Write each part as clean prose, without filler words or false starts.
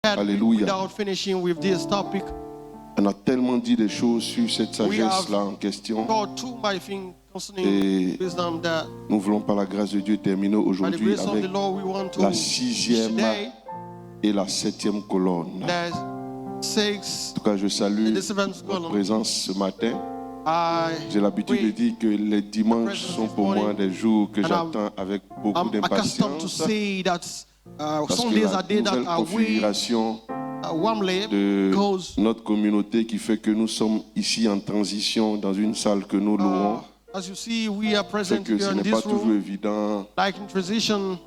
Alléluia. Without finishing with this topic, On a tellement dit des choses sur cette sagesse-là en question. God too might think Et concerning wisdom that nous voulons par la grâce de Dieu terminer by the aujourd'hui grace of avec the Lord we want to la teach 6e today. et la 7e colonne. There's En 6 tout cas, je salue and the 7th votre column. présence ce matin. I J'ai l'habitude de pray. dire que les dimanches sont pour moi des jours que j'attends avec beaucoup I'm accustomed to d'impatience. say that Parce que Sundays la are days that nouvelle are way configuration warmly de because notre communauté qui fait que nous sommes ici en transition dans une salle que nous louons. as you see, we are C'est present que ce here in n'est pas this toujours room, évident like in transition,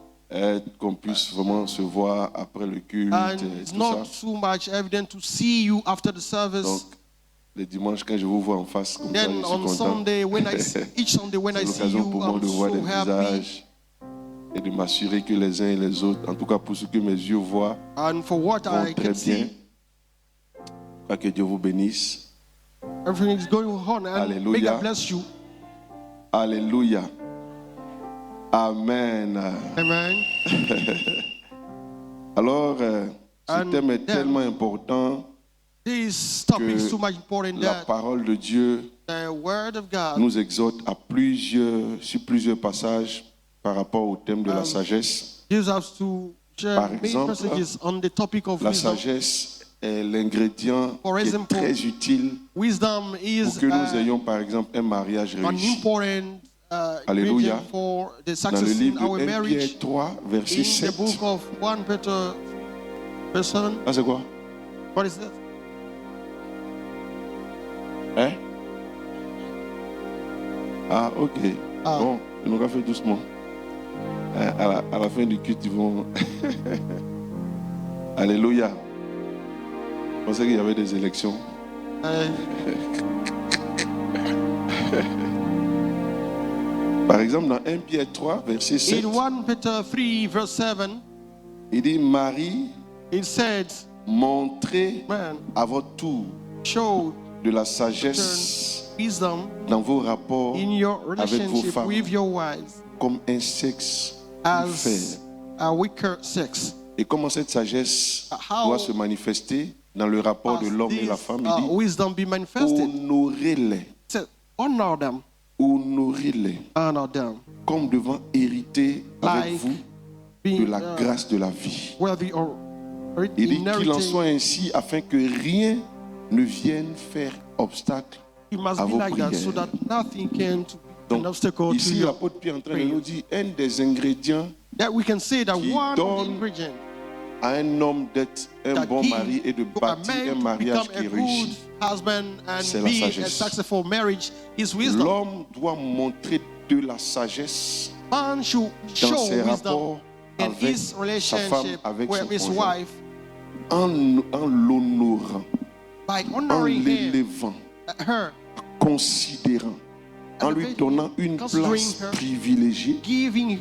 qu'on puisse vraiment se voir après le culte and et it's tout not ça. too much evident to see you after the Donc, service. les dimanches, quand je vous vois en face comme ça, Then je suis on content. Sunday, when I see, each Sunday when I C'est see l'occasion you, pour moi I'm de voir so des happy. visages et de m'assurer que les uns et les autres, en tout cas pour ce que mes yeux voient, And for what vont I très can bien. see, Que Dieu vous bénisse. everything is going on, and may Alléluia. God bless you. Alléluia. Amen. Amen. Alors, ce And thème est then- tellement important. This topic is too much important La that parole de Dieu the Word of God nous exhorte sur plusieurs passages par rapport au thème de la sagesse. gives us to share Par many exemple, messages on the topic of La wisdom. sagesse est l'ingrédient For qui est example, très utile Wisdom pour is que nous ayons, par exemple, un mariage an réussi. important Alléluia. ingredient for the Dans le success in livre our de 1 marriage. Pierre 3, verset In the 7. book of 1 Peter, verse 7. Ah, c'est quoi? What is that? Hein? Ah, ok. Ah. Bon, ils nous fait doucement. À la fin du culte, ils vont... Alléluia. Je pensais qu'il y avait des élections. Par exemple, dans 1 Pierre 3, verset 7, In 1 Peter 3, verse 7, il dit, Marie, it said, montrez man, à votre tour show de la sagesse wisdom dans vos rapports in your avec vos relationship femmes with your wives comme un sexe as fait. a weaker sex. Et comment cette sagesse How doit se manifester dans le rapport de As l'homme et this, la femme. Il dit, wisdom be manifested. honorez-les, So, honor them, honorez-les, honor them, comme devant hériter avec like vous de being la grâce de la vie. worthy or Il dit qu'il en inheriting. soit ainsi afin que rien ne vienne faire obstacle. It must à be vos like that so prières. that nothing can to be an Donc, obstacle to ici, you. l'apôtre Pierre est en train de nous dire un des ingrédients That we can say that qui one of the donne ingredients à un homme d'être un that bon give mari et de to a bâtir man un to mariage become qui a good réussit. husband and C'est la be a sagesse. successful marriage is wisdom. L'homme doit montrer de la sagesse Man should dans show ses wisdom rapports in avec his sa femme, relationship avec with son his conjoint, wife en l'honorant, by en honoring him, l'élevant, her, considérant, en lui Elevate, donnant une considering place her, privilégiée giving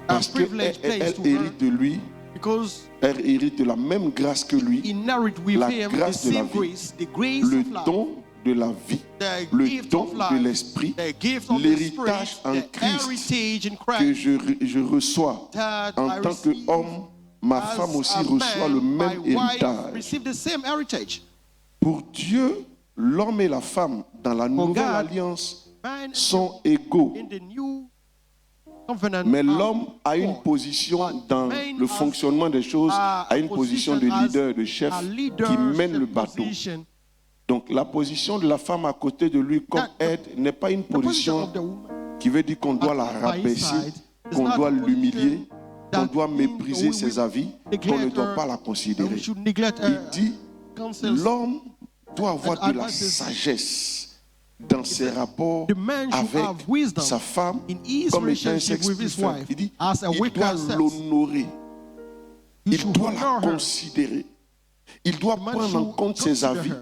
a parce qu'elle privileged place elle to her hérite de lui, because elle hérite de la même grâce que lui, inherit with la him the grâce de la same vie, grace, the grace le of life, don de la vie, the le gift don of de life, l'esprit, the gift of the l'héritage Spirit, en the Christ heritage in que Christ. je reçois That en I tant receive qu'homme. Ma as femme aussi a reçoit man, le même my wife héritage. receive the same heritage. Pour Dieu, l'homme et la femme dans la nouvelle God, alliance Man sont égaux. in the new covenant, Mais are l'homme a une equal. position dans man le has fonctionnement des choses, a a une position de position as leader, de chef a qui leadership mène le bateau. position. Donc la position de la femme à côté de lui comme That- aide n'est pas une The position position of the woman qui veut dire qu'on doit la by his rabaisser, side is qu'on not doit a position l'humilier, qu'on that doit means mépriser we ses will avis, neglect qu'on ne doit her, pas la that considérer. we should neglect Il her dit, counsels. l'homme doit avoir de la advices. sagesse dans ses rapports The man should avec have wisdom sa femme in his comme étant un relationship sexe with plus his faible. wife Il dit, as a il weaker doit sex. l'honorer, You il should doit la honor her. considérer, il doit The man prendre en should compte ses consider avis, her.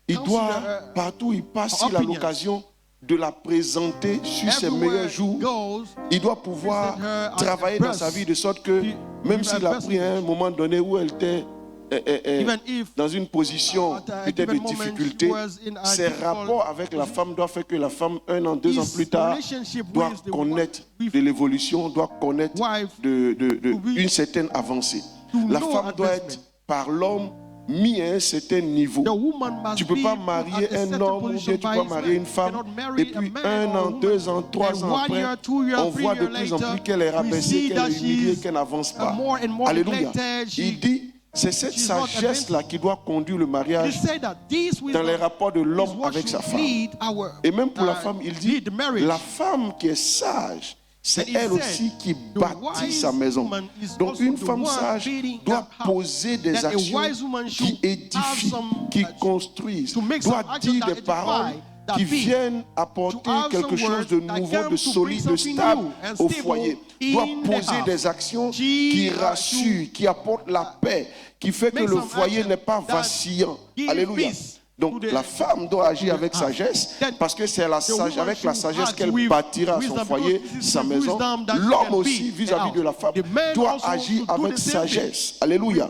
il Consider doit, her partout où il passe, s'il a opinions. l'occasion de la présenter sur ses Everywhere meilleurs he jours. goes, Il doit pouvoir present her as travailler a dans sa best. vie de sorte que même With s'il a a best pris à un moment donné où elle était even if dans une position at a peut-être de given moment difficulté, she was in a ses difficult rapports avec la femme doivent faire que la femme, 1 an, 2 ans his plus tard, relationship doit with the connaître with de l'évolution, doit connaître wife de to be- une certaine avancée. to La know femme doit advancement. être par l'homme mis à un certain niveau. The woman must Tu ne peux be pas at marier a un certain homme ou position bien tu by peux his marier une man. femme Cannot marry et puis a man 1 or a an, woman. 2 ans, 3 And ans 1 après, year, 2 years, on 3 voit de years plus en later, plus qu'elle est we rabaissée, see qu'elle that est humiliée, she's qu'elle n'avance pas. more and more Alléluia. neglected. Il dit, c'est cette she's not sagesse-là qui doit conduire le They mariage say that this dans les wisdom rapports de is l'homme what avec sa should femme. lead our Et même pour la femme, il dit, lead the marriage. la femme qui est sage, c'est And he elle said, aussi qui the bâtit wise sa maison. woman is Donc also une the femme one sage building doit that house. poser des That a actions wise woman qui should édifient, have some, qui construisent, to make some doit actions dire that des edify, paroles that qui build, viennent apporter to have quelque some chose words de that nouveau, come de to bring solide, de something stable new and au stable foyer. in Doit the poser house. des actions She qui should rassurent, qui apportent la paix, qui fait que make le some foyer action n'est pas that vacillant. give Alléluia. peace Donc to the- la femme doit agir to the avec house. sagesse Then parce que c'est the woman avec la should sagesse act qu'elle with bâtira son wisdom, foyer, because this is sa the maison. wisdom that L'homme can aussi build vis-à-vis a de la house. femme The man doit also agir should do avec the same thing. sagesse. Alléluia.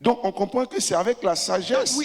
Donc on comprend que c'est avec la sagesse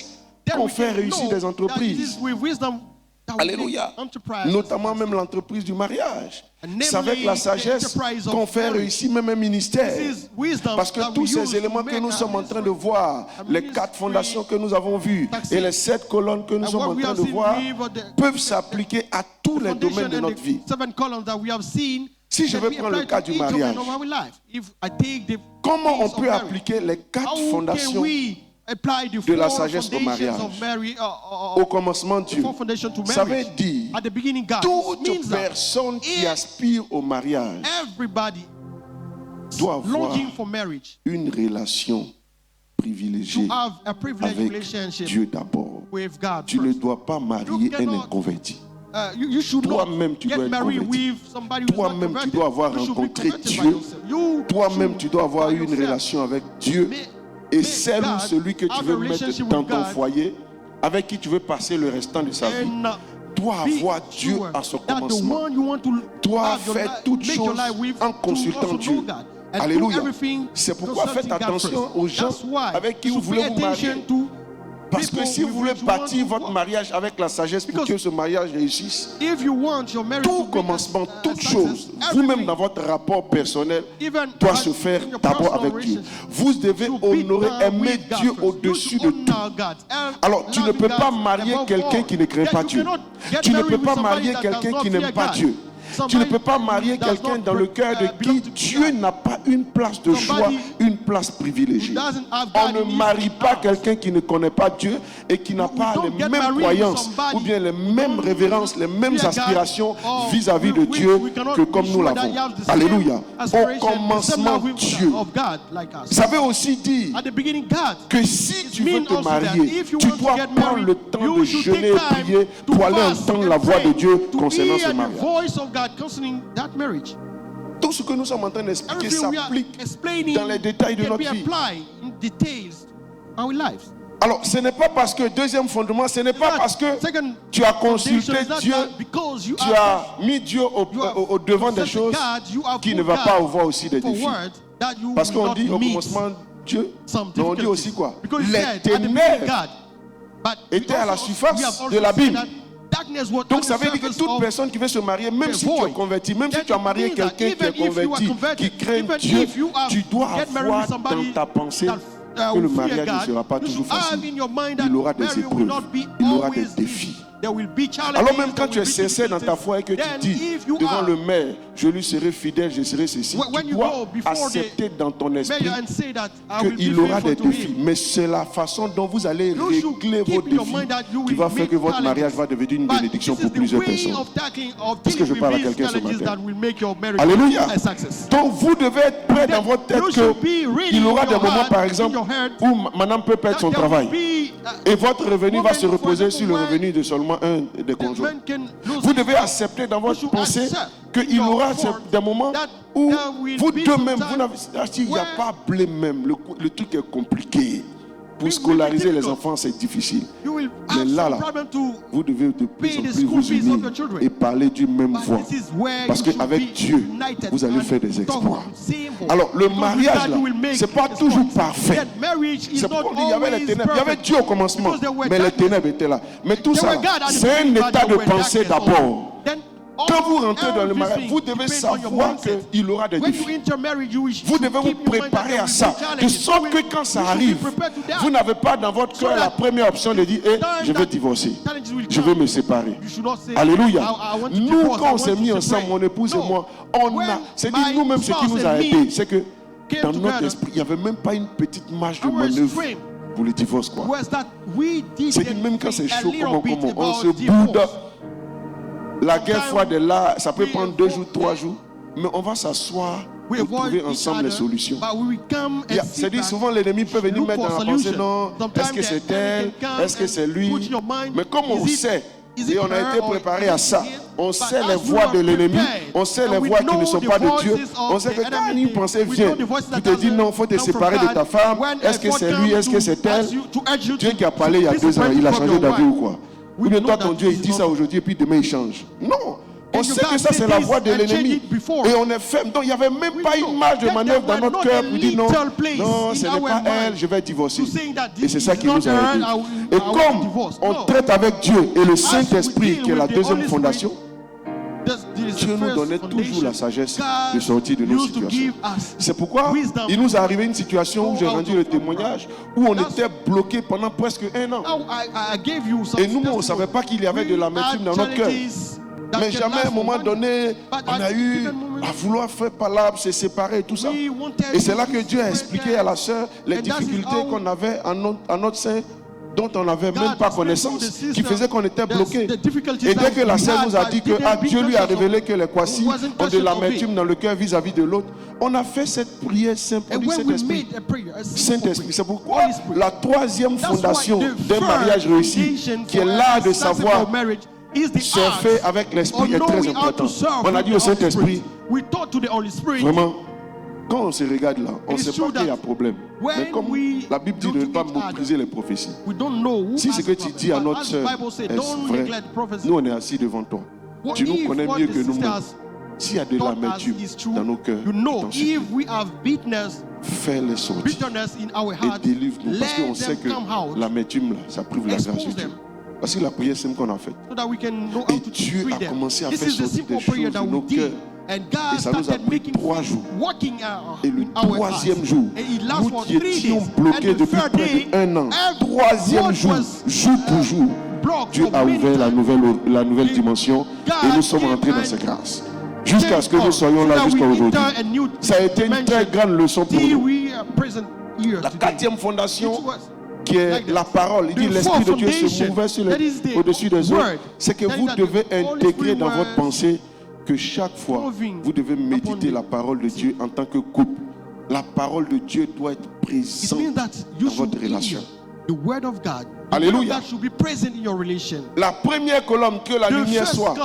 Then qu'on we fait can réussir know des that entreprises. it is with wisdom that we Alléluia. make enterprise Notamment successful. même l'entreprise du mariage. And C'est avec namely, la the sagesse enterprise of qu'on fait marriage. réussir même un ministère. This is wisdom Parce que that we tous ces use éléments to que make nous our sommes en train de ministry voir, les ministry 4 fondations que nous avons vues succeed. et les 7 colonnes que nous And sommes what en we train have de seen voir with the peuvent s'appliquer à tous les domaines foundation de and notre the vie. 7 columns that we have seen. Si je can veux be prendre le applied cas to du each domain mariage, of our life. If I take the comment on case of peut marriage, appliquer les 4 how can fondations we apply the de la 4 sagesse au foundations mariage? of marriage, au commencement the Dieu? 4 foundations to Ça veut marriage? dire At the beginning, God. It toute means that personne qui if aspire au mariage everybody doit avoir longing for marriage, une relation privilégiée to have a privileged avec relationship Dieu d'abord. with God Tu ne first. dois pas marier You un cannot- inconverti. You should not Toi-même, tu dois get être married converti. with somebody who's not Toi-même, tu converted. dois avoir You should be rencontré converted by Dieu. yourself. You Toi-même, should tu dois avoir by eu une yourself. relation avec Dieu. Mais- Et mais celle ou God, celui que tu have veux a mettre relationship dans with ton God. foyer, avec qui tu veux passer le restant de sa vie, And doit be avoir Dieu sure à son that the commencement. one you want to Doit have your faire life- toutes make your choses life with en to consultant also know Dieu. God. And do Alléluia. everything C'est pourquoi consulting faites God attention first. aux gens That's why avec qui you vous should voulez pay vous marier. attention to Parce que people si vous with voulez which you want bâtir to votre walk. mariage avec la sagesse pour Because que ce mariage réussisse, If you want your marriage tout to be commencement, a toute success, chose, vous-même everything, dans votre rapport personnel, even doit at- se faire in your d'abord personal avec Dieu. relationship, Vous devez should be honorer, done aimer with God Dieu first. au-dessus You de should tout. honor God. And Alors, tu ne loving peux God pas marier above quelqu'un all. qui ne craint That pas you Dieu. cannot get Tu ne married peux with pas somebody marier that quelqu'un does not qui n'aime fear pas God. Dieu. Tu ne Somebody peux pas marier does quelqu'un not dans le cœur de belong qui to Dieu God. n'a pas une place de choix, Somebody une place privilégiée. who doesn't have On God ne in his marie pas house. quelqu'un qui ne connaît pas Dieu et qui n'a You pas don't les get mêmes married with croyances somebody ou bien les who mêmes don't révérences, les mêmes fear God, aspirations or vis-à-vis de with Dieu which we cannot que be comme nous sure that l'avons. you have the same Alléluia. aspiration, Au the same commencement, love with- Dieu. of God like us. Ça veut aussi dire At the beginning, God. que si tu veux mean te also that marier, if you tu want to dois get prendre married, le temps you de should jeûner et take time prier to pour aller fast entendre and la voix de pray, Dieu to concernant hear ce the mariage. voice of God concerning that marriage. Tout ce que nous sommes en train d'expliquer Everything we are s'applique explaining dans les détails de can notre be vie. applied in details our lives. Alors, ce n'est pas parce que, deuxième fondement, ce n'est pas That parce que second tu as foundation consulté is not Dieu, that because you tu have as mis Dieu au devant des choses qui ne va pas avoir aussi des défis. Parce qu'on dit au commencement Dieu, mais on dit aussi quoi? Les ténèbres étaient à la surface de l'abîme. Donc ça veut dire que toute personne qui veut se marier, même si tu es converti, même si tu as marié quelqu'un qui est converti, qui craint Dieu, tu dois avoir dans ta pensée que le mariage ne sera pas toujours facile. Il aura des épreuves, il aura des défis. Alors même quand tu es sincère dans ta foi et que tu dis devant le maire, je lui serai fidèle, je serai ceci, tu dois accepter dans ton esprit qu'il aura des défis. Mais c'est la façon dont vous allez régler vos défis qui va faire que votre mariage va devenir une bénédiction pour plusieurs personnes. Est-ce que je parle à quelqu'un ce matin? Alléluia. Donc vous devez être prêt dans votre tête qu'il aura des moments par exemple où madame peut perdre son travail. Et votre revenu va se reposer sur le revenu de seulement un des conjoints. Vous devez accepter dans votre pensée qu'il aura des moments où vous deux-même, il n'y a pas blé même, le truc est compliqué. Pour scolariser les enfants, c'est difficile. Mais là, vous devez de plus en plus vous unir et parler d'une même voix. Parce qu'avec Dieu, vous allez faire des exploits. Alors, le mariage, là, ce n'est pas toujours parfait. C'est pourquoi on dit qu'il y avait les ténèbres. Il y avait Dieu au commencement, mais les ténèbres étaient là. Mais tout ça, c'est un état de pensée d'abord. Quand vous rentrez dans le mariage, vous devez savoir qu'il aura des défis. Vous devez vous préparer à ça. De sorte que quand ça arrive, vous n'avez pas dans votre cœur la première option de dire je vais divorcer, je vais me séparer. Alléluia. Nous, quand on s'est mis ensemble, mon épouse et moi, c'est dit nous-mêmes ce qui nous a aidés. C'est que dans notre esprit, il n'y avait même pas une petite marge de manœuvre pour le divorce. C'est que même quand c'est chaud, on se boude. La guerre froide est là, ça peut prendre 2 jours, 3 jours, mais on va s'asseoir et trouver ensemble les solutions. C'est-à-dire souvent l'ennemi peut venir mettre dans la pensée, non, est-ce que c'est elle, est-ce que c'est lui? Mais comme on sait, et on a été préparé à ça, on sait les voies de l'ennemi, on sait les voies qui ne sont pas de Dieu, on sait que quand une pensée vient, tu te dis non, il faut te séparer de ta femme, est-ce que c'est lui, est-ce que c'est elle? Dieu qui a parlé il y a 2 ans, il a changé d'avis ou quoi? Ou bien toi, ton Dieu, il dit ça aujourd'hui et puis demain il change. Non, on sait que ça c'est la voie de l'ennemi. Et on est ferme. Donc il n'y avait même pas une marge de manœuvre dans notre cœur pour dire non, non, ce n'est pas elle, je vais divorcer. Et c'est ça qui nous a aidés. Et comme on traite avec Dieu et le Saint-Esprit qui est la deuxième fondation, Dieu nous donnait toujours la sagesse de sortir de nos situations. C'est pourquoi il nous est arrivé une situation où j'ai rendu le témoignage, où on était bloqué pendant presque 1 an. Et nous, on ne savait pas qu'il y avait de l'amertume dans notre cœur. Mais jamais à un moment donné, on a eu à vouloir faire palabre, se séparer et tout ça. Et c'est là que Dieu a expliqué à la sœur les difficultés qu'on avait en notre sein, dont on n'avait même pas connaissance, qui faisait qu'on était bloqué. Et dès que la sœur nous a dit que Dieu lui a révélé que les Kwasi ont de l'amertume dans le cœur vis-à-vis de l'autre, on a fait cette prière simple du Saint-Esprit. Saint-Esprit, c'est pourquoi la 3e fondation d'un mariage réussi, qui est l'art de savoir surfer avec l'Esprit, est très important. On a dit au Saint-Esprit, vraiment, quand on se regarde là, on ne sait pas qu'il y a problème. Mais comme la Bible dit de ne pas mépriser les prophéties. Si ce que tu dis à notre sœur est vrai, nous on est assis devant toi. Tu nous connais mieux que nous-mêmes. S'il y a de l'amertume dans nos cœurs, fais-les sortir et délivre-nous. Parce qu'on sait que l'amertume là, ça prive la grâce de Dieu. Parce que la prière simple qu'on a faite. Et Dieu a commencé à faire sortir des choses de nos cœurs. Et ça nous a pris 3 jours. Et le 3e jour, nous qui étions bloqués depuis près d'1 an, 3e jour, jour pour jour, Dieu a ouvert la nouvelle dimension et nous sommes rentrés dans ses grâces. Jusqu'à ce que nous soyons là jusqu'à aujourd'hui. Ça a été une très grande leçon pour nous. La 4e fondation, qui est la parole, il dit l'Esprit de Dieu se mouvait au-dessus des autres. C'est que vous devez intégrer dans votre pensée que chaque fois, vous devez méditer la parole de Dieu en tant que couple. La parole de Dieu doit être présente dans votre relation. Alléluia. La première colonne, que la lumière soit.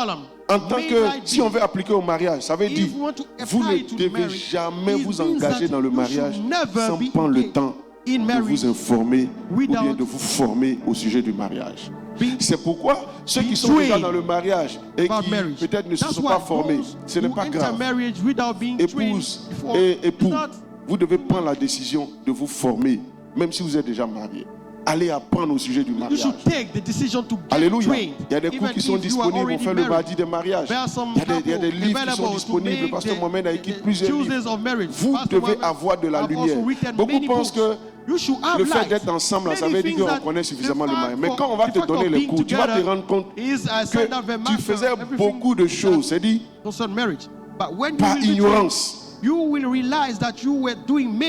En tant que, si on veut appliquer au mariage, ça veut dire, vous ne devez jamais vous engager dans le mariage sans prendre le temps de vous informer ou bien de vous former au sujet du mariage. C'est pourquoi ceux qui sont déjà dans le mariage et qui peut-être ne se sont pas formés, ce n'est pas grave. Épouse et époux, vous devez prendre la décision de vous former, même si vous êtes déjà mariés. Allez apprendre au sujet du mariage. Alléluia. Il y a des cours qui sont disponibles. On fait le mardi des mariages. Il y a des livres qui sont disponibles. Le pasteur Mohamed a écrit plusieurs livres. Vous devez avoir de la lumière. Beaucoup pensent que le fait d'être ensemble, ça veut dire qu'on connaît suffisamment le mariage. Mais quand on va te donner les cours, tu vas te rendre compte que tu faisais beaucoup de choses. C'est-à-dire par ignorance.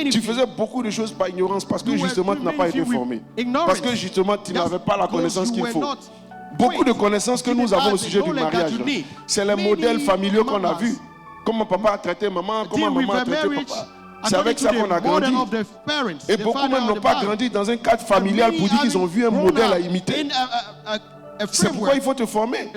Tu faisais beaucoup de choses par ignorance parce que justement tu n'as pas été formé. Parce que justement tu n'avais pas la connaissance qu'il faut. Beaucoup de connaissances que nous avons au sujet du mariage, c'est les modèles familiaux qu'on a vus. Comment papa a traité maman, comment maman a traité papa. C'est avec ça qu'on a grandi. Et beaucoup même n'ont pas grandi dans un cadre familial pour dire qu'ils ont vu un modèle à imiter. C'est pourquoi il faut te former.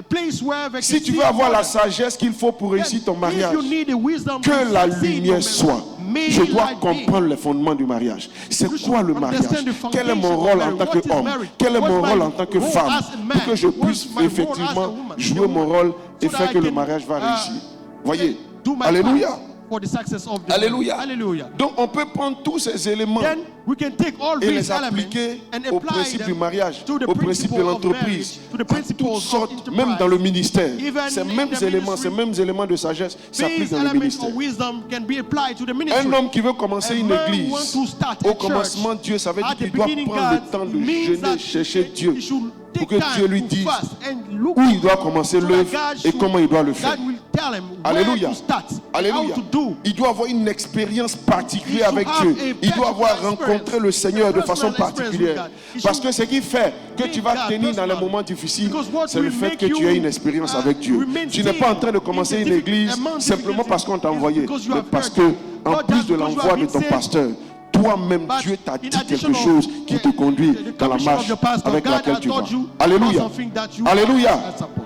Si tu veux avoir la sagesse qu'il faut pour réussir ton mariage, que la lumière soit. Je dois comprendre les fondements du mariage. C'est quoi le mariage? Quel est mon rôle en tant qu'homme? Quel est mon rôle en tant que femme? Pour que je puisse effectivement jouer mon rôle et faire que le mariage va réussir. Voyez, alléluia. for the success of the Alléluia. Hallelujah. Donc on peut prendre tous ces éléments Then we can take all et these les appliquer elements and au apply principe them du mariage, to the au principe de principle of l'entreprise, marriage, to the à principles toutes of sortes, enterprise. même dans le ministère. Even Ces in mêmes the éléments, ministry, ces mêmes éléments de sagesse s'appliquent these dans le elements ministère. of wisdom can be applied to the ministry. Un homme qui veut commencer A une man église, wants to start a au church. commencement, Dieu savait At qu'il the doit beginning, prendre le God temps de means jeûner, that chercher Dieu, he should pour take que Dieu time lui to dise fast and look où il doit commencer so l'œuvre that God et should- comment il doit le faire. God will tell him Alléluia. where to start, Alléluia. how to do. Il doit avoir une expérience He particulière should avec have Dieu. a Il doit avoir personal rencontré experience, le Seigneur de a façon personal experience with particulière. God. He Parce should que ce qui fait que tu meet vas God tenir dans les personally. moments difficiles, Because what c'est le will fait make que tu you, aies une expérience avec Dieu. remain Tu n'es pas en train de still commencer in une the église amount of simplement parce qu'on t'a envoyé, because you mais have parce heard que, en God plus does de because you l'envoi have de been ton sent. pasteur, toi-même, But Dieu t'a in dit addition quelque of chose qui te conduit the dans la commission of marche your pastor, avec God laquelle has tu vas. told you Alléluia. about something that you Alléluia. are supposed.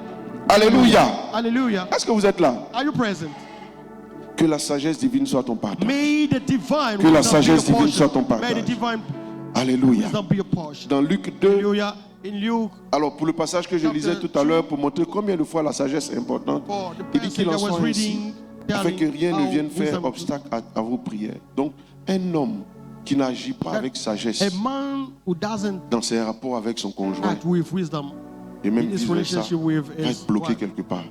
Alléluia. Hallelujah. Est-ce que vous êtes là? Are you present? Que la sagesse divine soit ton partage. May the divine Que la wisdom sagesse be your divine soit portion. ton May the partage. divine Alléluia. wisdom be your portion. Dans Luc 2, Hallelujah. In Luke, alors pour le passage que je lisais tout à l'heure, pour montrer combien de fois la sagesse est importante, for the il dit qu'il en passage I was soit ainsi, reading, afin que telling rien ne how vienne faire wisdom- obstacle à vos prières. Donc, un homme qui n'agit pas avec sagesse a man who doesn't dans ses rapports avec son conjoint, act with wisdom et même in his vice-versa, relationship with va his être bloqué wife quelque part.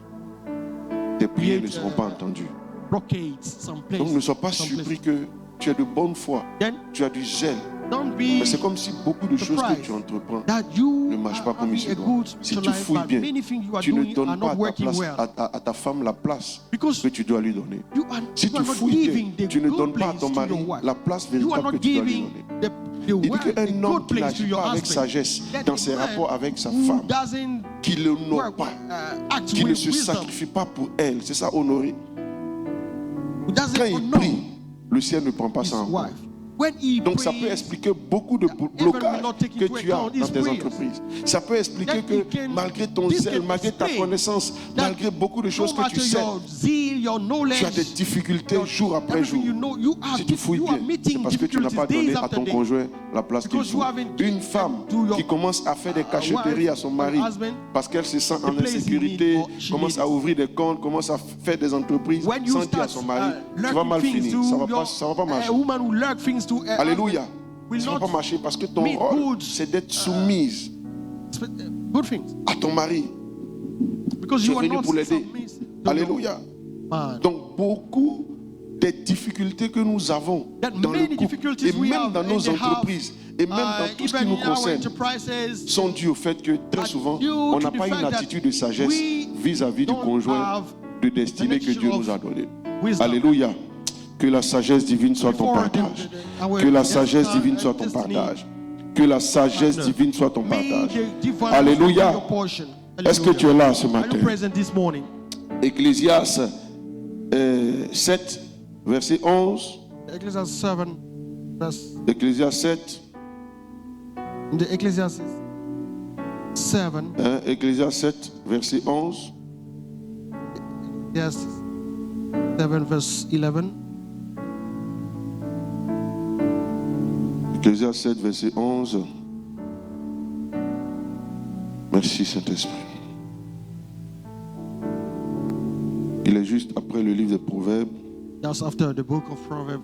Tes prières ne Create, seront pas entendues. blockades some place. Donc, ne sois pas some surpris place. que tu es de bonne foi, Then tu as du zèle. don't Mais be c'est comme si beaucoup de choses que surprised tu entreprends that you ne marchent pas are comme il having se a doit. good Si spiritual tu life, fouilles but bien, many things you are tu ne doing donnes are pas not à ta, working place, well. à ta femme la place Because que tu dois lui donner. you are, Si you tu are not fouilles giving bien, the tu ne good donnes pas à place ton to mari your wife. la place You are véritable que not tu dois lui giving donner. the Il dit word, the qu'un homme good qui place to n'agit your pas avec husband. sagesse That dans a ses man rapports avec sa who femme, doesn't qui ne l'honore work, pas, act qui ne with se wisdom, sacrifie pas pour elle, c'est ça honorer. who doesn't Quand il honor prie, le ciel ne prend pas his ça en compte. wife. When he Donc ça peut prays, expliquer beaucoup de will blocages not take que into tu as account dans his tes prayers. entreprises. Ça peut expliquer Then he que can- malgré ton this zèle, can malgré ta explain connaissance, that malgré beaucoup de choses no que tu matter sais, your zeal, your knowledge, tu as des difficultés your- jour après jour. everything you know, you are, Si tu fouilles you bien, are c'est meeting parce que tu n'as pas difficulties donné days à after ton day. conjoint la place qu'il Because you faut. haven't Une femme to your qui commence à faire des cachotteries à son mari husband, parce qu'elle se sent en the place he insécurité, need or she commence à needs. ouvrir des comptes, commence à faire des entreprises When you sans dire à start son mari, tu vas lurking mal things finir, to ça va your- pas marcher. a woman who lurk things to a Alléluia. husband will Ça va not pas marcher parce que ton meet rôle, good, c'est d'être soumise good things à ton mari. because Tu es you are venu not pour l'aider. submissive to Alléluia. your man. Donc beaucoup des difficultés que nous avons That dans le many couple difficulties et we même have dans in nos the house, entreprises et même dans tout ce qui even nous in our concerne enterprises, sont dus au fait que très are souvent due on n'a to the pas une fact that attitude de sagesse we vis-à-vis du don't conjoint have de destinée the que Dieu nature nous a of donnée. wisdom. Alléluia. Que la sagesse divine soit ton Before partage. our Que la sagesse destiny- divine soit ton destiny partage. Que la sagesse partner. divine soit ton May partage. the divine Alléluia. be your portion. Est-ce que tu es là ce Are matin? you present this morning? Ecclésiaste 7, verset 11. Ecclesiastes 7, verse Ecclésiaste 7. in the Ecclesiastes 7, Hein, Ecclésiaste 7, verset 11. yes, 7 verse 11. Ecclésiaste 7, verset 11. Merci Saint-Esprit. Il est juste après le livre des Proverbes. That's after the book of Proverbs.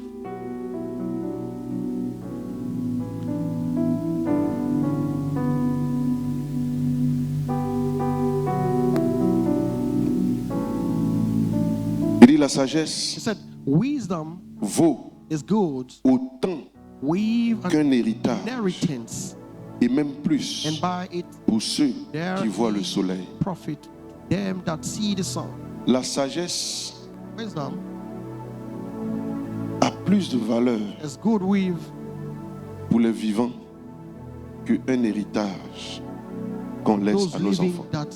Il dit la He sagesse said, wisdom vaut is good autant with an qu'un héritage inheritance, et même plus and by it pour ceux there qui voient le is soleil. profit them that see the sun. La sagesse Wisdom a plus de valeur is good with pour les vivants qu'un héritage qu'on laisse those à nos living enfants. that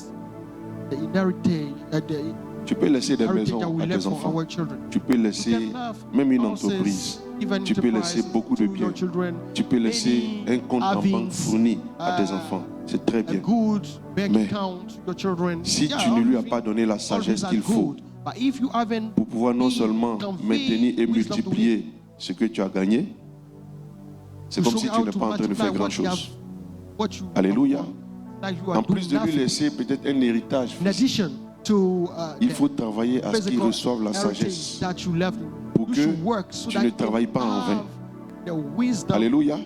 the inheritage, the Tu peux laisser des heritage that maisons we à left tes for enfants. our children. Tu peux You laisser can have même une houses, entreprise. even Tu peux laisser enterprises beaucoup de to your biens. children. Tu peux laisser Many un compte en banque havings, fourni à tes enfants. C'est très A bien. good bank Mais account to your children. Si Yeah, tu ne lui as all pas donné la these sagesse are qu'il faut good. But if you haven't pour pouvoir non been seulement conveyed maintenir et wisdom to multiplier ce que tu as gagné, c'est to comme show si you tu how n'es to pas en train de multiply faire grand what you have- chose. what you Alléluia. have, like you are En plus de doing lui nothing. laisser peut-être un héritage In physique, addition to il the faut travailler à ce qu'il physical reçoive la heritage sagesse. that you left que tu ne travailles pas en vain. Alléluia.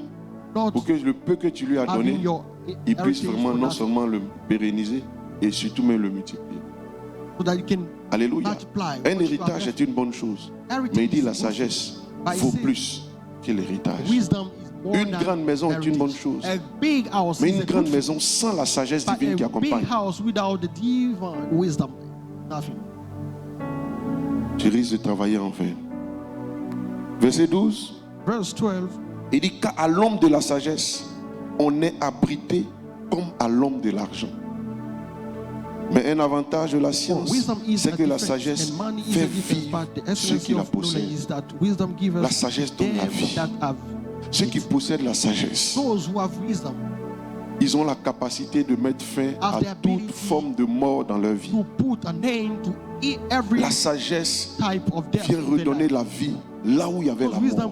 Pour que le peu que tu lui as donné, il puisse vraiment non seulement le pérenniser et surtout même le multiplier. Alléluia. Un héritage est une bonne chose. Mais il dit la sagesse vaut plus que l'héritage. Une grande maison est une bonne chose. Mais une grande maison sans la sagesse divine qui accompagne, tu risques de travailler en vain. Verset 12. Il dit qu'à l'homme de la sagesse, on est abrité comme à l'homme de l'argent. Mais un avantage de la science, c'est que la sagesse fait vivre ceux qui la possèdent. La sagesse donne la vie. Ceux qui possèdent la sagesse, ils ont la capacité de mettre fin à toute forme de mort dans leur vie. La sagesse vient redonner la vie là où il y avait la mort.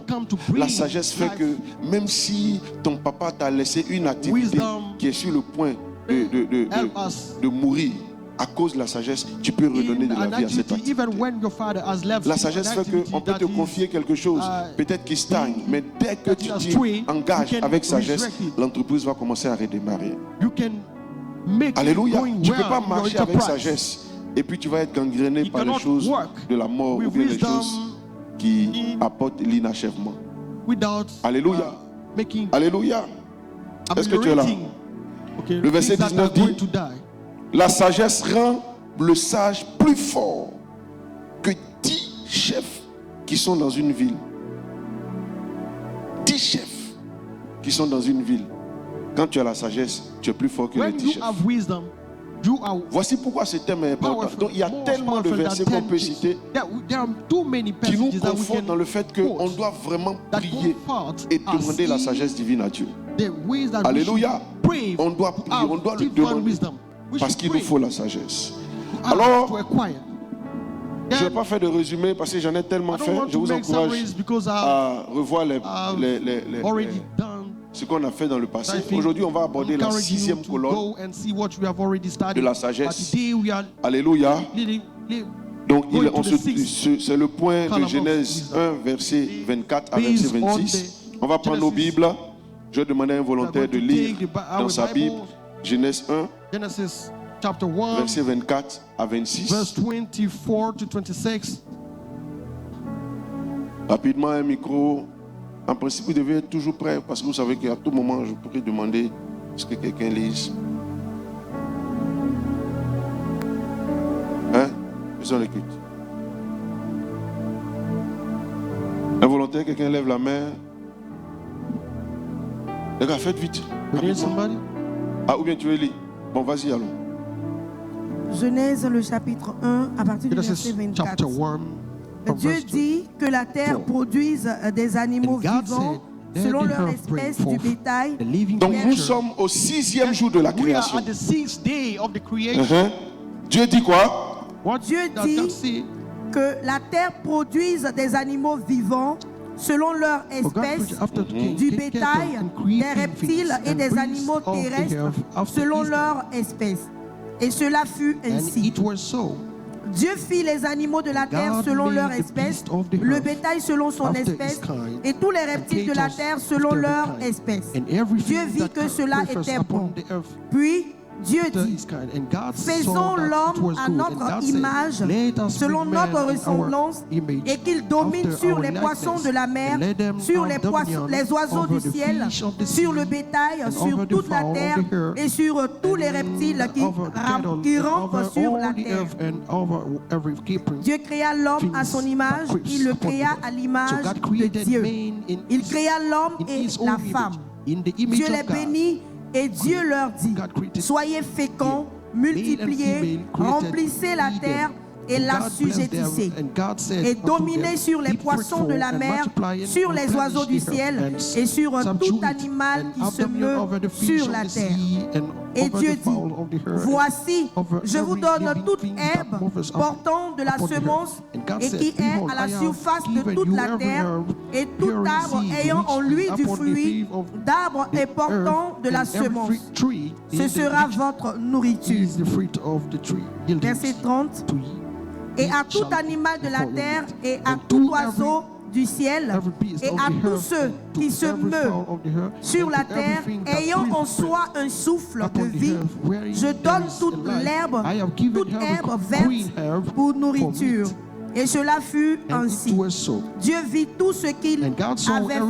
La sagesse fait que même si ton papa t'a laissé une activité qui est sur le point de mourir, à cause de la sagesse, tu peux redonner de la vie à cette activité. La sagesse fait qu'on peut te confier quelque chose, peut-être qui stagne, mais dès que tu t'y engages avec sagesse, l'entreprise va commencer à redémarrer. Alléluia. Tu ne peux pas marcher avec sagesse et puis tu vas être gangréné par les choses de la mort ou bien les choses qui apportent l'inachèvement. Alléluia. Alléluia. Est-ce que tu es là? Le verset 19 dit: la sagesse rend le sage plus fort que 10 chefs qui sont dans une ville. 10 chefs qui sont dans une ville. Quand tu as la sagesse, tu es plus fort que les 10 chefs. Voici pourquoi ce thème est important. Donc, il y a tellement de versets qu'on peut citer qui nous confortent dans le fait qu'on doit vraiment prier et demander la sagesse divine à Dieu. Alléluia. On doit prier, on doit lui demander. Parce qu'il nous faut la sagesse. Alors, je ne vais pas faire de résumé parce que j'en ai tellement fait. Je vous encourage à revoir ce qu'on a fait dans le passé. Aujourd'hui, on va aborder la 6e colonne de la sagesse. Alléluia. Donc, c'est le point de Genèse 1, verset 24 à verset 26. On va prendre nos Bibles. Je vais demander à un volontaire de lire dans sa Bible Genèse 1. Genesis chapter 1, verset 24 à 26. Verse 24 to 26. Rapidement, un micro. En principe, vous devez être toujours prêt parce que vous savez qu'à tout moment, je pourrais demander ce que quelqu'un lise. Hein? Ils ont l'écoute. Un volontaire, quelqu'un lève la main. Les gars, faites vite. Ah, ou bien tu veux lire? Bon, vas-y, allons. Genèse, le chapitre 1, à partir du verset 24. Dieu dit que la terre produise des animaux vivants selon leur espèce du bétail. Donc nous sommes au 6e jour de la création. Dieu dit quoi? Dieu dit que la terre produise des animaux vivants selon leur espèce, du bétail, des reptiles et des animaux terrestres selon leur espèce. Et cela fut ainsi. Dieu fit les animaux de la terre selon leur espèce, le bétail selon son espèce, et tous les reptiles de la terre selon leur espèce. Dieu vit que cela était bon. Puis Dieu dit: faisons l'homme à notre image, selon notre ressemblance, et qu'il domine sur les poissons de la mer, sur les oiseaux du ciel, sur le bétail, sur toute la terre, et sur tous les reptiles qui rampent sur la terre. Dieu créa l'homme à son image, il le créa à l'image de Dieu. Il créa l'homme et la femme. Dieu les bénit. Et Dieu leur dit: soyez féconds, multipliez, remplissez la terre et l'assujettissez, et dominez sur les poissons de la mer, sur les oiseaux du ciel et sur tout animal qui se meut sur la terre. Et Dieu dit: voici, je vous donne toute herbe portant de la semence et qui est à la surface de toute la terre, et tout arbre ayant en lui du fruit d'arbre et portant de la semence. Ce sera votre nourriture. Verset 30. et à tout animal de la terre, et à tout oiseau du ciel, et à tous ceux qui se meuvent sur la terre, ayant en soi un souffle de vie, je donne toute l'herbe verte pour nourriture. Et cela fut ainsi. Dieu vit tout ce qu'il avait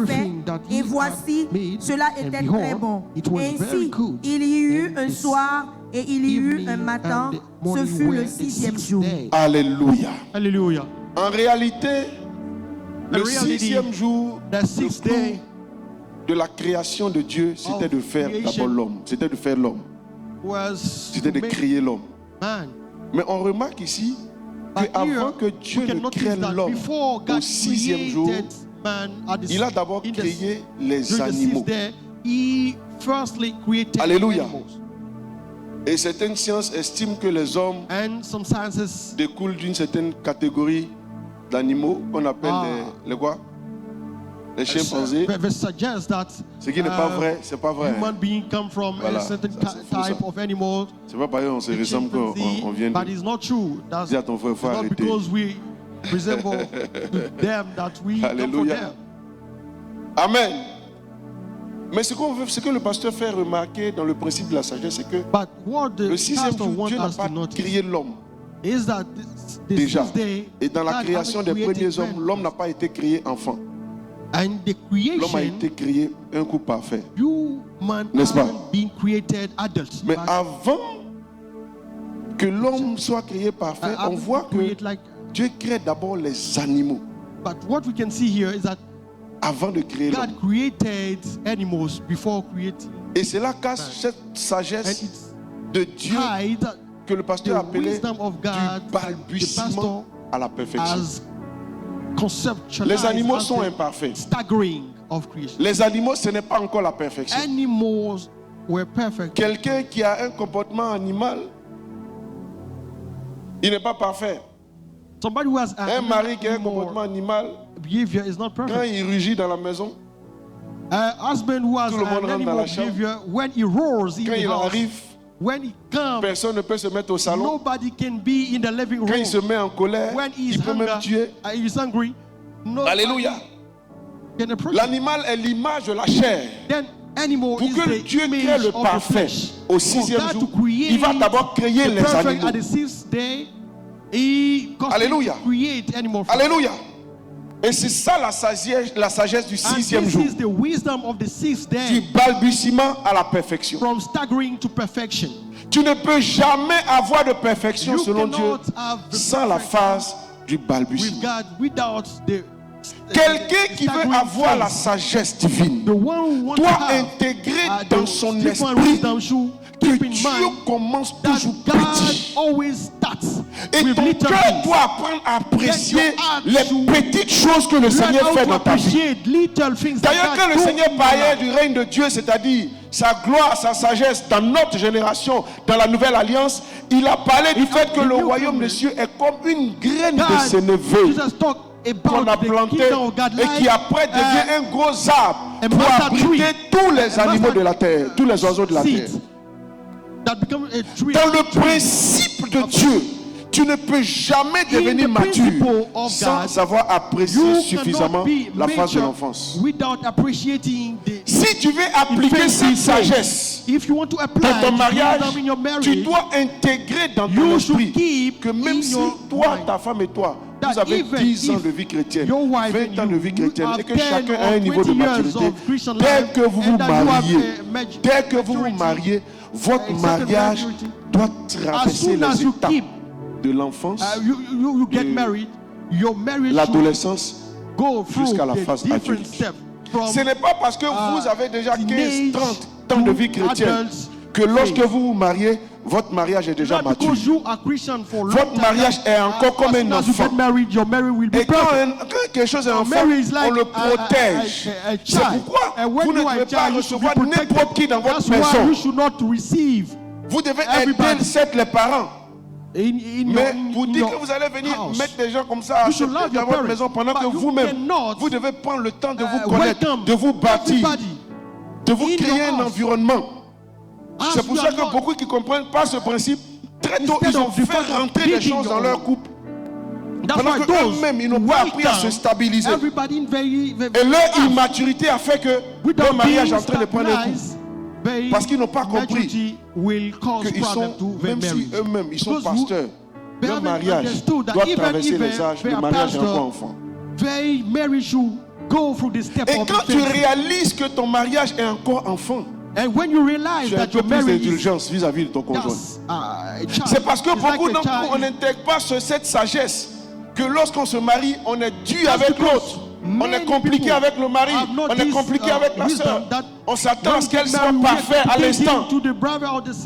fait, et voici, cela était très bon. Ainsi, il y eut un soir et il y eut un matin. Ce fut le 6e jour. Alléluia. Alléluia. En réalité, le 6e jour de la création de Dieu, c'était de faire d'abord l'homme. C'était de faire l'homme. C'était de créer l'homme. Mais on remarque ici qu'avant que Dieu ne crée l'homme au 6e jour, il a d'abord créé les animaux. Alléluia. Et certaines sciences estiment que les hommes découlent d'une certaine catégorie d'animaux qu'on appelle les quoi? Les chimpanzés. Ce qui n'est pas vrai, c'est pas vrai. Voilà, c'est pas parce qu'on se ressemble qu'on vient de dire à ton frère, il faut arrêter. Alléluia. Amen. Mais ce que le pasteur fait remarquer dans le principe de la sagesse, c'est que le 6e jour, Dieu n'a pas créé l'homme. Déjà. Et dans la création des premiers hommes, l'homme n'a pas été créé enfant. L'homme a été créé un couple parfait. N'est-ce pas? Mais avant que l'homme soit créé parfait, on voit que Dieu crée d'abord les animaux. Avant de créer l'homme. Et c'est là qu'à cette sagesse de Dieu que le pasteur appelait du balbutiement à la perfection. Les animaux sont imparfaits. Les animaux, ce n'est pas encore la perfection. Quelqu'un qui a un comportement animal, il n'est pas parfait. Un mari qui a un comportement animal, quand il rugit dans la maison, tout le monde rentre dans la chambre. Quand il arrive, personne ne peut se mettre au salon. Quand il se met en colère, il peut même tuer. Alléluia. L'animal est l'image de la chair. Pour que Dieu crée le parfait au 6e jour, il va d'abord créer les animaux. Alléluia. Alléluia. Et c'est ça la sagesse du 6e jour. Du balbutiement à la perfection. Tu ne peux jamais avoir de perfection selon Dieu sans la phase du balbutiement. Quelqu'un qui veut avoir la sagesse divine doit intégrer dans son esprit que Dieu commence toujours petit. Et ton cœur doit apprendre à apprécier les petites choses que le Seigneur fait dans ta vie. D'ailleurs, quand le Seigneur parlait du règne de Dieu, c'est-à-dire sa gloire, sa sagesse dans notre génération, dans la nouvelle alliance, il a parlé du fait que le royaume des cieux est comme une graine de sénévé qu'on a planté et qui après devient un gros arbre pour abriter tous les animaux de la terre, tous les oiseaux de la terre. Dans le principe de Dieu, tu ne peux jamais devenir mature sans savoir apprécier suffisamment la phase de l'enfance. Si tu veux appliquer cette sagesse dans ton mariage, tu dois intégrer dans ton esprit que même si toi, ta femme et toi, vous avez 10 ans de vie chrétienne, 20 ans de vie chrétienne, et que chacun a un niveau de maturité, dès que vous vous mariez, votre mariage doit traverser les étapes de l'enfance, l'adolescence, jusqu'à la phase adulte. Ce n'est pas parce que vous avez déjà 15, 30 ans de vie chrétienne que lorsque vous vous mariez, votre mariage est déjà mature. Votre mariage est encore comme un enfant. Et quand quelque chose est enfant, on le protège. C'est pourquoi vous ne devez pas recevoir n'importe qui dans votre maison. Vous devez aider certes les parents. Mais pour dire que vous allez venir mettre des gens comme ça dans votre maison pendant que vous-même, vous devez prendre le temps de vous connaître, de vous bâtir, de vous créer un environnement. C'est pour ça que beaucoup qui ne comprennent pas ce principe, très tôt, ils ont fait rentrer des choses dans leur couple Pendant qu'eux-mêmes, ils n'ont pas appris à se stabiliser. Et leur immaturité a fait que leur mariage est en train de prendre un coup. Parce qu'ils n'ont pas compris qu'ils sont, même si eux-mêmes, ils sont pasteurs, leur mariage doit traverser les âges. Le mariage est encore enfant. Et quand tu réalises que ton mariage est encore enfant, tu as un peu plus d'indulgence vis-à-vis de ton conjoint. C'est parce que beaucoup d'entre nous, on n'intègre pas cette sagesse que lorsqu'on se marie, on est dû avec l'autre. On est compliqué avec le mari, on est compliqué avec la sœur. On s'attend à ce qu'elle soit parfaite à l'instant.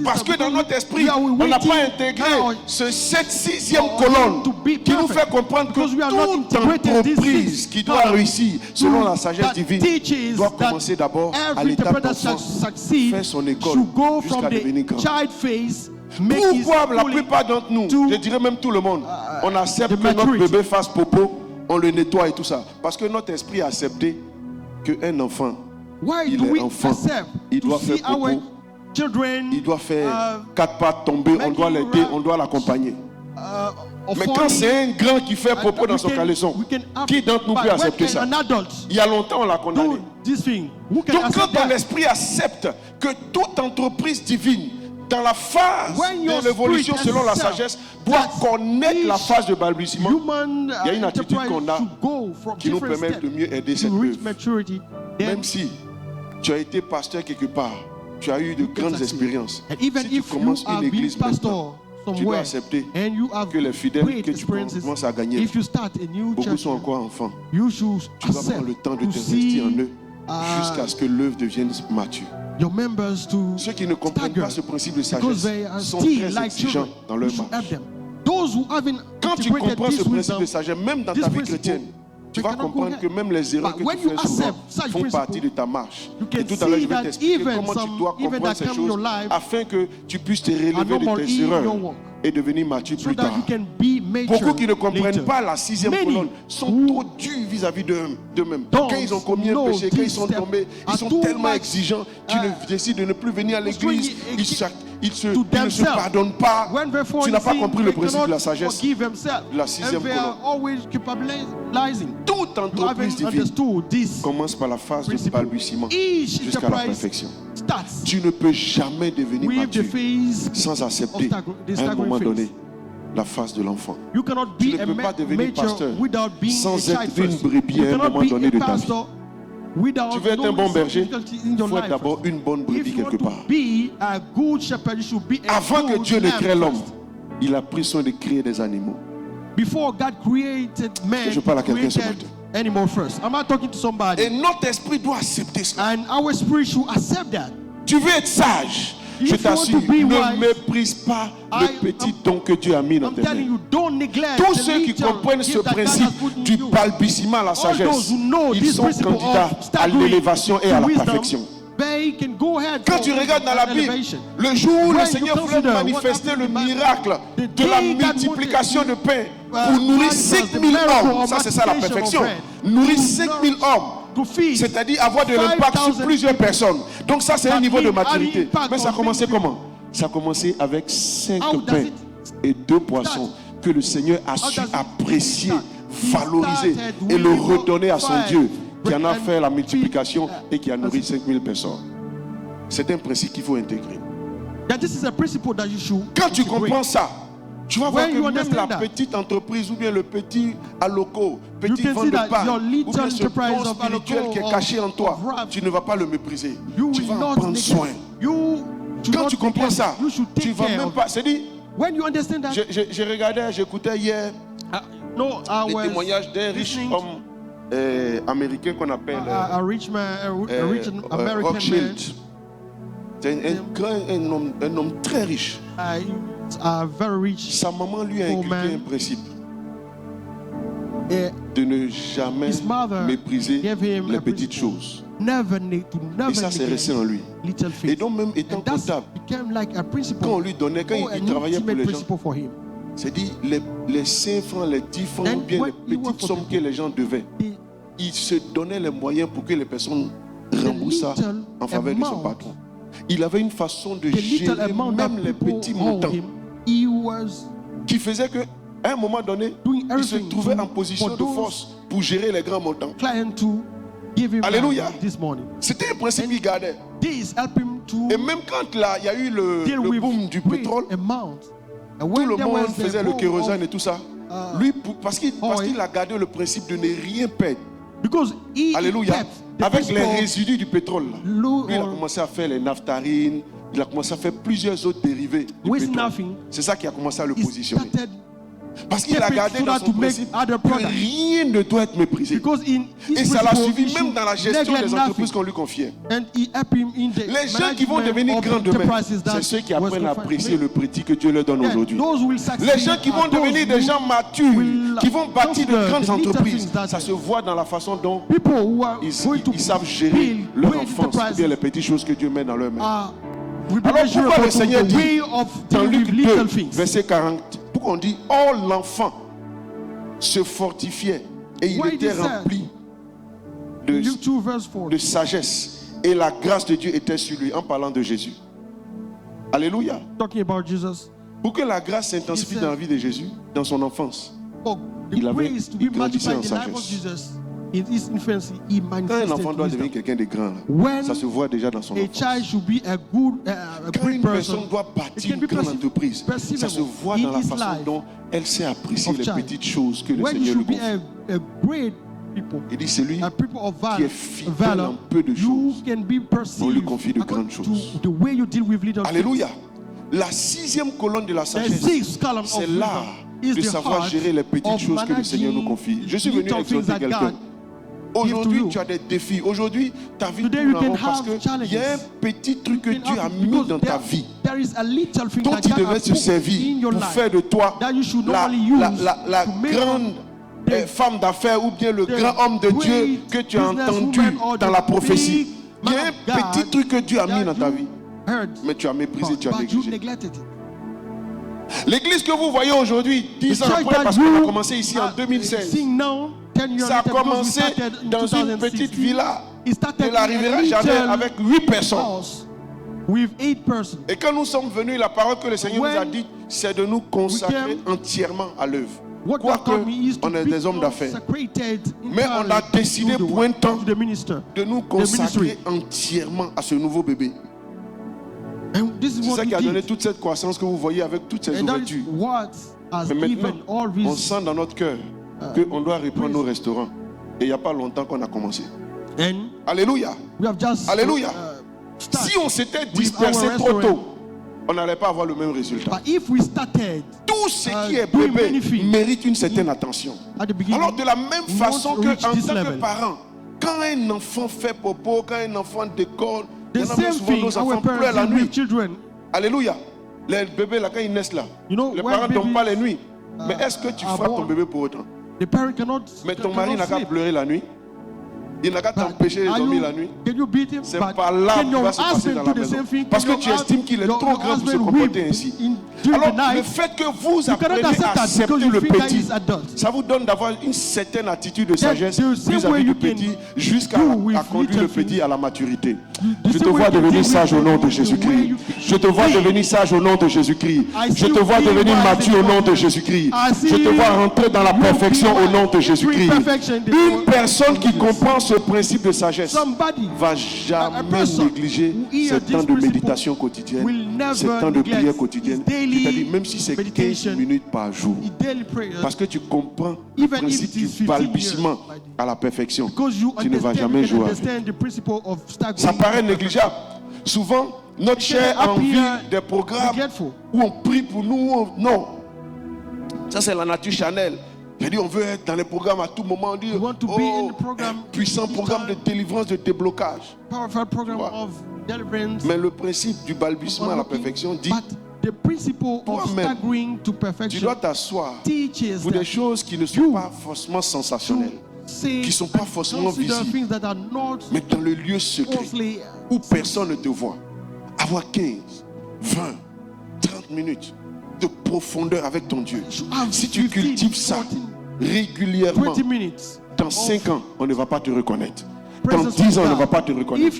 Parce que dans notre esprit, on n'a pas intégré cette sixième colonne qui nous fait comprendre que toute entreprise qui doit réussir selon la sagesse divine doit commencer d'abord à l'étape d'enfant, faire son école jusqu'à devenir grand. Pourquoi la plupart d'entre nous, je dirais même tout le monde, on accepte que notre bébé fasse popo, on le nettoie et tout ça. Parce que notre esprit a accepté qu'un enfant, il est enfant, il doit faire popo, il doit faire quatre pattes tomber, on doit l'aider, on doit l'accompagner. Mais quand c'est un grand qui fait popo dans son caleçon, qui d'entre nous peut accepter ça? Il y a longtemps, on l'a condamné. Donc quand ton esprit accepte que toute entreprise divine, dans la phase de l'évolution selon la sagesse, doit connaître la phase de balbutiement, il y a une attitude qu'on a qui nous permet de mieux aider cette œuvre. Même si tu as été pasteur quelque part, tu as eu de grandes expériences. Si tu commences une église maintenant, tu dois accepter que les fidèles que tu commences à gagner, beaucoup sont encore enfants. Tu dois prendre le temps de t'investir en eux jusqu'à ce que l'œuvre devienne mature. Ceux qui ne comprennent pas ce principe de sagesse sont très exigeants dans leur marche. Quand tu comprends ce principe de sagesse, même dans ta vie chrétienne, tu vas comprendre que même les erreurs que tu fais souvent font partie de ta marche. Et tout à l'heure, je vais t'expliquer comment tu dois comprendre ces choses afin que tu puisses te relever de tes erreurs et devenir mature plus tard. Beaucoup qui ne comprennent pas la sixième colonne sont trop durs vis-à-vis d'eux-mêmes. Quand ils ont commis un péché, quand ils sont tombés, ils sont tellement exigeants qu'ils décident de ne plus venir à l'église. Ils ne se pardonnent pas. Tu n'as pas compris le principe de la sagesse. La sixième colonne. Toute entreprise divine commence par la phase de balbutiement jusqu'à la perfection. Tu ne peux jamais devenir mature sans accepter à un moment donné la phase de l'enfant. Tu ne peux pas devenir pasteur sans être une brebis à un moment donné de ta vie. Tu veux être un bon berger, il faut être d'abord une bonne brebis quelque part. Avant que Dieu ne crée l'homme, il a pris soin de créer des animaux. Je parle à quelqu'un ce matin. Et notre esprit doit accepter cela. Tu veux être sage, je t'assure, ne méprise pas le petit don que Dieu a mis dans tes mains. Tous ceux qui comprennent ce principe du balbutiement à la sagesse, ils sont candidats à l'élévation et à la perfection. Quand tu regardes dans la Bible, le jour où le Seigneur voulait manifester le miracle de la multiplication de pain pour nourrir 5000 hommes, ça c'est ça la perfection, nourrir 5000 hommes, c'est-à-dire avoir de l'impact sur plusieurs personnes. Donc ça c'est un niveau de maturité. Mais ça a commencé comment? Ça a commencé avec 5 pains et 2 poissons que le Seigneur a su apprécier, valoriser et le redonner à son Dieu, qui en a fait la multiplication et qui a nourri 5000 personnes. C'est un principe qu'il faut intégrer. Quand tu comprends ça, tu vas voir que même la petite entreprise ou bien le petit aloco, petit vent de pain, ou bien ce don spirituel qui est caché en toi, tu ne vas pas le mépriser. Tu vas en prendre soin. Quand tu comprends ça, tu ne vas même pas... C'est dit, j'ai regardé, j'écoutais hier les témoignages d'un riche homme américain qu'on appelle Rothschild. C'est un homme très riche. Sa maman lui a inculqué un principe de ne jamais mépriser les petites choses. Et ça c'est resté en lui. Et donc même étant comptable, quand on lui donnait, quand il travaillait pour les gens, c'est dit les 5 francs, les 10 francs ou bien les petites sommes que les gens devaient, il se donnait les moyens pour que les personnes remboursent ça en faveur de son patron. Il avait une façon de gérer même les petits montants qui faisait que À un moment donné, il se trouvait en position de force pour gérer les grands montants. Alléluia. C'était un principe qu'il gardait. Et même quand il y a eu le boom du pétrole, tout le monde faisait le kérosène et tout ça. Lui, parce qu'il a gardé le principe de ne rien perdre. Alléluia. Avec les résidus du pétrole, lui, il a commencé à faire les naphtarines, il a commencé à faire plusieurs autres dérivés du pétrole. C'est ça qui a commencé à le positionner. Parce qu'il a gardé dans son principe que rien ne doit être méprisé. Et ça l'a suivi même dans la gestion des entreprises qu'on lui confiait. Les gens qui vont devenir grands demain, c'est ceux qui apprennent à apprécier le petit que Dieu leur donne aujourd'hui. Les gens qui vont devenir des gens matures, qui vont bâtir de grandes entreprises, ça se voit dans la façon dont ils savent gérer leur enfance, ou bien les petites choses que Dieu met dans leurs mains. Alors pourquoi le Seigneur dit dans Luc 2, verset 40, pourquoi on dit, oh l'enfant se fortifiait et il était rempli de sagesse et la grâce de Dieu était sur lui, en parlant de Jésus. Alléluia. Pour que la grâce s'intensifie dans la vie de Jésus, dans son enfance, il grandissait en sagesse. Quand un enfant doit devenir quelqu'un de grand, ça se voit déjà dans son enfance. Quand une personne doit bâtir une grande entreprise, ça se voit dans la façon dont elle sait apprécier les petites choses que le Seigneur lui confie. Il dit, c'est lui qui est fidèle en peu de choses, on lui confie de grandes choses. Alléluia. La 6e colonne de la sagesse, c'est l'art de savoir gérer les petites choses que le Seigneur nous confie. Je suis venu exhorter quelqu'un. Aujourd'hui, tu as des défis. Aujourd'hui, ta vie tourne en rond parce qu'il y a un petit truc que Dieu a mis dans ta vie dont il devait se servir pour faire de toi la grande femme d'affaires ou bien le grand homme de Dieu que tu as entendu dans la prophétie. Il y a un petit truc que Dieu a mis dans ta vie, mais tu as méprisé, tu as négligé. L'église que vous voyez aujourd'hui, 10 ans après, parce qu'on a commencé ici en 2016, ça a commencé dans une petite villa de la rivière Jardin avec 8 personnes. Et quand nous sommes venus, la parole que le Seigneur nous a dit, c'est de nous consacrer entièrement à l'œuvre. Quoique on est des hommes d'affaires, mais on a décidé pour un temps de nous consacrer entièrement à ce nouveau bébé. C'est ça qui a donné toute cette croissance que vous voyez avec toutes ces ouvertures. Mais maintenant, on sent dans notre cœur qu'on doit reprendre nos restaurants. Et il n'y a pas longtemps qu'on a commencé. Alléluia. Alléluia. Si on s'était dispersé trop tôt, on n'allait pas avoir le même résultat. Tout ce qui est bébé mérite une certaine attention. Alors de la même façon qu'en tant que parent, quand un enfant fait popo, quand un enfant décolle, souvent nos enfants pleurent la nuit. Alléluia. Les bébés là, quand ils naissent là, les parents ne dorment pas les nuits. Mais est-ce que tu frappes ton bébé pour autant? Mais ton mari n'a qu'à pleurer la nuit. Il n'a qu'à t'empêcher de dormir la nuit. C'est pas là qu'il va se passer dans la maison. Parce que tu estimes qu'il est trop grand pour se comporter ainsi. Alors, le fait que vous apprenez à accepter le petit, ça vous donne d'avoir une certaine attitude de sagesse vis-à-vis du petit jusqu'à conduire le petit à la maturité. Je te vois devenir sage au nom de Jésus-Christ. Je te vois devenir sage au nom de Jésus-Christ. Je te vois devenir mature au nom de Jésus-Christ. Je te vois rentrer dans la perfection au nom de Jésus-Christ. Une personne qui comprend ce principe de sagesse va jamais négliger ce temps de méditation quotidienne, ce temps de prière quotidienne. C'est-à-dire même si c'est 15 minutes par jour. Parce que tu comprends le principe du balbutiement à la perfection. Tu ne vas jamais jouer avec. Ça paraît négligeable. Souvent, notre chair a envie des programmes où on prie pour nous. Non. Ça, c'est la nature charnelle. J'ai dit, on veut être dans les programmes à tout moment. On dit, puissant programme de délivrance, de déblocage. Mais le principe du balbutiement à la perfection dit, toi-même, tu dois t'asseoir pour des choses qui ne sont pas forcément sensationnelles, qui ne sont pas forcément visibles, mais dans le lieu secret où personne ne te voit. Avoir 15, 20, 30 minutes de profondeur avec ton Dieu. Si tu cultives ça régulièrement, dans 5 ans, on ne va pas te reconnaître. dans 10 ans, on ne va pas te reconnaître.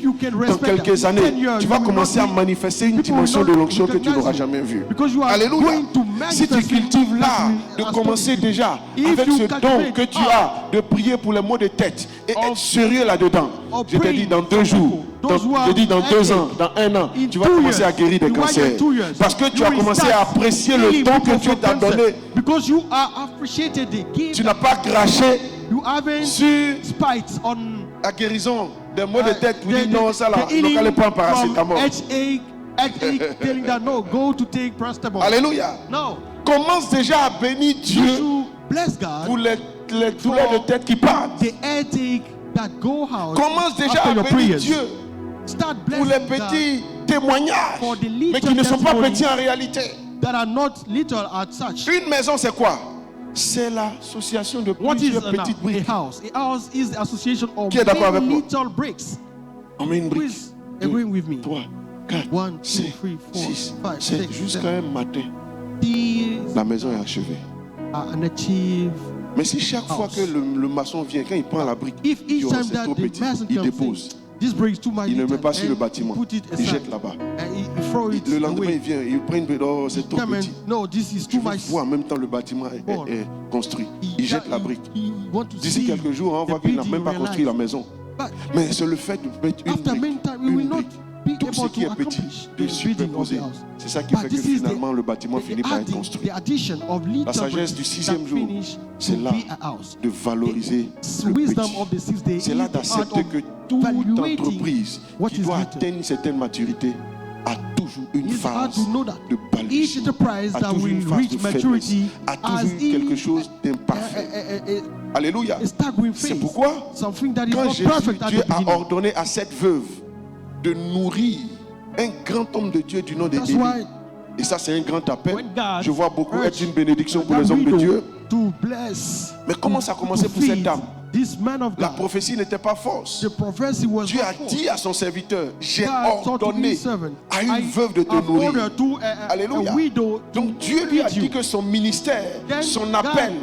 Dans quelques années, tu vas commencer à manifester une dimension de l'onction que tu n'auras jamais vue. Alléluia. Si tu cultives l'art de commencer déjà avec ce don que tu as de prier pour les maux de tête et être sérieux là-dedans, je te dis dans 2 jours, je dis dans 2 ans, dans 1 an, tu vas commencer à guérir des cancers. Parce que tu as commencé à apprécier le don que Dieu t'a donné. Tu n'as pas craché sur la guérison des maux de tête pour dire non, ça là, ne allez pas en paracétamol. Alléluia. Commence déjà à bénir Dieu pour les douleurs de tête qui partent. Commence déjà à bénir Dieu pour les petits témoignages, mais qui ne sont pas petits en réalité. Une maison, c'est quoi? C'est l'association de plusieurs petites briques. Qui est d'accord avec moi? On met une brique, 2, 3, 4, 5, 6, 7, jusqu'à un matin, la maison est achevée. Mais si chaque fois que le maçon vient, quand il prend la brique, il dit, oh, c'est trop petit, il dépose. Il ne met pas sur le bâtiment, il jette là-bas. Le lendemain, il vient, il prend une brique, oh, c'est trop petit. Tu vois en même temps le bâtiment est construit. Il jette la brique. D'ici quelques jours, on va voir qu'il n'a même pas construit la maison. Mais c'est le fait de mettre une brique. Tout ce qui est petit, de superposer. C'est ça qui fait que finalement le bâtiment finit par être construit. La sagesse du 6e jour, c'est là de valoriser le petit. C'est là d'accepter que toute entreprise qui doit atteindre une certaine maturité a toujours une phase de balise, a toujours une phase de faiblesse, a toujours quelque chose d'imparfait. Alléluia. C'est pourquoi quand Jésus, Dieu a ordonné à cette veuve de nourrir un grand homme de Dieu du nom d'Élie. Et ça, c'est un grand appel. Je vois beaucoup être une bénédiction pour les hommes de Dieu. Mais comment ça a commencé pour cette dame? La prophétie n'était pas fausse. Dieu a dit à son serviteur, j'ai ordonné à une veuve de te nourrir. Alléluia. Donc Dieu lui a dit que son ministère, son appel,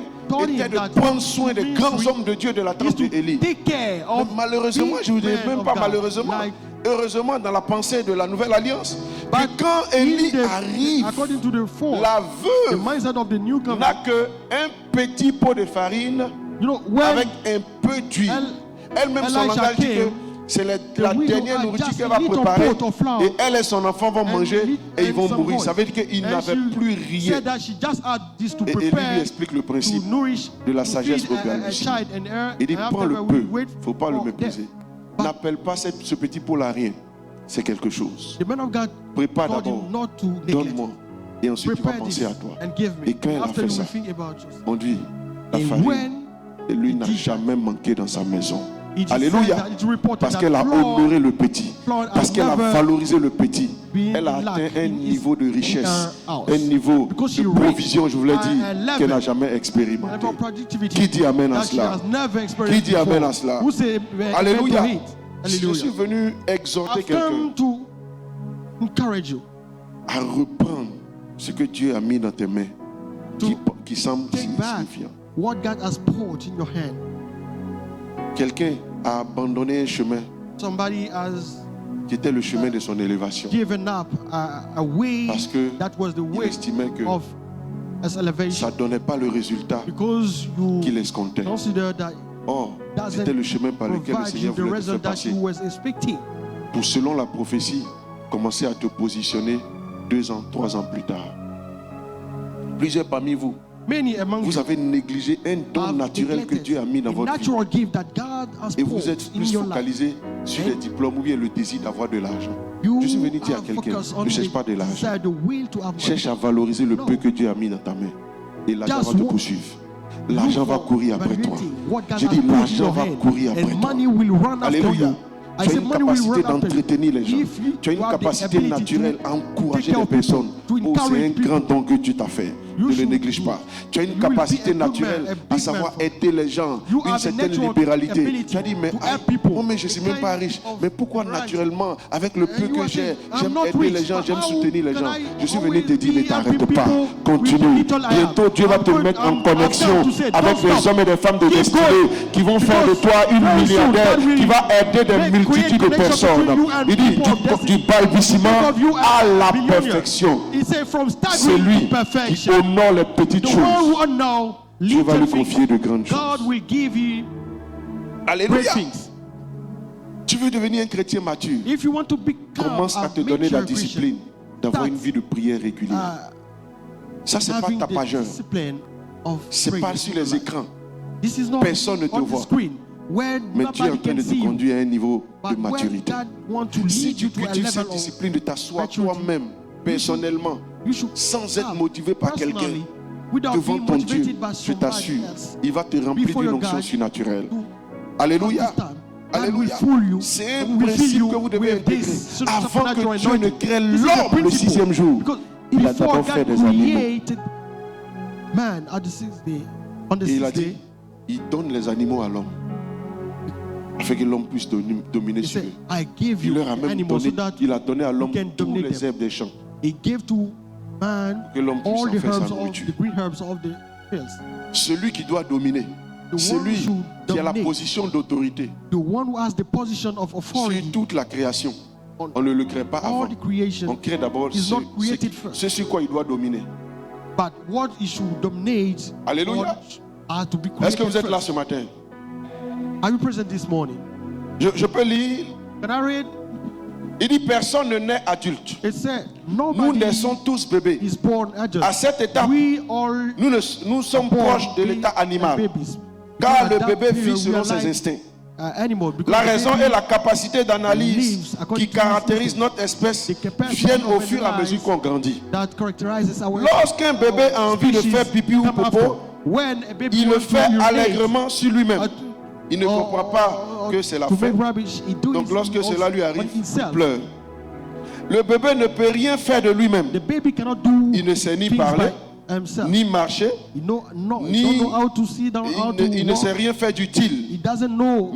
était de prendre soin des grands hommes de Dieu de la tente d'Élie. Malheureusement, je ne vous dis même pas malheureusement, heureusement dans la pensée de la nouvelle alliance, que quand Élie arrive, la veuve n'a qu'un petit pot de farine avec un peu d'huile. Elle-même, son langage dit que c'est la dernière nourriture qu'elle va préparer et elle et son enfant vont manger et ils vont mourir. Ça veut dire qu'il n'avait plus rien. Et Élie lui explique le principe de la sagesse royale. Il dit, prends le peu, il ne faut pas le mépriser. N'appelle pas ce petit pot là rien. C'est quelque chose. Prépare d'abord, donne-moi et ensuite tu vas penser à toi. Et quand elle a fait ça, on dit, la farine, et lui n'a jamais manqué dans sa maison. Alléluia. Parce qu'elle a honoré le petit. Parce qu'elle a valorisé le petit. Elle a atteint un niveau de richesse, un niveau de provision, je vous l'ai dit, qu'elle n'a jamais expérimenté. Qui dit amen à cela? Qui dit amen à cela? Alléluia. Je suis venu exhorter quelqu'un à reprendre ce que Dieu a mis dans tes mains, qui semble signifiant. What God has poured in your hand. Quelqu'un a abandonné un chemin qui était le chemin de son élévation. Given up a way parce que that was the way il estimait que ça ne donnait pas le résultat qu'il escomptait. Or, c'était le chemin par lequel le Seigneur voulait te faire passer. Pour, selon la prophétie, commencer à te positionner 2 ans, 3 ans plus tard. Plusieurs parmi vous, vous avez négligé un don naturel que Dieu a mis dans votre vie. Et vous êtes plus focalisé sur les diplômes ou bien le désir d'avoir de l'argent. Je suis venu dire à quelqu'un, ne cherche pas de l'argent. Cherche à valoriser le peu que Dieu a mis dans ta main. Et l'argent va te poursuivre. L'argent va courir après toi. Je dis, l'argent va courir après toi. Alléluia. Tu as une capacité d'entretenir les gens. Tu as une capacité naturelle à encourager les personnes. Oh, c'est un grand don que Dieu t'a fait. Ne le néglige pas. Tu as une capacité naturelle à savoir aider les gens, une certaine libéralité. Tu as dit, mais je ne suis même pas riche. Mais pourquoi naturellement, avec le peu que j'ai, j'aime aider les gens, j'aime soutenir les gens. Je suis venu te dire, ne t'arrête pas. Continue. Bientôt, Dieu va te mettre en connexion avec des hommes et des femmes de destinée qui vont faire de toi une milliardaire, qui va aider des multitudes de personnes. Il dit, du balbutiement à la perfection. C'est lui qui honore les petites choses. Dieu va lui confier de grandes choses. Alléluia. Tu veux devenir un chrétien mature, commence à te donner la discipline d'avoir une vie de prière régulière. Ça, c'est pas tapageur. C'est pas sur les écrans. Personne ne te voit. Mais Dieu est en train de te conduire à un niveau de maturité. Si tu cultives cette discipline de t'asseoir toi-même, personnellement, sans être motivé par quelqu'un, devant ton Dieu, je t'assure, il va te remplir d'une onction surnaturelle. Alléluia. Alléluia. C'est un principe que vous devez intégrer. Avant que Dieu ne crée l'homme le 6e jour, il a d'abord fait des animaux. Et il a dit, il donne les animaux à l'homme, afin que l'homme puisse dominer sur eux. Il leur a même donné, il a donné à l'homme tous les herbes des champs, que l'homme puisse en faire sa nourriture. Celui qui doit dominer, celui qui a la position d'autorité sur toute la création. On ne le crée pas avant. On crée d'abord ce sur quoi il doit dominer. Alléluia. Est-ce que vous êtes là ce matin? Je peux lire. Il dit personne ne naît adulte. Nous naissons tous bébés. À cette étape, nous sommes proches de l'état animal. Car le bébé vit selon ses instincts. La raison et la capacité d'analyse qui caractérisent notre espèce viennent au fur et à mesure qu'on grandit. Lorsqu'un bébé a envie de faire pipi ou popo, il le fait allègrement sur lui-même. Il ne comprend pas que c'est la faute. Donc lorsque cela lui arrive, il pleure. Le bébé ne peut rien faire de lui-même. Il ne sait ni parler, ni marcher, il ne sait rien faire d'utile.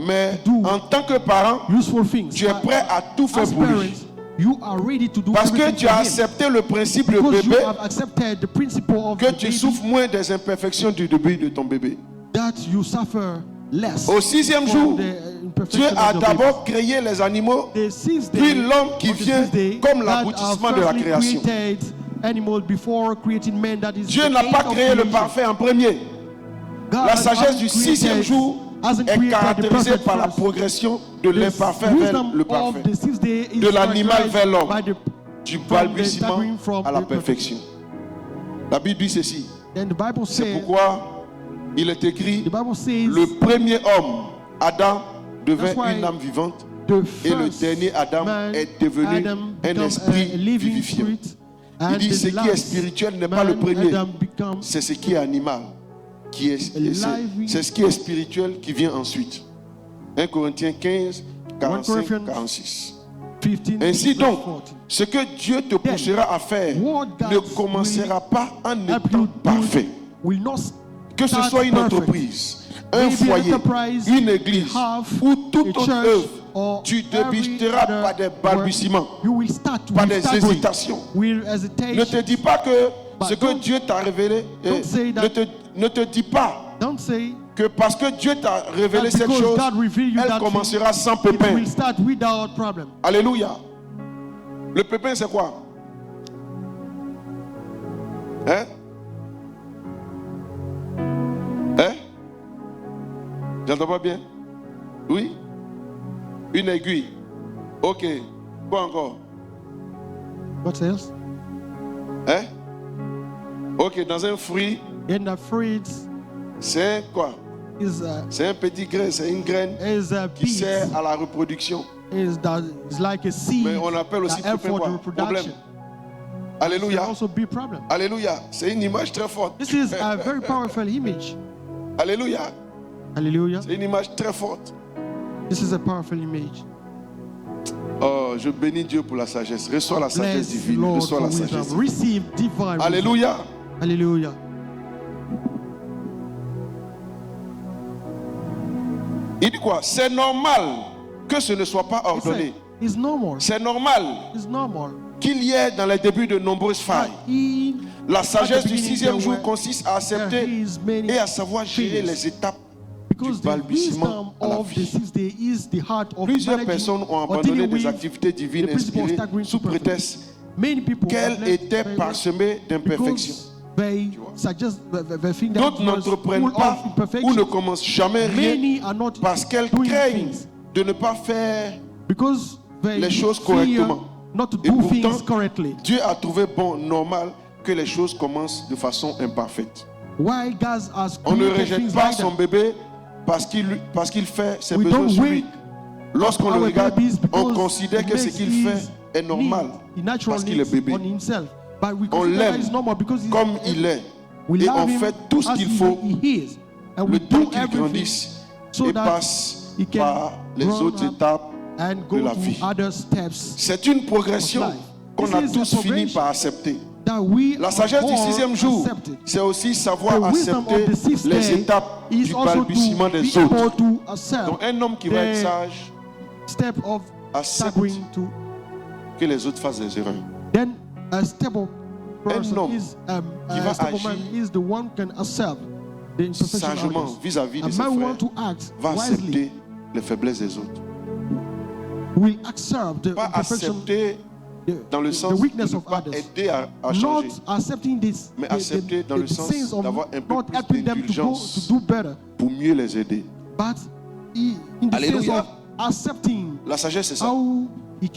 Mais en tant que parent, tu es prêt à tout faire pour lui. Parce que tu as accepté le principe de bébé, que tu souffres moins des imperfections du début de ton bébé. Au 6e jour, Dieu a d'abord créé les animaux, puis l'homme qui vient comme l'aboutissement de la création. Dieu n'a pas créé le parfait en premier. La sagesse du 6e jour est caractérisée par la progression de l'imparfait vers le parfait, de l'animal vers l'homme, du balbutiement à la perfection. La Bible dit ceci. C'est pourquoi il est écrit, le premier homme, Adam, devint une âme vivante, et le dernier Adam est devenu un esprit vivifiant. Il dit, ce qui est spirituel n'est pas le premier, c'est ce qui est animal. C'est ce qui est spirituel qui vient ensuite. 1 Corinthiens 15, 45, 46. Ainsi donc, ce que Dieu te poussera à faire ne commencera pas en étant parfait. Que ce soit une entreprise, un foyer, une église ou toute autre œuvre, tu débiteras par des balbutiements, par des hésitations. Ne te dis pas que ce que Dieu t'a révélé, ne te dis pas que parce que Dieu t'a révélé cette chose, elle commencera sans pépin. Alléluia. Le pépin, c'est quoi? Hein? Hein? J'entends pas bien? Oui? Une aiguille. Ok. Quoi encore? What else? Hein? Ok, dans un fruit. C'est quoi? C'est un petit grain, c'est une graine qui sert à la reproduction. Mais on appelle aussi problème. Alléluia. Alléluia. C'est une image très forte. This is a very powerful image. Alléluia. Hallelujah. C'est une image très forte. This is a powerful image. Oh, je bénis Dieu pour la sagesse. Reçois la sagesse divine. Reçois la sagesse divine. Receive divine. Alléluia. Hallelujah. Il dit quoi? C'est normal que ce ne soit pas ordonné. It's normal. C'est normal qu'il y ait dans les débuts de nombreuses failles. La sagesse du 6e jour consiste à accepter et à savoir gérer les étapes du balbutiement à la vie. Plusieurs personnes ont abandonné des activités divines inspirées sous prétexte qu'elles étaient parsemées d'imperfections. D'autres n'entreprennent pas ou ne commencent jamais rien parce qu'elles craignent de ne pas faire les choses correctement. Et pourtant, Dieu a trouvé bon, normal que les choses commencent de façon imparfaite. On ne rejette pas son bébé parce qu'il fait ses besoins sur lui. Lorsqu'on le regarde, on considère que ce qu'il fait est normal parce qu'il est bébé. On l'aime comme il est et on fait tout ce qu'il faut le temps qu'il grandisse et passe par les autres étapes de la vie. C'est une progression qu'on a tous fini par accepter. La sagesse du 6e jour, c'est aussi savoir accepter les étapes du balbutiement des autres. Donc un homme qui va être sage accepte que les autres fassent des erreurs. Un homme qui va agir sagement vis-à-vis de ses frères va accepter les faiblesses des autres. Pas accepter dans le sens de ne pas aider à changer, mais accepter dans le sens d'avoir un peu plus d'indulgence pour mieux les aider. Alléluia. La sagesse, c'est ça.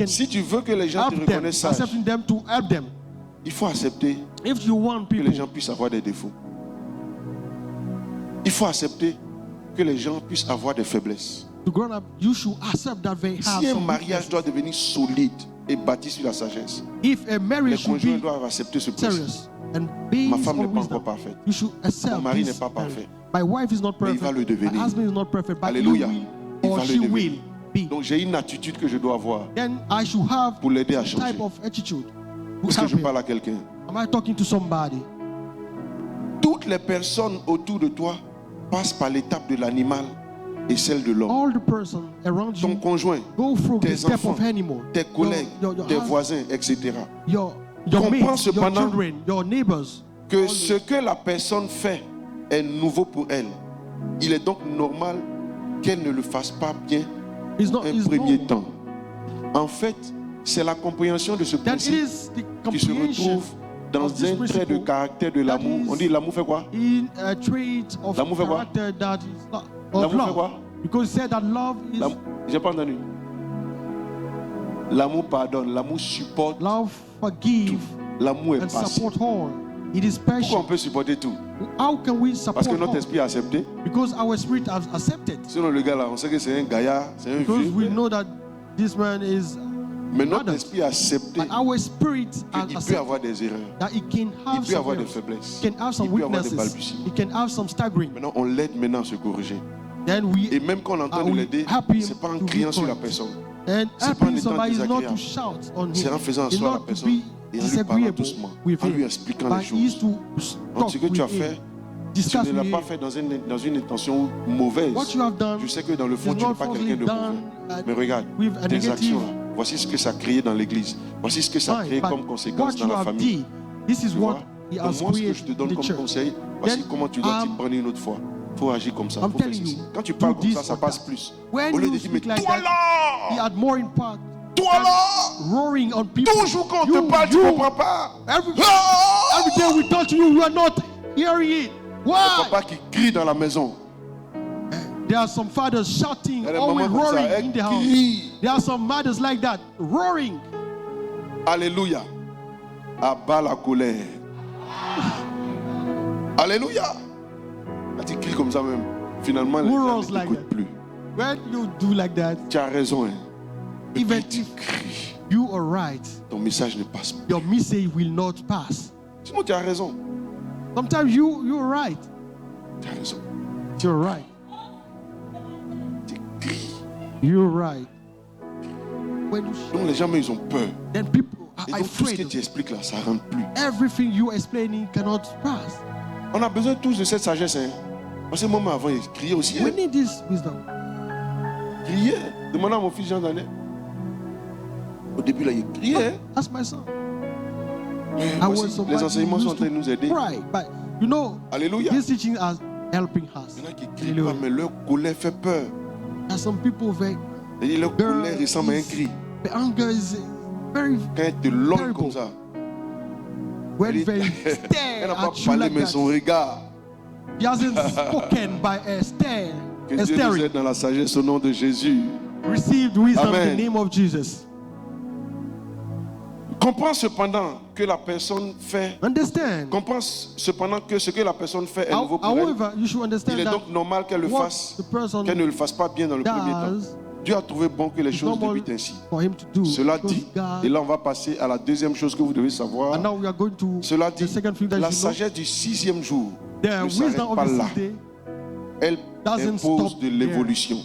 Si tu veux que les gens te reconnaissent sage, il faut accepter que les gens puissent avoir des défauts. Il faut accepter que les gens puissent avoir des faiblesses. Si un mariage doit devenir solide et bâti sur la sagesse, les conjoints doivent accepter ce principe. Ma femme n'est pas encore parfaite. Mon mari n'est pas parfait. Mais il va le devenir. Alléluia. Il va le devenir. Donc j'ai une attitude que je dois avoir pour l'aider à changer. Est-ce que je parle à quelqu'un? Toutes les personnes autour de toi passent par l'étape de l'animal et celle de l'homme. Ton conjoint, tes enfants, tes collègues, tes voisins, etc. Comprends cependant que ce que la personne fait est nouveau pour elle. Il est donc normal qu'elle ne le fasse pas bien un premier temps. En fait, c'est la compréhension de ce principe qui se retrouve dans un trait de caractère de l'amour. On dit l'amour fait quoi? L'amour fait quoi? L'amour fait quoi? J'ai pas entendu. L'amour pardonne, l'amour supporte. L'amour est patient. Pourquoi on peut supporter tout? Parce que notre esprit a accepté. Sinon le gars là, on sait que c'est un gaillard, c'est un vieux. Mais notre esprit a accepté qu'il peut avoir des erreurs, il peut avoir des faiblesses, il peut avoir des balbutiements. Maintenant on l'aide maintenant à se corriger. Et même quand on entend de l'aider, ce n'est pas en criant sur la personne, ce n'est pas en étant désagréable, c'est en faisant asseoir la personne et en lui parlant doucement, en lui expliquant les choses. Donc ce que tu as fait, tu ne l'as pas fait dans une intention mauvaise. Je sais que dans le fond tu n'es pas quelqu'un de mauvais. Mais regarde, tes actions, voici ce que ça a créé dans l'église. Voici ce que ça a créé comme conséquence dans la famille. Tu vois, donc moi ce que je te donne comme conseil, voici comment tu dois t'y prendre une autre fois. Il faut agir comme ça. Faut faire ceci. Quand tu parles comme ça passe plus. Au lieu de dire, mais toi là, toi là, toujours quand on te parle, tu ne comprends pas. Every day we talk to you, you are not hearing it. Why? Le papa qui crie dans la maison. There are some fathers shouting, always roaring in the house. There are some mothers like that, roaring. Alléluia. Abat la colère. Alléluia. Quand tu cries comme ça même, finalement, les gens ne t'écoutent plus. When you do like that, tu as raison. Hein. Even if you are right, ton message ne passe pas. Your message will not pass. Sinon, tu as raison. Sometimes you're right. Tu as raison. You're right. Tu cries. You're right. Donc les gens, ils ont peur. Then people Et donc tout ce que tu expliques là, ça ne rentre plus. Everything you explaining cannot pass. On a besoin tous de cette sagesse. Hein. Parce que moment avant, il criait aussi. We need this wisdom. Criait. Demandez à mon fils Jean Danet. Au début là, il criait. That's my son. Les enseignements sont en train de nous aider. Cry, but you know, Alléluia. these teachings are helping us. Il y en a qui crient pas, mais leur colère fait peur. There are some people Et leur colère ressemble à un cri. The anger is very. Quand elle te longe comme ça. When they Elle n'a pas stare at you parlé, like mais that. son regard. He hasn't spoken by a stare. Que Dieu nous aide dans la sagesse au nom de Jésus. Received wisdom Amen. in the name of Jesus. Comprends cependant que la personne fait. Understand. Comprends cependant que ce que la personne fait est nouveau pour However, you should elle. understand Il est that donc normal qu'elle le fasse, the person qu'elle ne le fasse pas bien dans le premier temps. Dieu a trouvé bon que les choses débutent ainsi. for him to do. Cela Because dit, God- et là on va passer à la deuxième chose que vous devez savoir. and now we are going to Cela the dit, second thing that la you know. sagesse du 6e jour The ne s'arrête wisdom pas of the là. 6th day, Elle doesn't impose stop de there. l'évolution.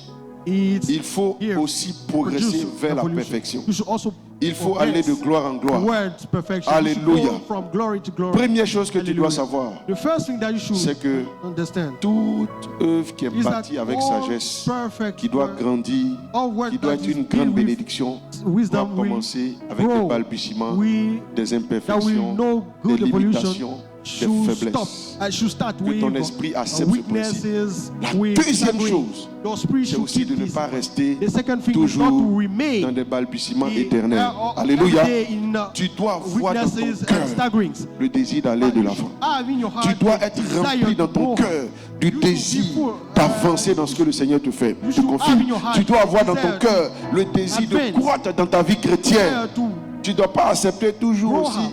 It's Il faut here. aussi progresser Produce vers la evolution. perfection. You should also Il faut progress aller de gloire en gloire. towards perfection. Alléluia. You should go from glory to glory. Première chose que tu dois Hallelujah. savoir, The first thing that you should c'est que understand toute œuvre qui est is that bâtie avec all sagesse, perfect qui doit work, grandir, all work qui doit that être is une filled grande with bénédiction, doit wisdom will commencer avec grow. des balbutiements, We des that we imperfections, know des good evolution limitations, des should faiblesses. should start Que with ton esprit accepte ce principe. weaknesses. La with deuxième disagreeing. chose, Your spirit c'est should aussi keep de ne this. pas rester The second thing is not toujours to remain dans des balbutiements in, éternels. every Alléluia. day in, Tu dois voir dans ton weaknesses and cœur staggerings. le désir d'aller de l'avant. Have in your heart Tu dois the être desire rempli dans to ton go. cœur du You désir should be full, d'avancer dans ce que le Seigneur te fait. you Te should confie. have in your heart Tu dois avoir dans ton desire cœur le désir de advance. croître dans ta vie chrétienne. Desire to Tu ne dois pas accepter toujours grow aussi up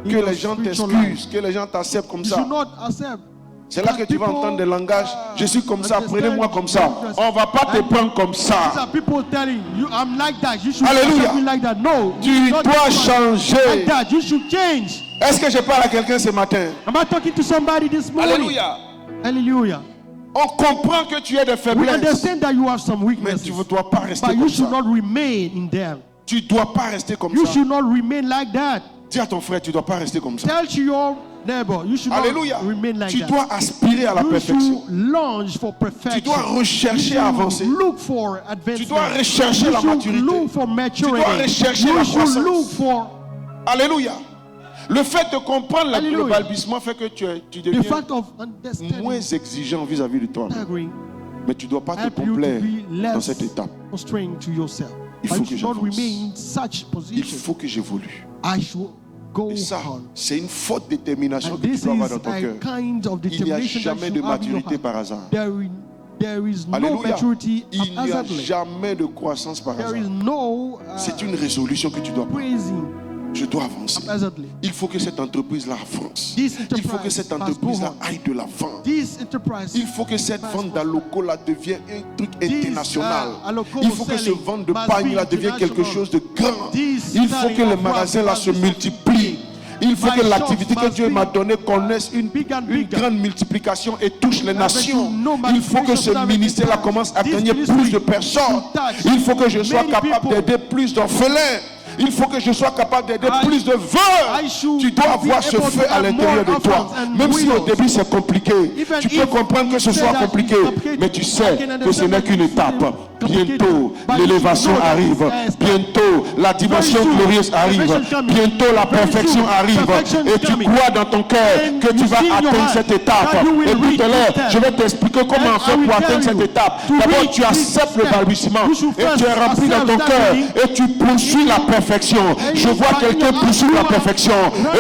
in que your les gens spiritual t'excusent, que les gens t'acceptent comme You ça. should not accept. C'est là que tu vas entendre des langages. Je suis comme ça, understand. prenez-moi comme ça. On ne va pas te prendre comme These ça. are people telling you, I'm like that. You should Alléluia. accept me like that. No, Tu you should not dois be changer. like that. You should change. Est-ce que je parle à quelqu'un ce matin? Am I talking to somebody this morning? Alléluia. Hallelujah. On comprend que tu es de We faiblesse. understand that you have some Mais weaknesses, tu ne dois pas rester but you comme should ça. not remain in them. Tu ne dois pas rester comme You ça. should not remain like that. Dis à ton frère, tu ne dois pas rester comme ça. Tell to your neighbor, you should Alléluia. not remain like Tu that. dois aspirer à la You perfection. should lunge for Tu perfection. dois rechercher à avancer. Look for advancement. Tu dois rechercher you la should maturité. look for maturity. Tu dois rechercher you la should croissance. look for Alléluia. Le fait de comprendre le Alléluia. balbutiement fait que tu the deviens fact of understanding. moins exigeant vis-à-vis de toi. Staggering, Mais tu ne dois pas te help you complaire to be dans less cette étape. constrained to yourself. Il But faut you que should not j'avance. remain in such Il position. faut que j'évolue. I should go Et ça, on. c'est une forte détermination And que tu this dois avoir is dans ton a cœur. kind of Il n'y a determination that jamais you de have in your maturité heart. par hasard. There is no Alléluia. maturity Il n'y a haphazardly. jamais de croissance par There hasard. is no C'est une résolution que tu dois prendre. praising Je dois avancer. haphazardly. Il faut que cette entreprise-là avance. This Il faut que enterprise cette must entreprise-là go on. aille de l'avant. This enterprise Il faut que cette must vente go on. d'Aloco-là devienne un truc international. Aloco Il faut que ce selling vente de must pagne-là be devienne quelque international. chose de grand. This Il faut selling que les of magasins-là rice se must be multiplient. Il faut My que l'activité shops que must Dieu be m'a donnée connaisse une big and une bigger. grande multiplication et touche les nations. no Il faut que ce multiplication ministère-là that commence à this gagner ministry plus de personnes. should touch Il faut que je sois many capable people. d'aider plus d'orphelins. Il faut que je sois capable d'aider I- plus de I veuves. should Tu dois be avoir ce able to feu à have l'intérieur more de toi. orphans and Même si au widows. début c'est compliqué. Even Tu peux if comprendre que ce you say soit that compliqué. it's complicated, Mais tu I sais can que ce understand n'est that qu'une it's étape. complicated. Bientôt, But you l'élévation should know that arrive. it's Bientôt, la dimension Very soon, glorieuse arrive. perfection coming. Bientôt, la Very perfection soon, arrive. perfection Et tu coming. crois dans ton cœur And que tu you vas see in your atteindre heart cette étape. that you will Et tout reach à l'heure, this step. je vais t'expliquer comment And on fait I will pour atteindre tell cette you étape. to D'abord, reach tu this acceptes le step. balbutiement You should et tu es first rempli dans ton accept cœur that et tu poursuis la perfection. Je vois quelqu'un poursuivre la perfection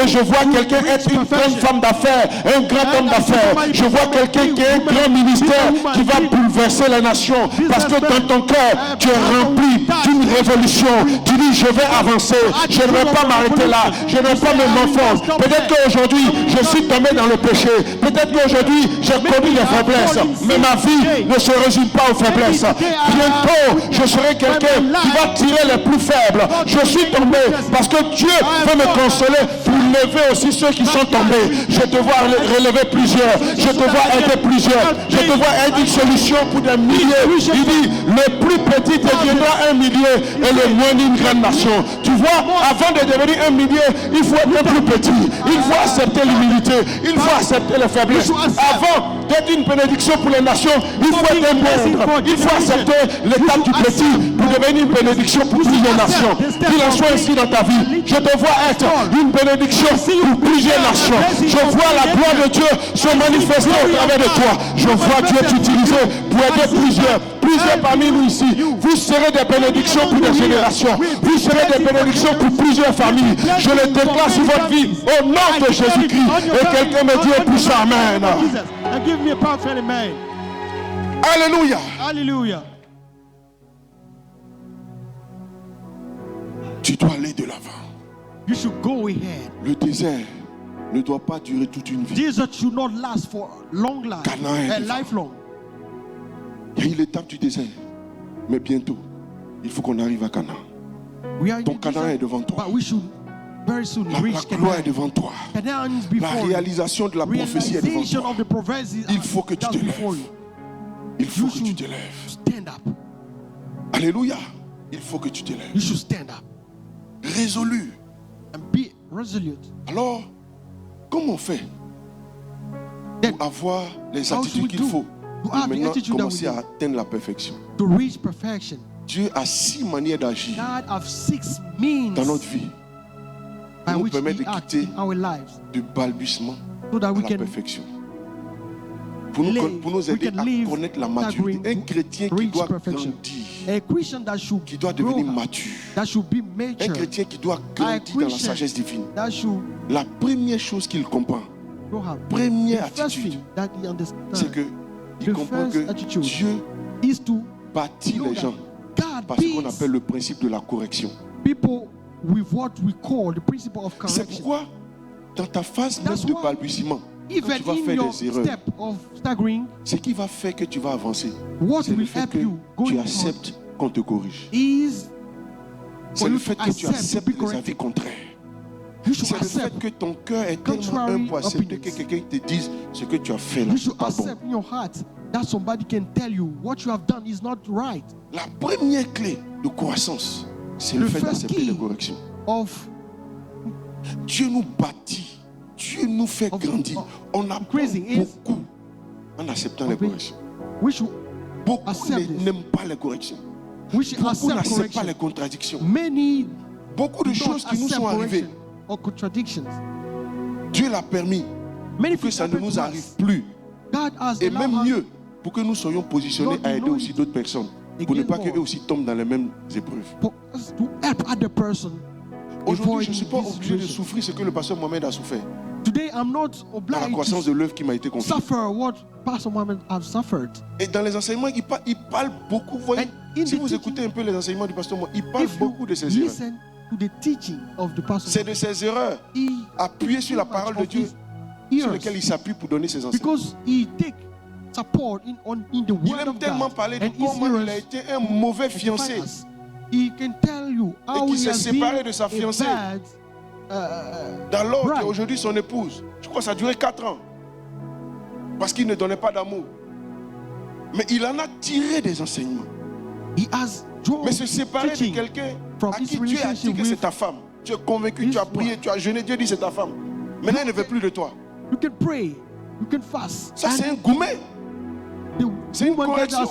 et je vois quelqu'un être une grande femme d'affaires, un grand homme d'affaires. Je vois quelqu'un qui a un grand ministère qui va bouleverser les nations parce que dans ton cœur, tu es rempli d'une révolution. Tu dis, je vais avancer, je ne vais pas m'arrêter là, je ne vais pas me m'enfoncer. Peut-être qu'aujourd'hui, je suis tombé dans le péché. Peut-être qu'aujourd'hui, j'ai commis des faiblesses. Mais ma vie ne se résume pas aux faiblesses. Bientôt, je serai quelqu'un qui va tirer les plus faibles. Je suis tombé parce que Dieu veut me consoler pour lever aussi ceux qui sont tombés. Je te vois relever plusieurs. Je te vois aider plusieurs. Je te vois aider une solution pour des milliers. Il dit, le plus petit deviendra un millier et le moins d'une grande nation. Tu vois, avant de devenir un millier, il faut être plus petit. Il faut accepter l'humilité. Il faut accepter les faiblesses. Avant d'être une bénédiction pour les nations, il faut être un moindre. Il faut accepter l'état du petit pour devenir une bénédiction pour plusieurs nations. Qu'il en soit ainsi dans ta vie. Je te vois être une bénédiction pour plusieurs nations. Je vois la gloire de Dieu se manifester au travers de toi. Je vois Dieu t'utiliser pour aider plusieurs parmi nous ici. Vous serez des bénédictions pour des générations. Vous serez des bénédictions pour plusieurs familles. Je le déclare sur votre vie au nom de Jésus-Christ. Et quelqu'un me dit plus amen. Alléluia. Alléluia. Tu dois aller de l'avant. You should go ahead. Le désert ne doit pas durer toute une vie. Jesus should not last for long life. Lifelong. Il y a eu l'étape du désert, mais bientôt, il faut qu'on arrive à Canaan. Ton Canaan est devant toi. Very soon la gloire est devant toi. La réalisation de la prophétie est devant toi. Il faut que tu te lèves. Il faut que tu te lèves. Stand up. Alléluia. Il faut que tu te lèves. You should stand up. Résolu. And be resolute. Alors, comment on fait pour avoir les attitudes qu'il faut pour maintenant commencer à atteindre la perfection? To reach perfection. Dieu a 6 manières d'agir dans notre vie pour nous permettre de quitter du balbutiement à la perfection. Pour nous aider à connaître la maturité. Un chrétien qui doit grandir, qui doit devenir mature. Un chrétien qui doit grandir dans la sagesse divine. La première chose qu'il comprend, première attitude, c'est qu'il comprend que Dieu bâtit les gens par ce qu'on appelle le principe de la correction. C'est pourquoi dans ta phase même de balbutiement, tu vas faire des erreurs. Ce qui va faire que tu vas avancer, c'est le fait que tu acceptes qu'on te corrige. C'est le fait que tu acceptes les avis contraires. C'est le fait que ton cœur est tellement humble pour accepter que quelqu'un te dise ce que tu as fait là, c'est pas bon. That somebody can tell you what you have done is not right. La première clé de croissance, c'est le fait d'accepter les corrections. Dieu nous bâtit, Dieu nous fait grandir. On apprend beaucoup en acceptant les corrections. Beaucoup n'aiment pas les corrections. Beaucoup n'acceptent pas les contradictions. Beaucoup de choses qui nous sont arrivées, Dieu l'a permis pour que ça ne nous arrive plus. Et même mieux, pour que nous soyons positionnés à aider aussi d'autres personnes, pour ne pas qu'eux aussi tombent dans les mêmes épreuves. Aujourd'hui, je ne suis pas obligé de souffrir ce que le pasteur Mohamed a souffert. Dans la croissance de l'œuvre qui m'a été confiée. Et dans les enseignements, il parle beaucoup. Voyez, si vous écoutez un peu les enseignements du pasteur Mohamed, il parle beaucoup de ses erreurs. C'est de ses erreurs appuyées sur la parole de Dieu sur lesquelles il s'appuie pour donner ses enseignements. Il aime tellement parler de comment il a été un mauvais fiancé et qui s'est séparé de sa fiancée dans l'ordre qui est aujourd'hui son épouse. Je crois que ça a duré 4 ans parce qu'il ne donnait pas d'amour. Mais il en a tiré des enseignements. Mais se séparer de quelqu'un à qui Dieu a dit que c'est ta femme, tu es convaincu, tu as prié, tu as jeûné, Dieu dit c'est ta femme. Maintenant il ne veut plus de toi. You can pray, you can fast. Ça c'est un gourmet. C'est une correction.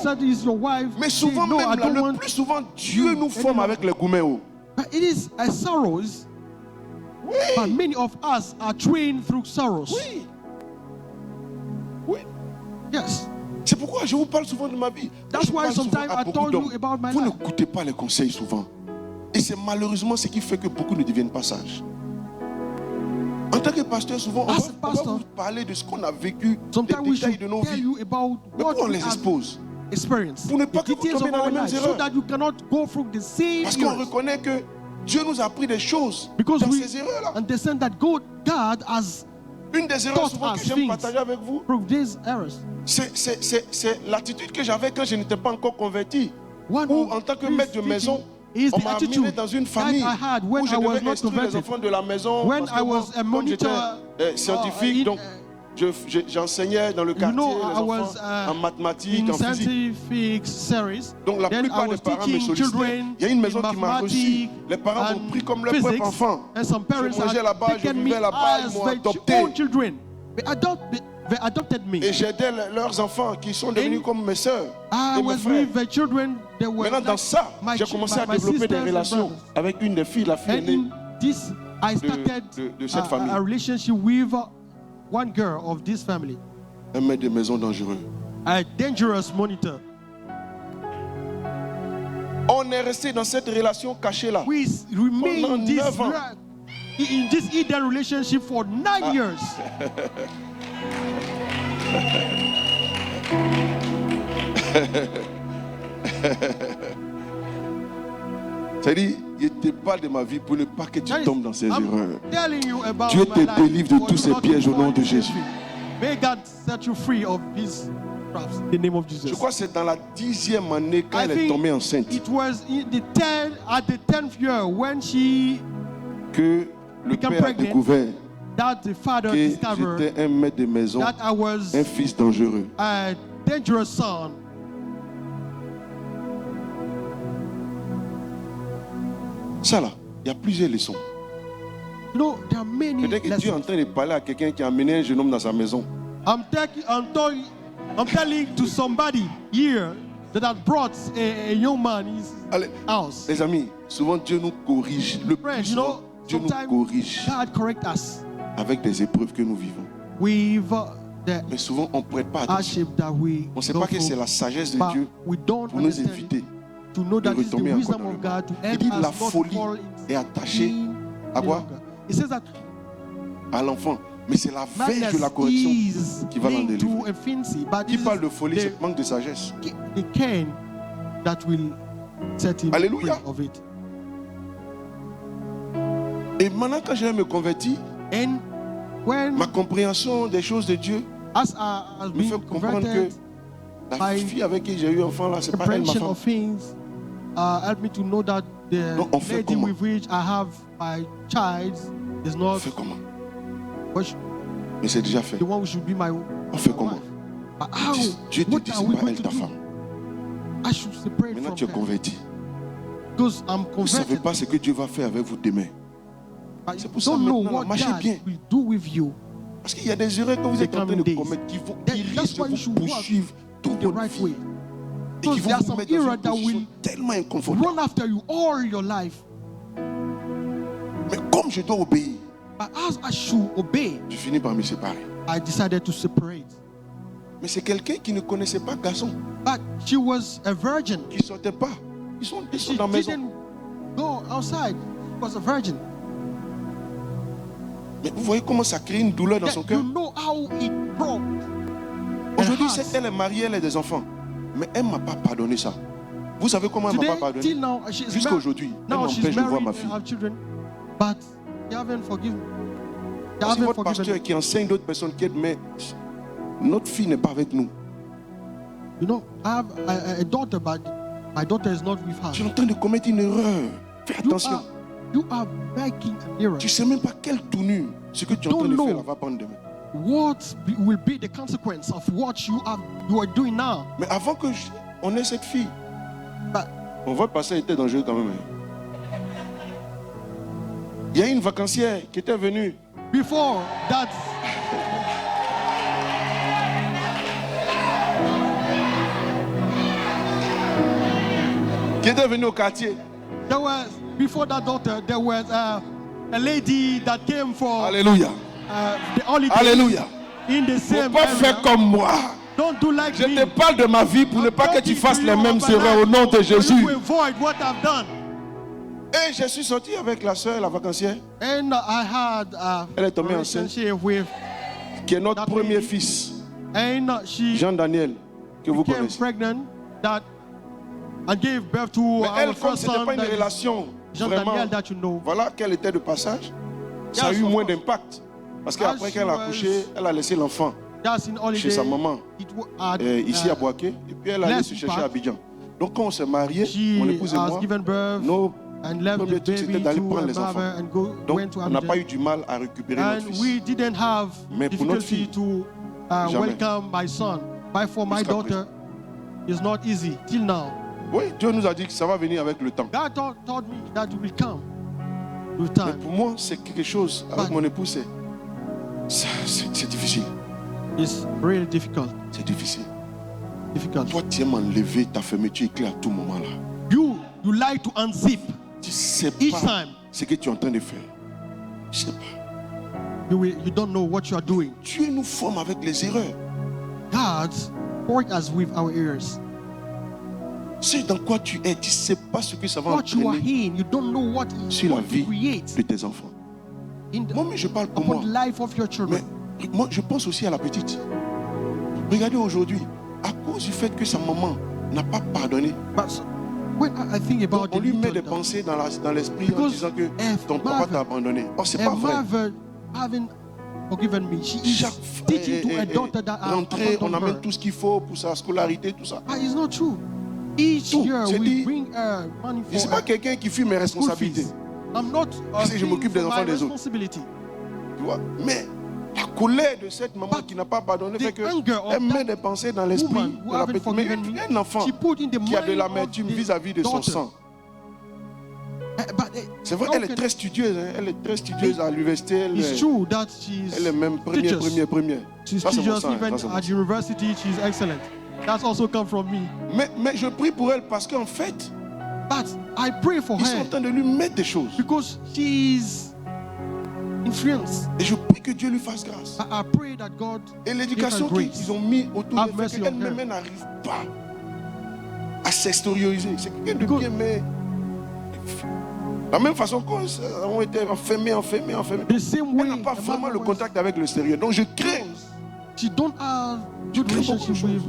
Mais souvent même là, le plus souvent Dieu nous forme avec les gourmets. It is a sorrows. Oui. But many of us are trained through sorrows. Oui. Oui. Yes. C'est pourquoi je vous parle souvent de ma vie. That's why sometimes I told you about my life. Vous n'écoutez pas les conseils souvent. Et c'est malheureusement ce qui fait que beaucoup ne deviennent pas sages. En tant que pasteur, souvent, on va vous parler de ce qu'on a vécu, des détails de nos vies. Mais pourquoi on les expose? Pour ne pas que vous tombiez dans les mêmes erreurs. Parce qu'on reconnaît que Dieu nous a appris des choses dans ces erreurs-là. Une des erreurs souvent que j'aime partager avec vous, c'est l'attitude que j'avais quand je n'étais pas encore converti. Ou en tant que maître de maison, On m'a amené dans une famille où je devais instruire les enfants de la maison. When I was a monitor, scientifique, donc j'enseignais dans le quartier les enfants en mathématiques, en physique. Donc la plupart des parents me sollicitaient. Il y a une maison qui m'a reçu. Les parents m'ont pris comme leur propre enfant. Je mangeais là-bas, je vivais là-bas, ils m'ont adopté. They adopted me. Et j'aidais leurs enfants qui sont devenus comme mes sœurs et mes frères. Maintenant dans ça, j'ai commencé à développer des relations avec une des filles, la fille aînée de cette famille. A relationship with one girl of this family. Un maître de maison dangereux. A dangerous monitor. On est resté dans cette relation cachée là. We remain pendant 9 ans. In this hidden relationship for 9 years. C'est-à-dire, je te parle de ma vie pour ne pas que tu tombes dans ces erreurs. Dieu te délivre de tous ces pièges au nom de Jésus. May God set you free of these traps in the name of Jesus. Je crois que c'est dans la 10e année quand elle est tombée enceinte. It was at the 10th year when she que le père a découvert that the father que discovered j'étais un maître de maison, that I was un fils dangereux. A dangerous son. Ça là, il y a plusieurs leçons. No, there are many peut-être que Dieu est en train de parler à quelqu'un qui a amené un jeune homme dans sa maison. I'm telling to somebody here that had brought a young man in his house. Les amis, souvent Dieu nous corrige. Le plus souvent, Dieu nous corrige. God correct us avec des épreuves que nous vivons. Mais souvent, on ne prête pas attention. On ne sait pas que c'est la sagesse de Dieu pour nous éviter de retomber encore dans le mal. Il dit la folie est attachée à quoi? À l'enfant. Mais c'est la verge de la correction qui va l'en délivrer. Qui parle de folie, c'est manque de sagesse. Alléluia. Et maintenant, quand je me convertis, ma compréhension des choses de Dieu me fait comprendre que la fille avec qui j'ai eu enfant là, c'est pas elle ma femme. Help me to know that the lady with which I have my child is not. On fait comment? Mais c'est déjà fait. The one who should be my. On fait comment? Dieu te dit c'est pas elle ta femme. I should separate. Maintenant tu es converti. Because I'm converted. Vous ne savez pas ce que Dieu va faire avec vous demain. C'est pour ça maintenant marchez bien. Parce qu'il y a des erreurs que vous êtes en train de commettre qui risquent de vous poursuivre toute votre vie. Et qui vont vous mettre dans une position tellement inconfortable. Run after you all your life. Mais comme je dois obéir, as I should obey, je finis par me séparer. I decided to separate. Mais c'est quelqu'un qui ne connaissait pas garçon. But she was a virgin. Qui ne sortait pas. Ils sont dans la maison. Go outside. She was a virgin. Mais vous voyez comment ça crée une douleur dans son cœur. You know how it broke. Aujourd'hui, elle est mariée, elle a des enfants. Mais elle ne m'a pas pardonné ça. Vous savez comment elle ne m'a pas pardonné? Jusqu'à aujourd'hui, elle m'empêche de voir ma fille. But you haven't forgiven. C'est votre pasteur qui enseigne d'autres personnes qui aident, mais notre fille n'est pas avec nous. You know, I have a daughter, but my daughter is not with her. Tu es en train de commettre une erreur. Fais attention. You are making an error. Tu ne sais même pas quelle tournure ce que tu es en train de faire va prendre demain. What will be the consequence of what you are doing now? Mais avant que on ait cette fille, votre pasteur était dangereux quand même. Il y a une vacancière qui était venue. Before that. Qui était venue au quartier. Before that daughter, there was a lady that came for. Alléluia. The holiday. Alléluia. In the same Faut pas faire comme moi. Don't do like je te parle de ma vie pour ne pas que tu fasses les mêmes erreurs au nom de Jésus. Et je suis sorti avec la soeur, la vacancière. And I had elle est tombée enceinte. Qui est notre premier fils. Jean-Daniel, que vous connaissez. And gave birth to mais elle, our comme first ce n'était son, pas une relation vraiment, that you know. Voilà qu'elle était de passage, ça a eu moins d'impact. Parce qu'après qu'elle a accouché, elle a laissé l'enfant chez sa maman, ici à Boaké, et puis elle a allé se chercher à Abidjan. Donc quand on s'est mariés, mon épouse et moi, nos premiers trucs c'était d'aller prendre les enfants. Donc on n'a pas eu du mal à récupérer notre fils. We didn't have Mais pour notre fille, to welcome my son. But for my daughter, it's not easy till now. Oui, Dieu nous a dit que ça va venir avec le temps. God told me that it will come with Mais time. pour moi, c'est quelque chose, avec mon épouse, c'est difficile. It's really difficult. C'est difficile. Difficult. Toi, tu aimes enlever ta fermeture clé à tout moment là. You like to unzip. Tu sais Each pas time. ce que tu es en train de faire. Je sais pas. You don't know what you are doing. Dieu nous forme avec les erreurs. God works us with our ears. C'est dans quoi tu es, tu ne sais pas ce que ça va What you are entraîner in, you don't know what sur la to vie create de tes enfants. Moi, mais je parle pour upon moi. the life of your children. Mais moi, je pense aussi à la petite. Regardez aujourd'hui, à cause du fait que sa maman n'a pas pardonné, But when I think about on the lui met little des pensées dans l'esprit en Because disant que if ton papa t'a abandonné. Oh, c'est pas vrai. mother having forgiven me, she is Chaque teaching to a daughter that I rentrée, on abandoned amène her. tout ce qu'il faut pour sa scolarité, tout ça. But it's not true. Each Tout, year c'est we dit. bring money Je ne suis for pas quelqu'un qui fuit mes school responsabilités. fees. I'm not Parce que je m'occupe des for enfants my des autres. responsibility. Tu vois? Mais la colère de cette maman But qui n'a pas pardonné the fait qu'elle anger of met that des pensées dans l'esprit woman who de la haven't petite. Mais forgiven me, un enfant she put in the qui a de mind l'amertume of the vis-à-vis de son daughter. sang. But C'est vrai, elle est très studieuse. Hein? Elle est très studieuse à l'université. Elle it's est, true that she's elle est même première. She's Ça, c'est mon studious sang, hein, even ça, c'est mon at sang. university. She's excellent. That's also come from me. Mais je prie pour elle parce qu'en fait, But I pray for ils sont en her train de lui mettre des choses. because she's influenced. Et je prie que Dieu lui fasse grâce. I pray that God Et l'éducation give her grace. qu'ils ont mis autour Have de mercy fait on qu'elle-même her. elle n'arrive pas à s'extérioriser. C'est quelqu'un de Because- bien, mais la même façon qu'on ont été enfermés. the same Elle way n'a pas the vraiment mother le was- contact avec l'extérieur. Donc je crains. she don't have good crains beaucoup de relationship choses.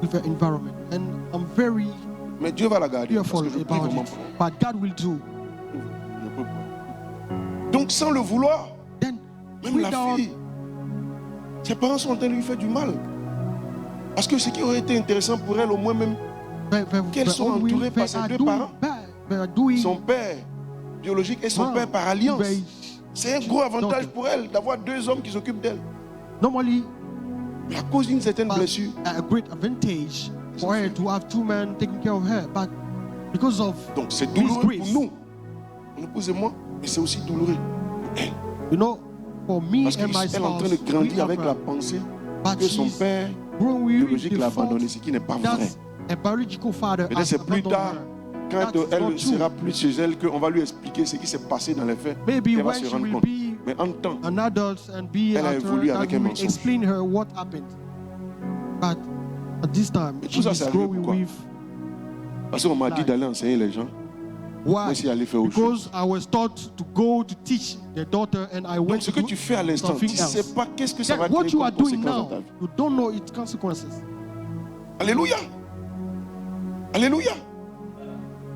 with the environment, and I'm very Mais Dieu va la garder. Parce fearful que je prie about vraiment it. pour elle. But God will do. Je prie pour elle. Donc sans le vouloir, Then même la without fille, ses parents sont en train de lui faire du mal. Parce que ce qui aurait été intéressant pour elle, au moins même, qu'elles sont own will, entourées par ses deux parents. They are doing Son père biologique et son wrong. père par alliance. They- C'est un gros avantage Donc- pour elle d'avoir deux hommes qui s'occupent d'elle. normally Mais à cause d'une certaine but blessure, a great advantage for her to have two men taking care of her, but because of donc c'est His douloureux grace. pour nous, mon épouse et moi, mais c'est aussi douloureux pour elle. you know, for me Parce and qu'elle my est en train spouse, de grandir we avec have la a- pensée but que son she's père growing with biologique the l'a thought abandonné, ce qui n'est pas vrai. that a biological father Peut-être has c'est plus abandoned tard, her. quand That is elle not true. sera plus chez elle, qu'on va lui expliquer ce qui s'est passé dans les faits. Maybe Elle va when se she rendre will compte. be Mais en temps, an adult and be Elle a at évolué her, avec that un will mensonge. explain her what happened. But at this time, Et she tout ça, is c'est arrivé growing pourquoi? with parce qu'on m'a dit life. d'aller enseigner les gens, moi why? aussi aller faire autre chose. Because I was taught to go to teach the daughter, and I Donc went ce to que tu do fais à l'instant, tu something ne sais else. pas qu'est-ce que ça Then va what créer you comme are doing conséquence dans now, ta vie. you don't know its consequences. Alléluia. Alléluia.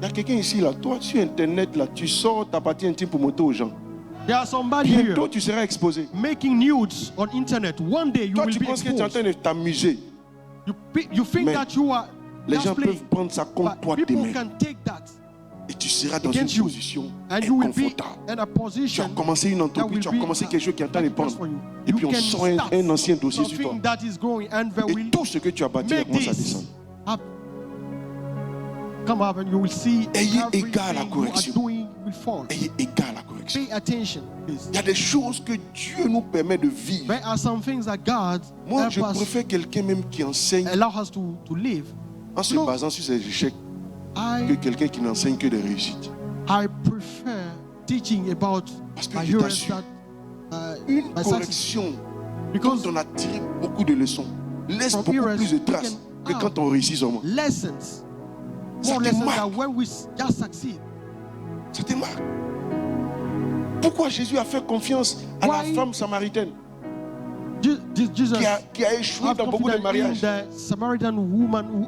Il y a quelqu'un ici, là, toi sur Internet, là, tu sors ta partie intime pour monter aux gens. There are somebody Bientôt, here tu seras exposé. making nudes on internet. One day you Toi, will tu be penses que tu es en train exposed. de t'amuser. You think Mais that you are Les just gens playing, peuvent prendre ça contre but toi people demain. can take that Et tu seras dans une against you, position and you will be inconfortable. in a Tu position as commencé une that entreprise, will tu as be commencé quelque chose qui est en train de prendre. for you. Et puis You on can sort start un ancien dossier sur toi. something that is growing, and they Et will tout ce que tu as bâti make commence à this descendre. up. Come up, and you will see Ayez everything égard à la you are correction. doing will fall. Ayez égard à la correction. Pay attention, please. Il y a des choses que Dieu nous permet de vivre. There are some things that God Moi, help je us, préfère quelqu'un même qui enseigne allow us to live. en se No. basant sur ses échecs que I quelqu'un qui n'enseigne que des réussites. prefer teaching about Parce que my je heroes t'assure, that Une my success. correction, Because quand on a tiré beaucoup de leçons, laisse from beaucoup errors, plus de we traces can que quand on réussit seulement. lessons, Ça more te lessons marque. than when we just succeed. Ça te marque. Pourquoi Jésus a fait confiance à la Why? femme samaritaine Jesus qui a échoué have dans beaucoup de confidence in mariages the Samaritan woman who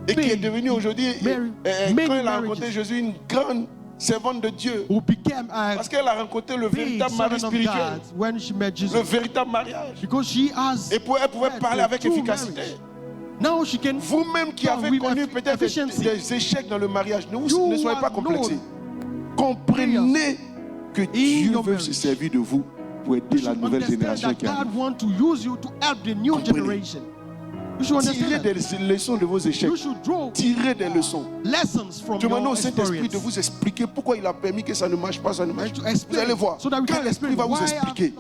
et qui est failed devenue aujourd'hui, Mary- quand many elle a marriages. rencontré Jésus, une grande servante de Dieu. became a Parce qu'elle a rencontré le big véritable mari servant of spirituel, God when she met Jesus. le véritable mariage. Because she has Et elle pouvait had parler the avec true efficacité. marriage. Now she can. Vous-même qui avez connu peut-être des échecs dans le mariage, ne soyez pas complexés. Comprenez que Dieu veut se servir de vous pour aider la nouvelle génération qui arrive. Tirez des leçons de vos échecs. Tirez des leçons. Demandez au Saint-Esprit de vous expliquer pourquoi il a permis que ça ne marche pas, ça ne marche pas. Vous allez voir, quand l'Esprit va vous expliquer,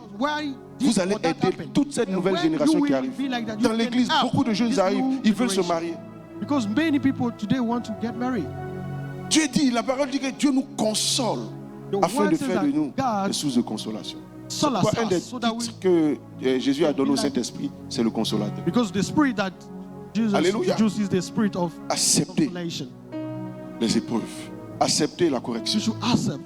vous allez aider toute cette nouvelle génération qui arrive. Dans l'église, beaucoup de jeunes arrivent, ils veulent se marier. Because many people today want to get married. Dieu dit, la parole dit que Dieu nous console afin de faire de nous des sources de consolation. Un des titres que Jésus a donné au Saint-Esprit, c'est le consolateur. Because the spirit that Jesus introduces is the spirit of consolation. Les épreuves. Accepter la correction. You should accept.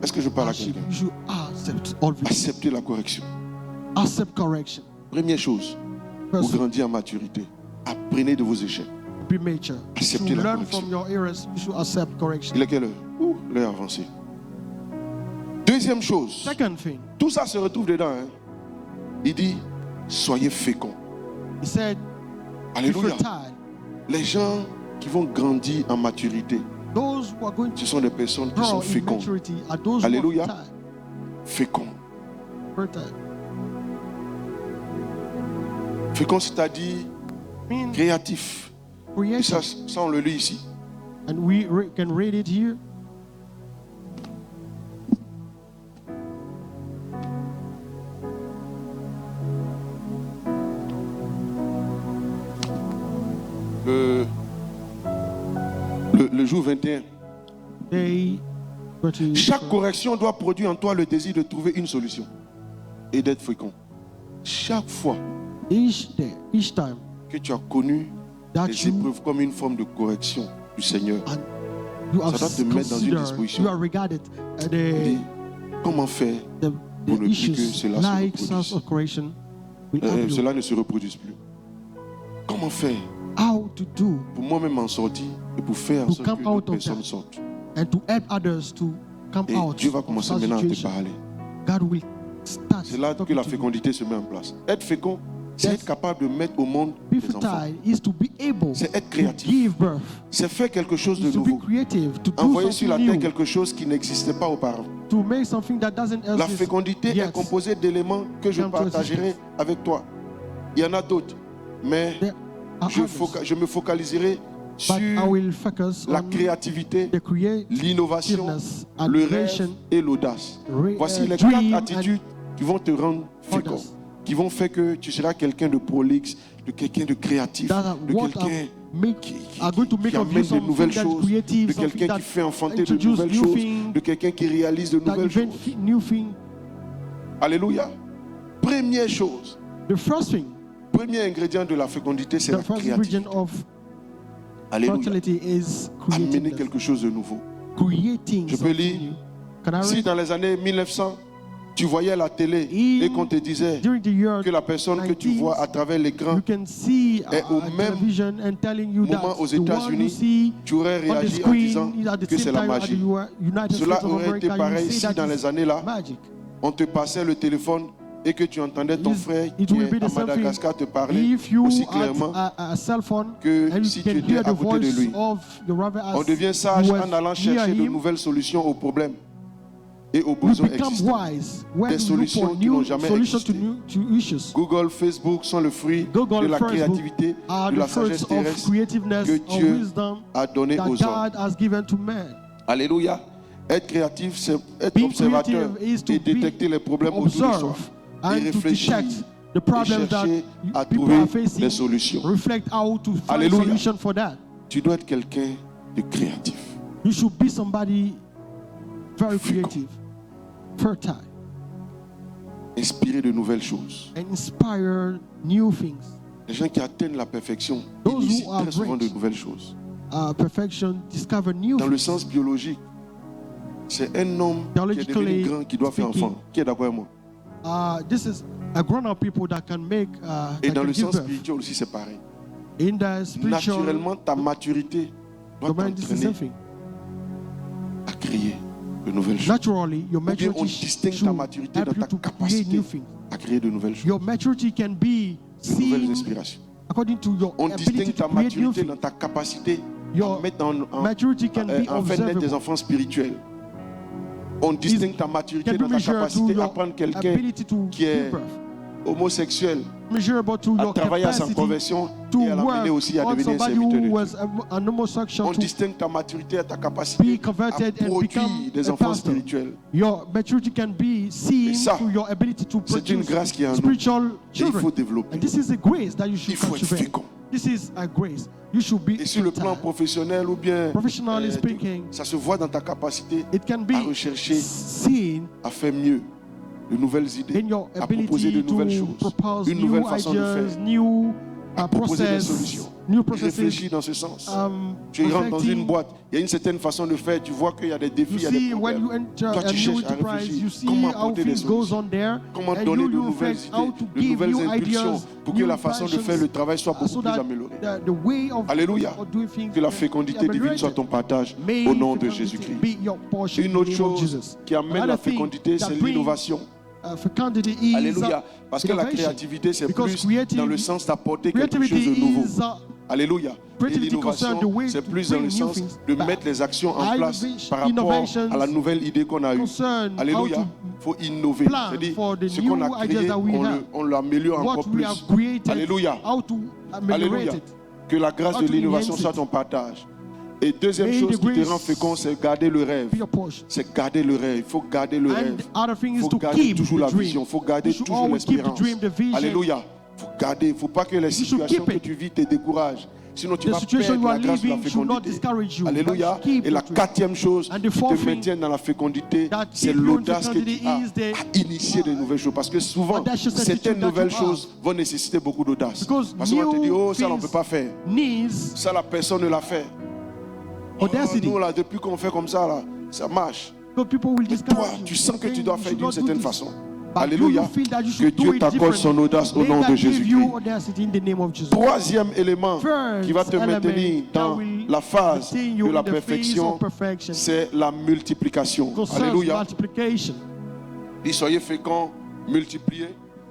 Est-ce que je parle à quelqu'un? You should accept all this. Accepter la correction. Accept correction. Première chose, pour grandir en maturité, apprenez de vos échecs. Acceptez la correction. Il est quelle heure? L'heure avancée. Deuxième chose, tout ça se retrouve dedans. Hein? Il dit, soyez féconds. Alléluia. Les gens qui vont grandir en maturité, ce sont des personnes qui sont féconds. Alléluia. Féconds. Fécond, c'est-à-dire créatif. Et ça, on le lit ici. And we can read it here. Le jour 21. Chaque correction doit produire en toi le désir de trouver une solution et d'être fécond. Chaque fois each time que tu as connu les épreuves comme une forme de correction du Seigneur, ça doit te mettre dans une disposition. Comment faire pour ne plus que cela ne se reproduise plus? Comment faire pour moi-même m'en sortir et pour faire en sorte que d'autres personnes sortent? Et Dieu va commencer maintenant à te parler. C'est là que la fécondité se met en place. Être fécond, c'est être capable de mettre au monde des enfants. C'est être créatif. C'est faire quelque chose de nouveau. Envoyer sur la terre quelque chose qui n'existait pas auparavant. La fécondité est composée d'éléments que je partagerai avec toi. Il y en a d'autres, mais je me focaliserai sur la créativité, l'innovation, le rêve et l'audace. Voici les 4 attitudes qui vont te rendre fécond, qui vont faire que tu seras quelqu'un de prolixe, de quelqu'un de créatif, de quelqu'un qui amène de nouvelles choses, de quelqu'un qui fait enfanter de nouvelles choses, de quelqu'un qui réalise de nouvelles choses. Alléluia. Première chose, premier ingrédient de la fécondité, c'est la créativité. Alléluia. Amener quelque chose de nouveau. Je peux lire. Si dans les années 1900, tu voyais la télé et qu'on te disait que la personne que tu vois à travers l'écran est au même moment aux États-Unis, tu aurais réagi en disant que c'est la magie. Cela aurait été pareil si dans les années-là, on te passait le téléphone et que tu entendais ton frère qui est à Madagascar te parler aussi clairement que si tu étais à côté de lui. On devient sage en allant chercher de nouvelles solutions aux problèmes et aux besoins existants. Des solutions qui n'ont jamais existé. Google, Facebook sont le fruit de la créativité, de la sagesse terrestre que Dieu a donné aux hommes. Alléluia. Être créatif, c'est être observateur et détecter les problèmes autour de soi. Et réfléchir et chercher à trouver des solutions. Alléluia. Tu dois être quelqu'un de créatif. You should be somebody very creative, fertile. Inspirer de nouvelles choses. Inspire new things. Les gens qui atteignent la perfection initient très souvent de nouvelles choses. Perfection discover new Dans le sens biologique, c'est un homme qui est devenu grand qui doit faire enfant. Qui est d'accord avec moi? This is a grown-up people that can make. Et dans le sens spirituel aussi, c'est pareil. In the spiritual, naturellement, ta maturité doit t'entraîner à créer de nouvelles choses. Naturally, your maturity on distingue ta maturité dans ta capacité à créer de nouvelles choses. Your maturity can be de nouvelles inspirations. according to your On ability distingue to ta create new maturité things. dans ta capacité Your à mettre maturity can be en fait naître des observable. enfants spirituels. On distingue ta maturité Can be dans ta measured capacité to à your prendre quelqu'un ability to qui give est birth. homosexuel, Measurable to à your travailler à sa capacity conversion to et à l'amener work aussi à on devenir un somebody serviteur de who Dieu. was an homosexual On to distingue ta maturité à ta be capacité à converted and produire become des a enfants pastor. spirituels. Your maturity can be seen Et ça, through your ability to c'est une produce grâce qui est en nous. spiritual Et il faut children. développer. And this is a grace that you should Il faut être cultivate. fécond. This is a grace. You should be Et sur le plan fertile. professionnel ou bien Professionally speaking, ça se voit dans ta capacité it can be à rechercher, seen à faire mieux, de nouvelles idées, in your à proposer de ability nouvelles to choses, propose une new nouvelle façon de ideas, faire, new à proposer des process, solutions. new Je processes. réfléchis dans ce sens. Tu rentres dans perfecting. une boîte, il y a une certaine façon de faire, tu vois qu'il y a des défis, You il y a des see, when problèmes. you enter Toi, a tu new cherches à enterprise, réfléchir you see comment how apporter des things goes solutions, on there, comment and donner de you nouvelles reflect how idées, to de give nouvelles new impulsions ideas, pour que new la façon de faire le travail soit beaucoup so plus that améliorée. the way of Alléluia. doing things Que la be fécondité divine soit ton partage May au nom de fecundity Jésus-Christ. be your portion Une in the autre name of chose Jesus. qui amène Another la thing fécondité, that c'est brings, l'innovation. Fecundity is Alléluia. Parce que la innovation. créativité, c'est Because plus dans le sens d'apporter quelque creativity chose de nouveau. is, Alléluia. Et creativity l'innovation, concern the way c'est to plus dans le bring new sens things de back. mettre les actions en place par rapport Innovations à la nouvelle idée qu'on a eue. concern how Alléluia. to Il faut innover. plan C'est-à-dire, for the ce qu'on a new ideas créé, that we have. on l'améliore What encore we plus. have created, Alléluia. how to ameliorate Alléluia. it. Que la grâce How de to l'innovation enhance soit it. ton partage. Et deuxième May chose the qui te grace rend fécond, c'est garder le rêve. Be your portion. C'est garder le rêve. Il faut garder le rêve. And other thing Il is faut to garder keep toujours the la dream. vision. Il faut garder You should toujours always keep the l'espérance. dream, the vision. Alléluia. Il faut garder. Il ne faut pas que les should situations keep que it. tu vis te découragent. Sinon, tu The vas situation perdre you la are grâce de la living should not fécondité. discourage you. Alléluia. But keep Et la the dream. quatrième chose And the qui fourth te thing maintient dans la fécondité, that c'est keep you in l'audace que tu fecundity as is the à initier de nouvelles choses. Parce que souvent, audacious certaines attitude that nouvelles you choses vont nécessiter beaucoup d'audace. Because Parce qu'on te dit, new oh, ça, on ne peut things pas faire. needs Ça, la personne ne l'a fait. audacity. Nous, là, depuis qu'on fait comme ça, là, ça marche. So people will Mais discourage toi, you. tu sens que tu dois faire You d'une should not do certaine this. façon. But Alléluia. you feel that you Que should do Dieu it t'accorde son differently. audace au May nom God de give Jésus-Christ. you audacity in the name of Jesus. Troisième élément First qui va te element maintenir that dans will la phase maintain you de la in the phase perfection, of perfection c'est la multiplication. concerns Alléluia. multiplication. Dis, soyez féconds, multipliez.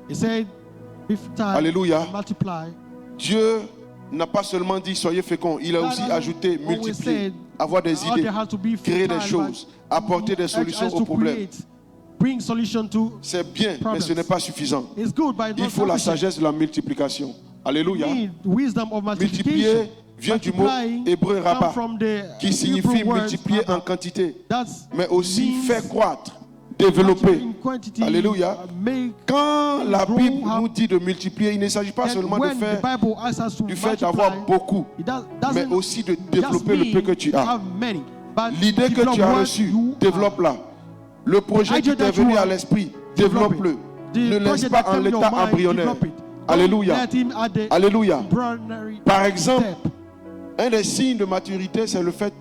He said, if time Alléluia. multiply. Dieu n'a pas seulement dit soyez féconds, il a aussi God ajouté always multiplier, said, avoir des how idées, they have to be créer des fertile, choses, but apporter des solutions has aux to problèmes. create, bring solution to. C'est bien, mais problems. ce n'est pas suffisant. It's good, but it's Il not faut la sufficient. sagesse de la multiplication. Alléluia. You need wisdom of multiplication. Multiplier vient du mot Multiplying hébreu come rabat, from the qui Hebrew signifie word multiplier en rabat. quantité, That's mais aussi means faire croître, développer. in quantity, Alléluia. make Quand la grow Bible up. nous dit de multiplier, il ne s'agit pas And seulement de when the faire Bible asks us to du fait multiply, d'avoir beaucoup, it mais doesn't aussi de just développer le peu mean que tu to as. have many, but L'idée que develop tu as what reçue, you développe-la. Le projet The qui idea t'est that you venu à are, l'esprit, develop développe-le. it. The Ne laisse project pas that en came in your l'état mind, embryonnaire. develop it. Alléluia. Don't let him at the Alléluia. embryonary Par exemple, step. un des signes de maturité, c'est le fait,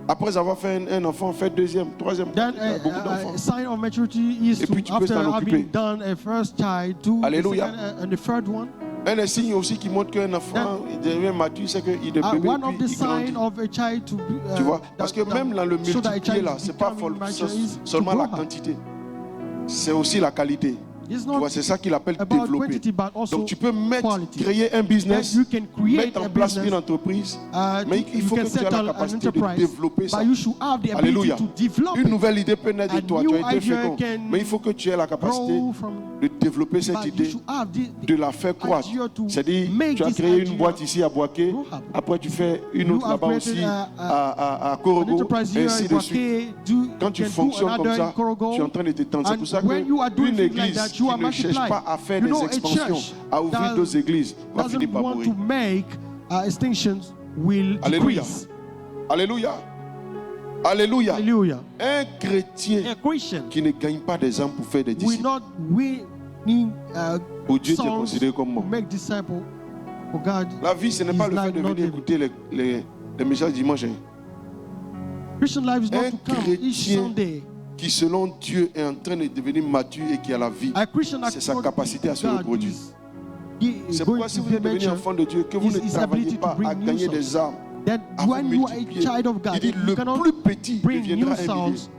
après avoir fait un enfant, faire deuxième, troisième, Then beaucoup d'enfants. a sign of maturity is Et to, puis tu peux after t'en occuper. having done a first child, do the Alléluia. second and the third one. Un des signes aussi qui montre qu'un enfant il devient mature, c'est qu'il est bébé One of puis the il grandit. signs of a child to be, Tu vois? Parce que même dans le so that a multiplier child là, is c'est pas becoming mature is to seulement grow la up. quantité, c'est aussi la qualité. It's Tu not vois, c'est ça qu'il appelle about développer. quantity, but also Donc tu peux quality. créer un business, You can create mettre en a place business, une entreprise, to- mais il faut you que can tu aies settle la an capacité de enterprise, développer ça. but you should have the ability Alléluia. to develop Une it. nouvelle idée peut naître de A toi, tu new as été idea fécond, can mais il faut que tu aies la capacité grow from, de développer cette but you idée, should have de la faire croître. idea to C'est-à-dire, make tu as this créé idea une boîte ici à Boaké, grow up. après tu fais une You autre have là-bas created aussi à an Korogo, enterprise et here ainsi in de suite. Boaké, Quand tu can do fonctionnes comme another ça, in Korogo. tu es en train de t'étendre. C'est And pour ça when you are doing qu'une things like église that, qui you are ne cherche multiplying. pas à faire You des know, a expansions, church à ouvrir that d'autres églises, va doesn't finir par want mourir. to make extinctions will Alléluia. decrease. Alléluia. Alléluia. Hallelujah. Un chrétien A Christian qui ne gagne pas des âmes pour faire des will disciples, not winning pour Dieu, tu es souls considéré comme to mort. make disciples for God. La vie, ce n'est pas is le fait like de not venir living. écouter les messages dimanche, hein, Christian life is Un not to come each chrétien Sunday. qui selon Dieu est en train de devenir mature et qui a la vie. A Christian C'est sa according capacité to à se God reproduire. is C'est going pourquoi si to vous be êtes devenu mentioned. enfant de Dieu, que vous His ne travaillez ability to pas bring à new gagner souls. des âmes, That à vous when you are a multiplier. child of God, Il dit you le cannot plus petit bring deviendra new un millier souls.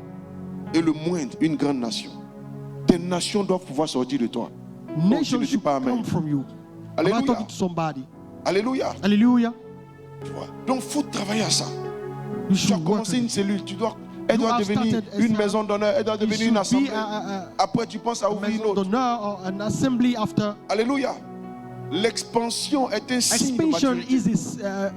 et le moindre une grande nation. Des nations doivent pouvoir sortir de toi. Oh, je Nations ne dis should pas amen. come from you. Am I Alléluia. talking to somebody? Alléluia. Hallelujah. Tu vois? Donc, il faut travailler à ça. You Tu as should work commencé on une it. cellule, elle doit devenir une maison d'honneur, elle doit devenir une assemblée. Après, tu penses à ouvrir une autre. Or an assembly after. Alléluia. L'expansion est un signe de Expansion maturité. is a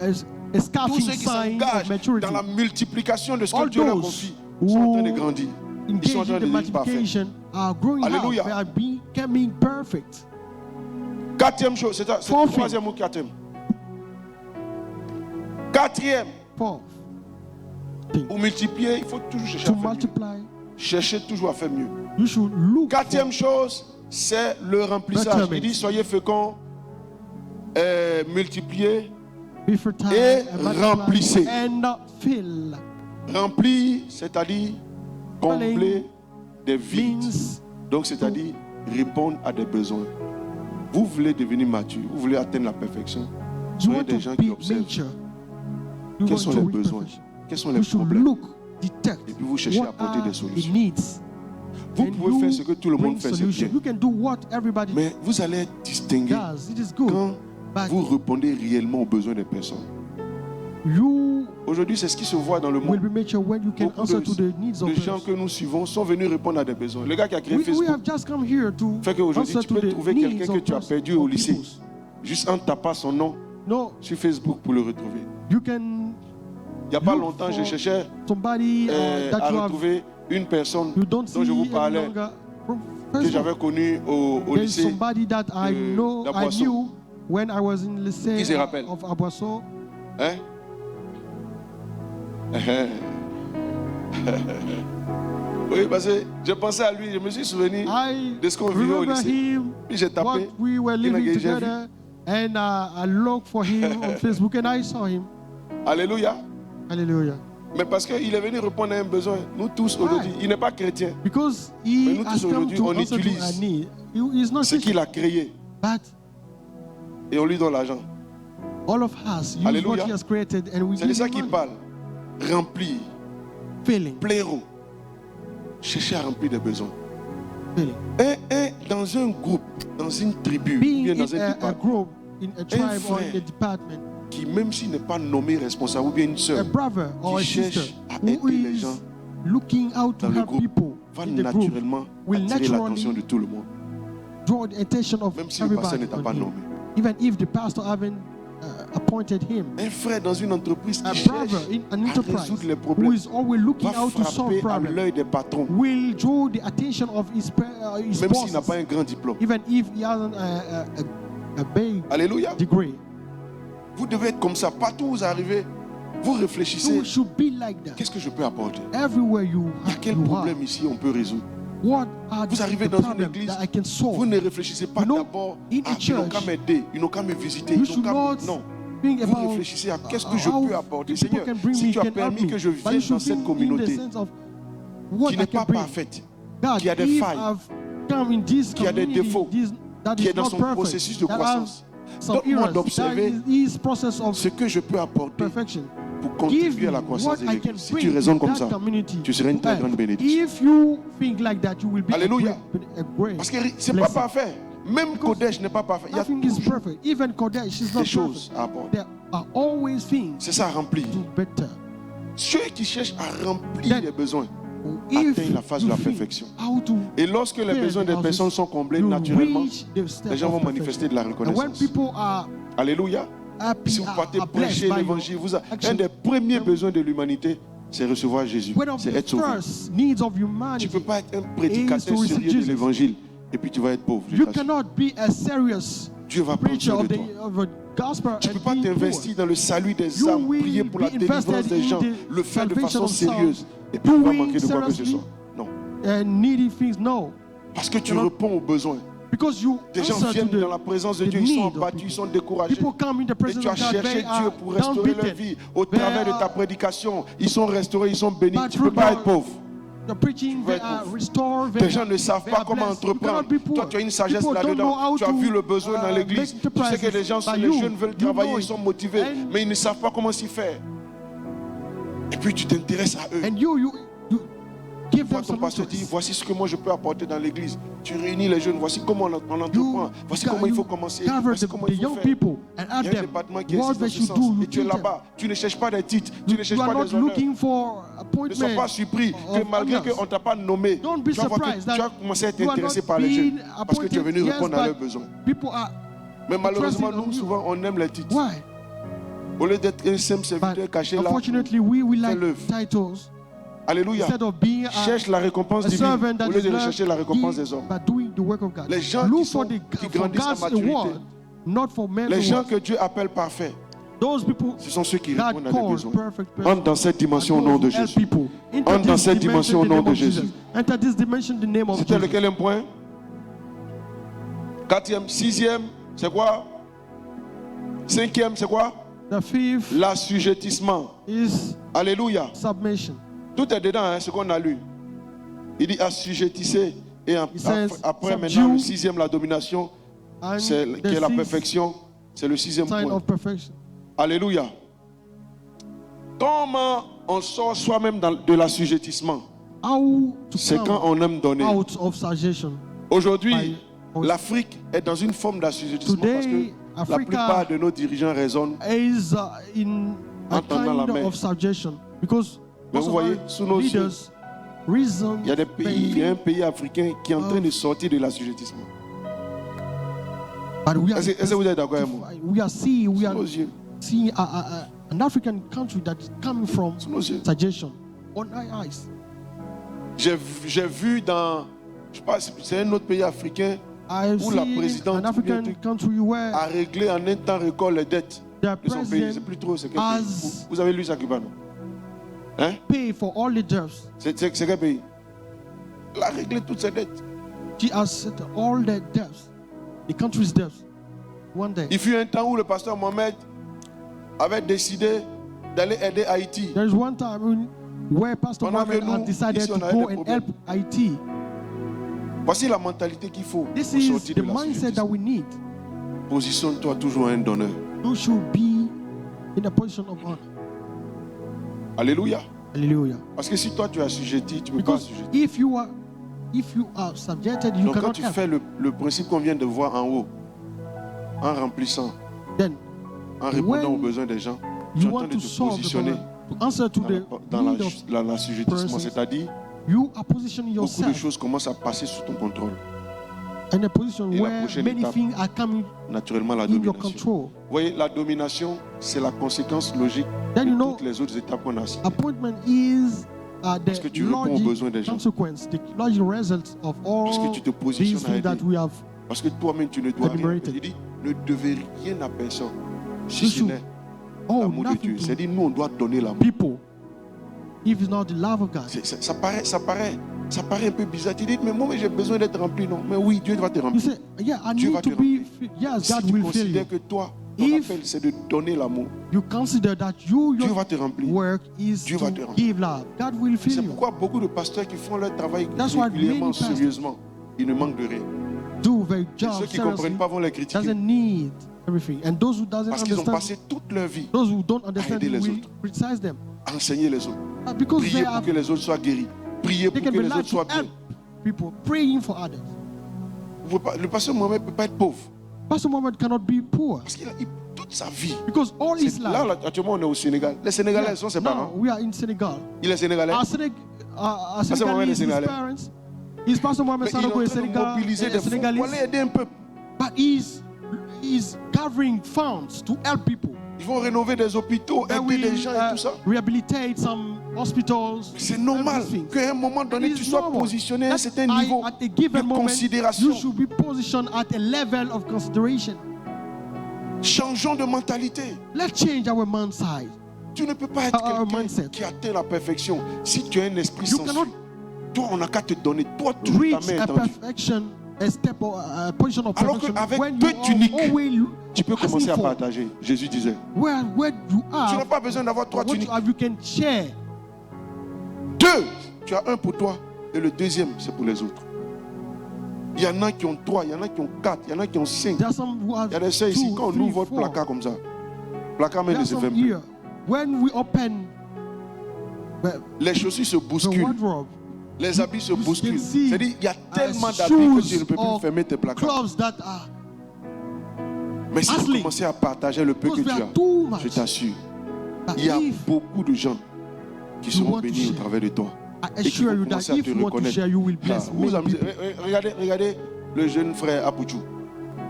Tous scouting ceux qui sign s'engagent of maturity. dans la multiplication de ce que All Dieu leur those confie sont en train de grandir. Ils sont en engage train in de the devenir parfaits. multiplication are growing Alléluia. out. They are becoming perfect. Quatrième chose, c'est le Fourth troisième ou quatrième. Quatrième, Fourth thing. pour multiplier, il faut toujours chercher To à faire mieux. multiply, Chercher toujours à faire mieux. you should look Quatrième chose, c'est le remplissage. Il dit soyez féconds, multipliez, be fertile et and multiply remplissez. and fill. Remplir, c'est-à-dire combler des vides. Means Donc, c'est-à-dire répondre à des besoins. Vous voulez devenir mature, vous voulez atteindre la perfection. you Soyez want des to gens qui be observent nature. You quels want sont to les reach besoins, perfection. quels sont les You should problèmes. look, detect Et puis vous cherchez à what apporter are des the solutions. needs. Vous And pouvez you faire ce que tout le monde bring fait, c'est solution. bien. You can do what everybody Mais vous allez être distingué does. It is good. quand But vous répondez réellement aux besoins des personnes. you Aujourd'hui, c'est ce qui se voit dans le will monde. be mature when you can Beaucoup answer to the needs of de gens others. que nous suivons sont venus répondre à des besoins. Le gars qui a créé We Facebook have just come here to fait qu'aujourd'hui, answer tu to peux the trouver needs quelqu'un que of tu as perdu au lycée, peoples. juste en tapant son nom No, sur Facebook pour le retrouver. you can Il n'y a pas look longtemps, je for cherchais somebody à that you have retrouver une personne you don't dont je vous see any parlais, longer from que Facebook. j'avais connue au There's lycée. somebody that I know, I d'Aboisseau. knew when I was in the Qui se lycée rappelle? of Aboisseau. Hein? Oui, parce que je pensais à lui, je me suis souvenu I de ce qu'on vivait au remember lycée. him, Puis j'ai what tapé. we were Il m'a living dit, j'ai vu. together, and I looked for him on Facebook and I saw him. Alléluia. Hallelujah. Mais parce qu'il est venu répondre à un besoin. Nous tous aujourd'hui, il n'est pas chrétien. Because Mais he nous has tous come aujourd'hui, to on answer to utilise a need. He is not Ce qu'il Christian, a créé but et on lui donne l'argent. all of us use Alléluia. what he has created and we C'est de give ça him qu'il money. parle. Remplir, Filling, pléro. Chercher à remplir des besoins. filling. Dans un groupe, dans une tribu, ou Being bien dans in un a département, group, in a tribe or in frère a department, qui même s'il n'est pas nommé responsable, ou bien une a sœur, brother or a qui sister cherche à who aider les is gens looking out to dans le help groupe, people va in the group naturellement will attirer l'attention naturally de tout le monde. draw the attention of Même si le pasteur everybody ne t'a pas on him. nommé. Even if the pastor haven't appointed him. Un frère dans une entreprise A qui brother cherche in an à enterprise résoudre les who problèmes is always looking va out to solve frapper à problems l'œil des patrons, will draw the attention of his même s'il n'a bosses, pas un grand diplôme. even if he hasn't a big Alléluia. degree. Vous devez être comme ça. Partout où vous arrivez, vous réfléchissez. You should be like that. Qu'est-ce que je peux apporter? Everywhere you Il y a quel you are. problème ici on peut résoudre? What are Vous arrivez the dans une problems église, that I can solve? vous ne réfléchissez pas You know, d'abord. in Ah, a ils n'ont qu'à church, m'aider, ils n'ont qu'à me visiter. You Ils should n'ont not qu'à... Non. think Vous about réfléchissez à qu'est-ce que je how peux apporter. people Seigneur, can bring si me, tu as can help permis me. que je But you vienne dans should cette think in communauté the sense of what qui I n'est can pas bring. parfaite, God, qui a des if failles, I've come in this qui a des community, défauts, that qui is est dans not son perfect, processus de that croissance. has some Donne-moi errors, d'observer that is his process of ce que je peux apporter perfection. pour Give contribuer à me la croissance what de I can l'église. Si bring tu raisonnes in comme that ça, community tu seras une to très help. grande bénédiction. If you think like that, you will be Alléluia. a great Parce que c'est pas blessing. parfait. Même Kodesh n'est pas parfait. Il y a Nothing is toujours perfect. Even Kodesh is des not choses perfect. à apporter. There are always things C'est ça, remplir. to better. Ceux qui cherchent à remplir Then, les besoins If atteignent la phase de you la think perfection. how to Et lorsque les fill besoins des houses, personnes sont comblés you naturellement, reach the step les gens of vont perfection. manifester de la And when reconnaissance. people are Alléluia. happy, Si vous partez are blessed prêcher by l'évangile, your un action, des premiers besoins de l'humanité, c'est recevoir Jésus. one of C'est the être sauvé. first needs of Tu ne humanity, peux pas être un prédicateur is to receive sérieux de Jesus. l'évangile et puis tu vas être pauvre. je you t'assure. cannot be a serious Dieu va prendre preacher soin of de the toi. of a gospel Tu ne peux and pas be t'investir dans le salut des You âmes, will prier pour la be délivrance invested des in gens, the le faire de salvation façon of souls. sérieuse et puis tu vas Doing manquer de quoi que ce seriously soit. Non. poor and needy things. No, Parce que tu You know, réponds aux besoins. because you Des gens answer viennent to dans la the présence de the Dieu, ils sont need of abattus, people. ils sont découragés. People come in the Et presence tu as of God, cherché they Dieu are pour restaurer leur downbeaten. vie. Au They travers de ta are- prédication, ils sont restaurés, ils sont bénis. But Tu ne peux through pas your- être pauvre. The preaching, Tu vas they être are pauvre. restored. Des gens ne savent they pas are comment blessed. You entreprendre. cannot be poor. Toi, tu as une sagesse People don't know là-dedans. how Tu as to, vu le besoin dans l'église. make Tu sais que les gens, enterprises. les But jeunes veulent you travailler, know ils it. sont motivés, And- mais ils ne savent pas comment s'y faire. Et puis tu t'intéresses à eux. And you give Toi, ton pasteur dit, voici ce que moi je peux apporter dans l'église. Tu réunis les jeunes, voici comment on entreprend, voici comment il faut commencer, voici comment il faut faire. Il y a un département qui existe dans ce sens. Et tu es là-bas. Tu ne cherches pas des titres, tu ne cherches pas des honneurs. Ne sois pas surpris que malgré qu'on ne t'a pas nommé, tu vas commencer à être intéressé par les jeunes parce que tu es venu répondre à leurs besoins. Mais malheureusement, nous, souvent, on aime les titres. Au lieu d'être un simple serviteur caché là, fais l'œuvre. Alléluia. Cherche la récompense divine au lieu de rechercher la récompense des hommes. Les gens qui grandissent en maturité, les gens que Dieu appelle parfaits, ce sont ceux qui répondent à des besoins. Entre dans cette dimension au nom de Jésus. Entre dans cette dimension au nom de Jésus. C'était le quel point? Quatrième, sixième, c'est quoi? Cinquième, c'est quoi? L'assujettissement. Alléluia. Submission. Tout est dedans, hein, ce qu'on a lu. Il dit assujettissez. Et après maintenant, le sixième, la domination, qui est la perfection. C'est le sixième point. Alléluia. Comment on sort soi-même de l'assujettissement? C'est quand on aime donner. Aujourd'hui, l'Afrique est dans une forme d'assujettissement parce que la plupart de nos dirigeants raisonnent en tendant la main. Mais vous voyez, sous nos yeux, il y a des pays, il y a un pays africain qui est en train de sortir de l'assujettissement. Est-ce que vous êtes d'accord avec moi? Sous nos yeux. See an African country that is coming from suggestion on our eyes. J'ai vu dans, je sais pas, c'est un autre pays africain où la présidente a réglé en un temps record les dettes de son pays. C'est plus trop, c'est quel pays? Vous avez lu ça, Cuba, non? Hein? Pay for all the debts. C'est quel pays? Elle a réglé toutes ses dettes. She has settled all the debts, the country's debts. One day. Il fut un temps où le pasteur Mohamed avait décidé d'aller aider Haïti. There is one time where Pastor Mohamed had decided to go and help Haiti. Voici la mentalité qu'il faut. This is the mindset that we need. Positionne-toi toujours un donneur. You should be in a position of honor. Alléluia. Alléluia. Parce que si toi tu es assujetti, tu ne peux pas assujettir. If you are subjected, you donc cannot quand tu fais le principe qu'on vient de voir en haut, en remplissant, en répondant aux besoins des gens, tu es en train de te positionner dans l'assujettissement, c'est-à-dire beaucoup de choses commencent à passer sous ton contrôle. In a position where many things are coming naturellement la domination. Vous voyez, la domination, c'est la conséquence logique de toutes les autres étapes qu'on a citées. Appointment is parce que tu réponds aux besoins des gens. Parce que tu te positionnes à aider. Parce que toi-même, tu ne dois rien. Il dit, ne devez rien à personne. Si ce n'est l'amour de Dieu. C'est-à-dire, nous, on doit donner l'amour. If it's not the love of God. Ça paraît un peu bizarre. Tu dis, mais moi, j'ai besoin d'être rempli. Non, mais oui, Dieu va te remplir. You say, yeah, I Dieu need va te to remplir. Yes, God si will tu fill you. considères que toi, ton appel, c'est de donner l'amour. You consider that your work is Dieu to give love. God will fill you. C'est pourquoi beaucoup de pasteurs qui font leur travail régulièrement, sérieusement, ils ne manquent de rien. Do their job ceux qui ne comprennent pas vont les critiquer. Doesn't need everything. And those who doesn't parce qu'ils ont understand, passé toute leur vie those who don't à understand aider les will autres, criticize them. à enseigner les autres. Because prier pour que les autres soient guéris. Prier pour que les autres soient bien. People praying for others. Le pasteur Mohamed ne peut pas être pauvre. Pastor Mohamed cannot be poor. Parce qu'il a toute sa vie. Because all his life. Là, actuellement, on est au Sénégal. Les Sénégalais sont ses parents. We are in Senegal. Il est Sénégalais. Senegalese, his parents. His Pastor Mohamed Sanogo is Senegalese. Pour aller aider un peuple. But he's gathering funds to help people. Ils vont rénover des hôpitaux, aider des gens et tout ça. Rehabilitate some hospitals. C'est normal qu'à un moment donné, tu sois positionné à un certain niveau de considération. You should be positioned at a level of consideration. Changeons de mentalité. Let's change our mindset. Tu ne peux pas être quelqu'un qui atteint la perfection si tu as un esprit sensuel. Toi, on n'a qu'à te donner. Toi, tu ta main étendue. Alors qu'avec deux tuniques, tu peux commencer à partager. Jésus disait. Tu n'as pas besoin d'avoir trois tuniques. Deux, tu as un pour toi et le deuxième, c'est pour les autres. Il y en a qui ont 3, il y en a qui ont 4, il y en a qui ont 5. Il y a des sœurs ici, quand on ouvre votre placard comme ça, placard même ne se ferme plus. Les chaussures se bousculent. Les habits se bousculent. C'est-à-dire il y a tellement d'habits que tu ne peux plus fermer tes placards. Mais si vous commencez à partager le peu que tu as, je t'assure, il y a beaucoup de gens qui seront bénis au travers de toi. Et qui vont commencer à te reconnaître. Regardez le jeune frère Abouchou.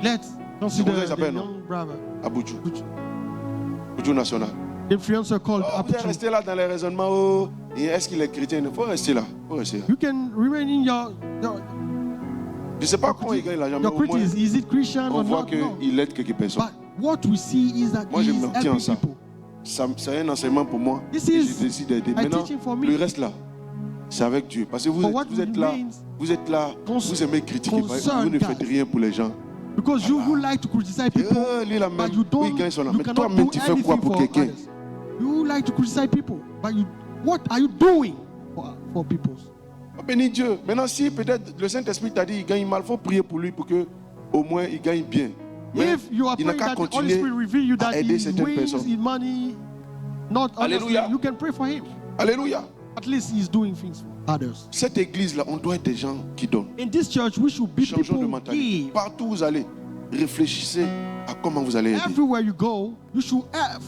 Comment il s'appelle, non? Abouchou. Abouchou national. Influencer called vous êtes resté là dans les raisonnements. Oh, est-ce qu'il est chrétien? Il faut rester là. You can remain in your je ne sais pas comment il gagne l'argent, mais au moins, is it Christian on voit qu'il aide quelques personnes. What we see is that moi, je me tiens à ça. C'est un enseignement pour moi. Et je décide d'aider. Maintenant, le reste là, c'est avec Dieu. Parce que vous êtes là, vous aimez critiquer. Vous ne faites rien pour les gens. Because you would like to criticize people, but you don't. Mais toi-même, tu fais quoi pour quelqu'un? You like to criticize people, but what are you doing for people? Bénis Dieu. Maintenant, si peut-être le Saint-Esprit t'a dit qu'il gagne mal, il faut prier pour lui pour que au moins il gagne bien. Mais il n'a qu'à continuer à aider certaines personnes. Alléluia. You can pray for him. Alléluia. At least he's doing things for others. Cette église-là, on doit être des gens qui donnent. In this church, we should be people who give. Partout où vous allez, réfléchissez à comment vous allez aider. Everywhere you go, you should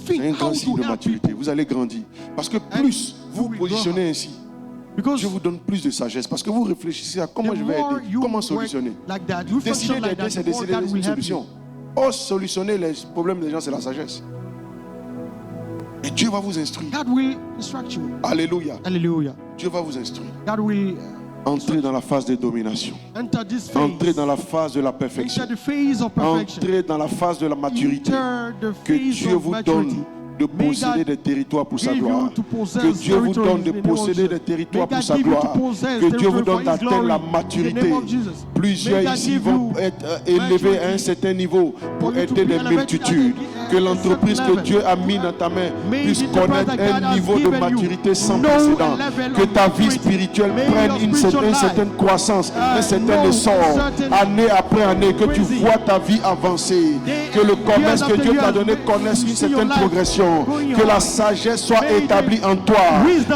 think c'est un grand signe de maturité. Vous allez grandir. Parce que plus vous vous positionnez ainsi, Dieu vous donne plus de sagesse. Parce que vous réfléchissez à comment je vais aider, comment solutionner. Décider d'aider, c'est décider une solution. Or, solutionner les problèmes des gens, c'est la sagesse. Et Dieu va vous instruire. God will instruct you. Alléluia. Alléluia. Dieu va vous instruire. God will entrez dans la phase de domination. Entrez dans la phase de la perfection. Entrez dans la phase de la maturité. Que Dieu vous donne de posséder des territoires pour sa gloire. Que Dieu vous donne de posséder des territoires pour sa gloire. Que Dieu vous donne d'atteindre la maturité. Plusieurs ici vont être élevés à un certain niveau pour aider des multitudes. Que l'entreprise que Dieu a mis dans ta main puisse connaître un niveau de maturité sans précédent. Que ta vie spirituelle prenne une certaine croissance, un certain essor, année après année. Que tu vois ta vie avancer. Que le commerce que Dieu t'a donné connaisse une certaine progression. Que la sagesse soit établie en toi.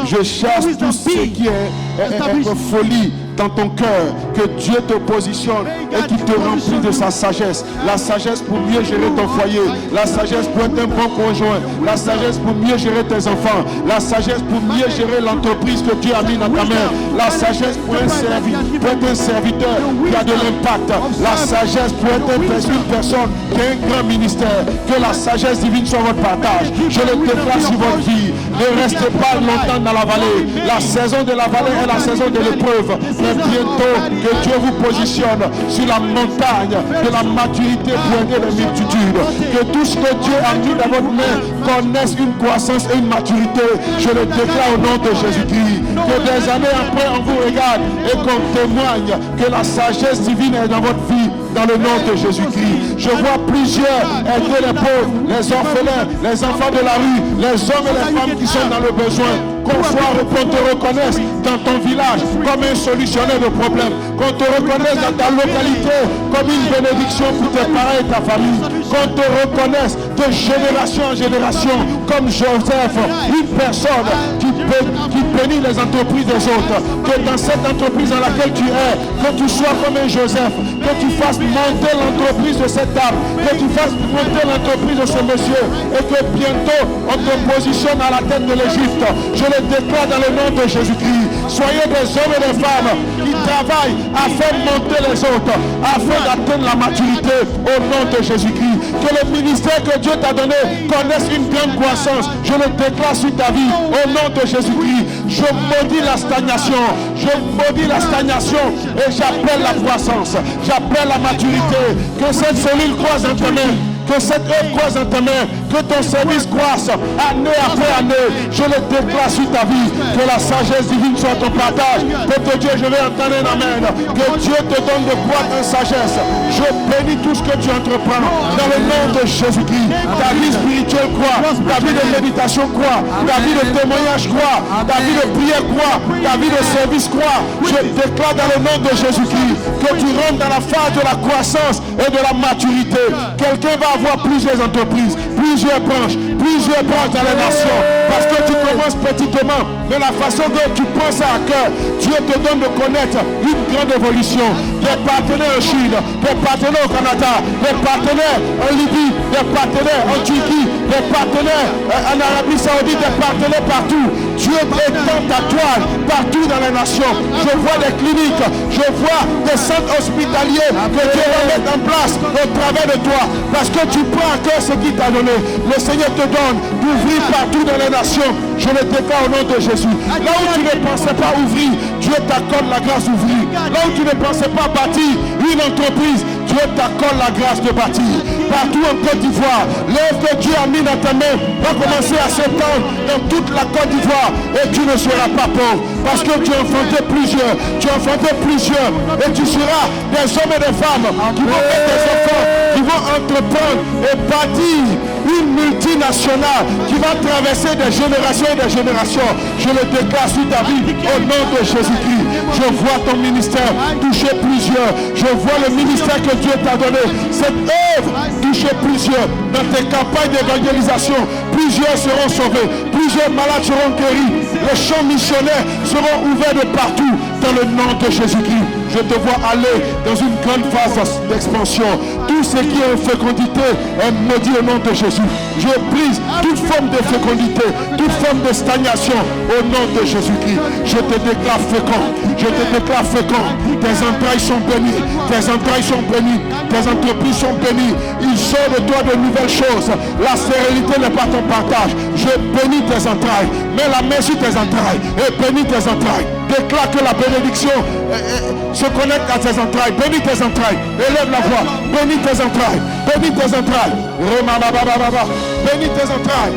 Je chasse tout ce qui est folie dans ton cœur, que Dieu te positionne et qu'il te remplisse de sa sagesse. La sagesse pour mieux gérer ton foyer, la sagesse pour être un bon conjoint, la sagesse pour mieux gérer tes enfants, la sagesse pour mieux gérer l'entreprise que Dieu a mis dans ta main, la sagesse pour être un serviteur qui a de l'impact, la sagesse pour être une personne qui a un grand ministère. Que la sagesse divine soit votre partage. Je le déclare sur votre vie. Ne restez pas longtemps dans la vallée. La saison de la vallée est la saison de l'épreuve. Mais bientôt, que Dieu vous positionne sur la montagne de la maturité pour aider les multitudes. Que tout ce que Dieu a mis dans votre main connaisse une croissance et une maturité. Je le déclare au nom de Jésus-Christ. Que des années après, on vous regarde et qu'on témoigne que la sagesse divine est dans votre vie. Dans le nom de Jésus-Christ. Je vois plusieurs aider les pauvres, les orphelins, les enfants de la rue, les hommes et les femmes qui sont dans le besoin. Qu'on te reconnaisse dans ton village comme un solutionnaire de problèmes. Qu'on te reconnaisse dans ta localité comme une bénédiction pour tes parents et ta famille. Qu'on te reconnaisse de génération en génération comme Joseph, une personne qui bénit les entreprises des autres. Que dans cette entreprise dans laquelle tu es, que tu sois comme un Joseph, que tu fasses monter l'entreprise de cette dame, que tu fasses monter l'entreprise de ce monsieur, et que bientôt on te positionne à la tête de l'Égypte. Je le déclare dans le nom de Jésus-Christ. Soyez des hommes et des femmes qui travaillent à faire monter les autres, afin d'atteindre la maturité au nom de Jésus-Christ. Que le ministère que Dieu t'a donné connaisse une grande croissance. Je le déclare sur ta vie au nom de Jésus-Christ. Je maudis la stagnation. Je maudis la stagnation et j'appelle la croissance. J'appelle la maturité. Que cette cellule croise en ta main. Que cette œuvre croise en ta main. Que ton service croisse année après année. Je le déclare sur ta vie. Que la sagesse divine soit ton partage. Peuple Dieu, je vais entendre un amen. Que Dieu te donne de croître en sagesse. Je bénis tout ce que tu entreprends. Dans le nom de Jésus-Christ. Ta vie spirituelle croît. Ta vie de méditation croît. Ta vie de témoignage croît. Ta vie de prière croît. Ta vie de service croît. Je déclare dans le nom de Jésus-Christ que tu rentres dans la phase de la croissance et de la maturité. Quelqu'un va avoir plusieurs entreprises. plusieurs branches dans les nations. Parce que tu commences petitement, de la façon dont tu penses à cœur, Dieu te donne de connaître une grande évolution. Des partenaires en Chine, des partenaires au Canada, des partenaires en Libye, des partenaires en Turquie, des partenaires en Arabie Saoudite, des partenaires partout. Dieu étend ta toile partout dans les nations. Je vois des cliniques, je vois des centres hospitaliers que Dieu va mettre en place au travers de toi. Parce que tu prends à cœur ce qu'il t'a donné. Le Seigneur te donne d'ouvrir partout dans les nations. Je le déclare au nom de Jésus. Là où tu ne pensais pas ouvrir, Dieu t'accorde la grâce d'ouvrir. Là où tu ne pensais pas bâtir une entreprise, Dieu t'accorde la grâce de bâtir. Partout en Côte d'Ivoire, l'œuvre que Dieu a mis dans ta main va commencer à s'étendre dans toute la Côte d'Ivoire et tu ne seras pas pauvre. Parce que tu as enfanté plusieurs, et tu seras des hommes et des femmes qui vont faire des enfants, qui vont entreprendre et bâtir une multinationale qui va traverser des générations et des générations. Je le déclare sur ta vie au nom de Jésus-Christ. Je vois ton ministère toucher plusieurs. Je vois le ministère que Dieu t'a donné. Cette œuvre toucher plusieurs. Dans tes campagnes d'évangélisation, plusieurs seront sauvés. Plusieurs malades seront guéris. Les champs missionnaires seront ouverts de partout dans le nom de Jésus-Christ. Je te vois aller dans une grande phase d'expansion. Tout ce qui est fécondité est maudit au nom de Jésus. Je brise toute forme de fécondité, toute forme de stagnation au nom de Jésus-Christ. Je te déclare fécond. Je te déclare fécond. Tes entrailles sont bénies. Tes entrailles sont bénies. Tes entreprises sont bénies. Il sort de toi de nouvelles choses. La stérilité n'est pas ton partage. Je bénis tes entrailles. Mets la main sur tes entrailles et bénis tes entrailles. Déclare que la bénédiction se connecte à tes entrailles. Bénis tes entrailles. Élève la voix. Bénis tes entrailles. Bénis tes entrailles. Bénis tes entrailles.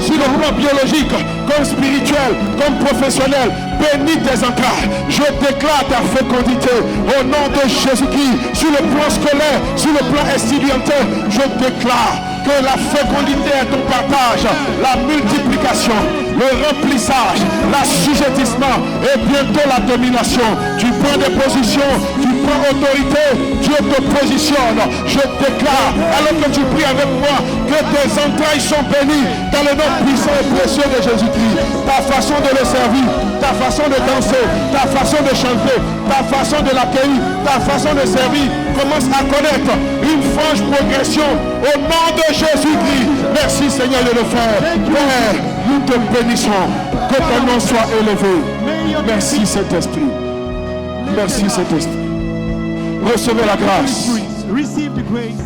Sur le plan biologique, comme spirituel, comme professionnel, bénis tes entrailles. Je déclare ta fécondité au nom de Jésus-Christ. Sur le plan scolaire, sur le plan estudiantin, je déclare que la fécondité est ton partage, la multiplication, le remplissage, l'assujettissement et bientôt la domination. Tu prends des positions, tu prends autorité, Dieu te positionne. Je déclare, alors que tu pries avec moi, que tes entrailles sont bénies dans le nom puissant et précieux de Jésus-Christ. Ta façon de le servir, ta façon de danser, ta façon de chanter, ta façon de l'accueillir, ta façon de servir commence à connaître une franche progression au nom de Jésus-Christ. Merci Seigneur de le faire. Père, nous te bénissons. Que ton nom soit élevé. Merci Saint-Esprit. Merci Saint-Esprit. Recevez la grâce.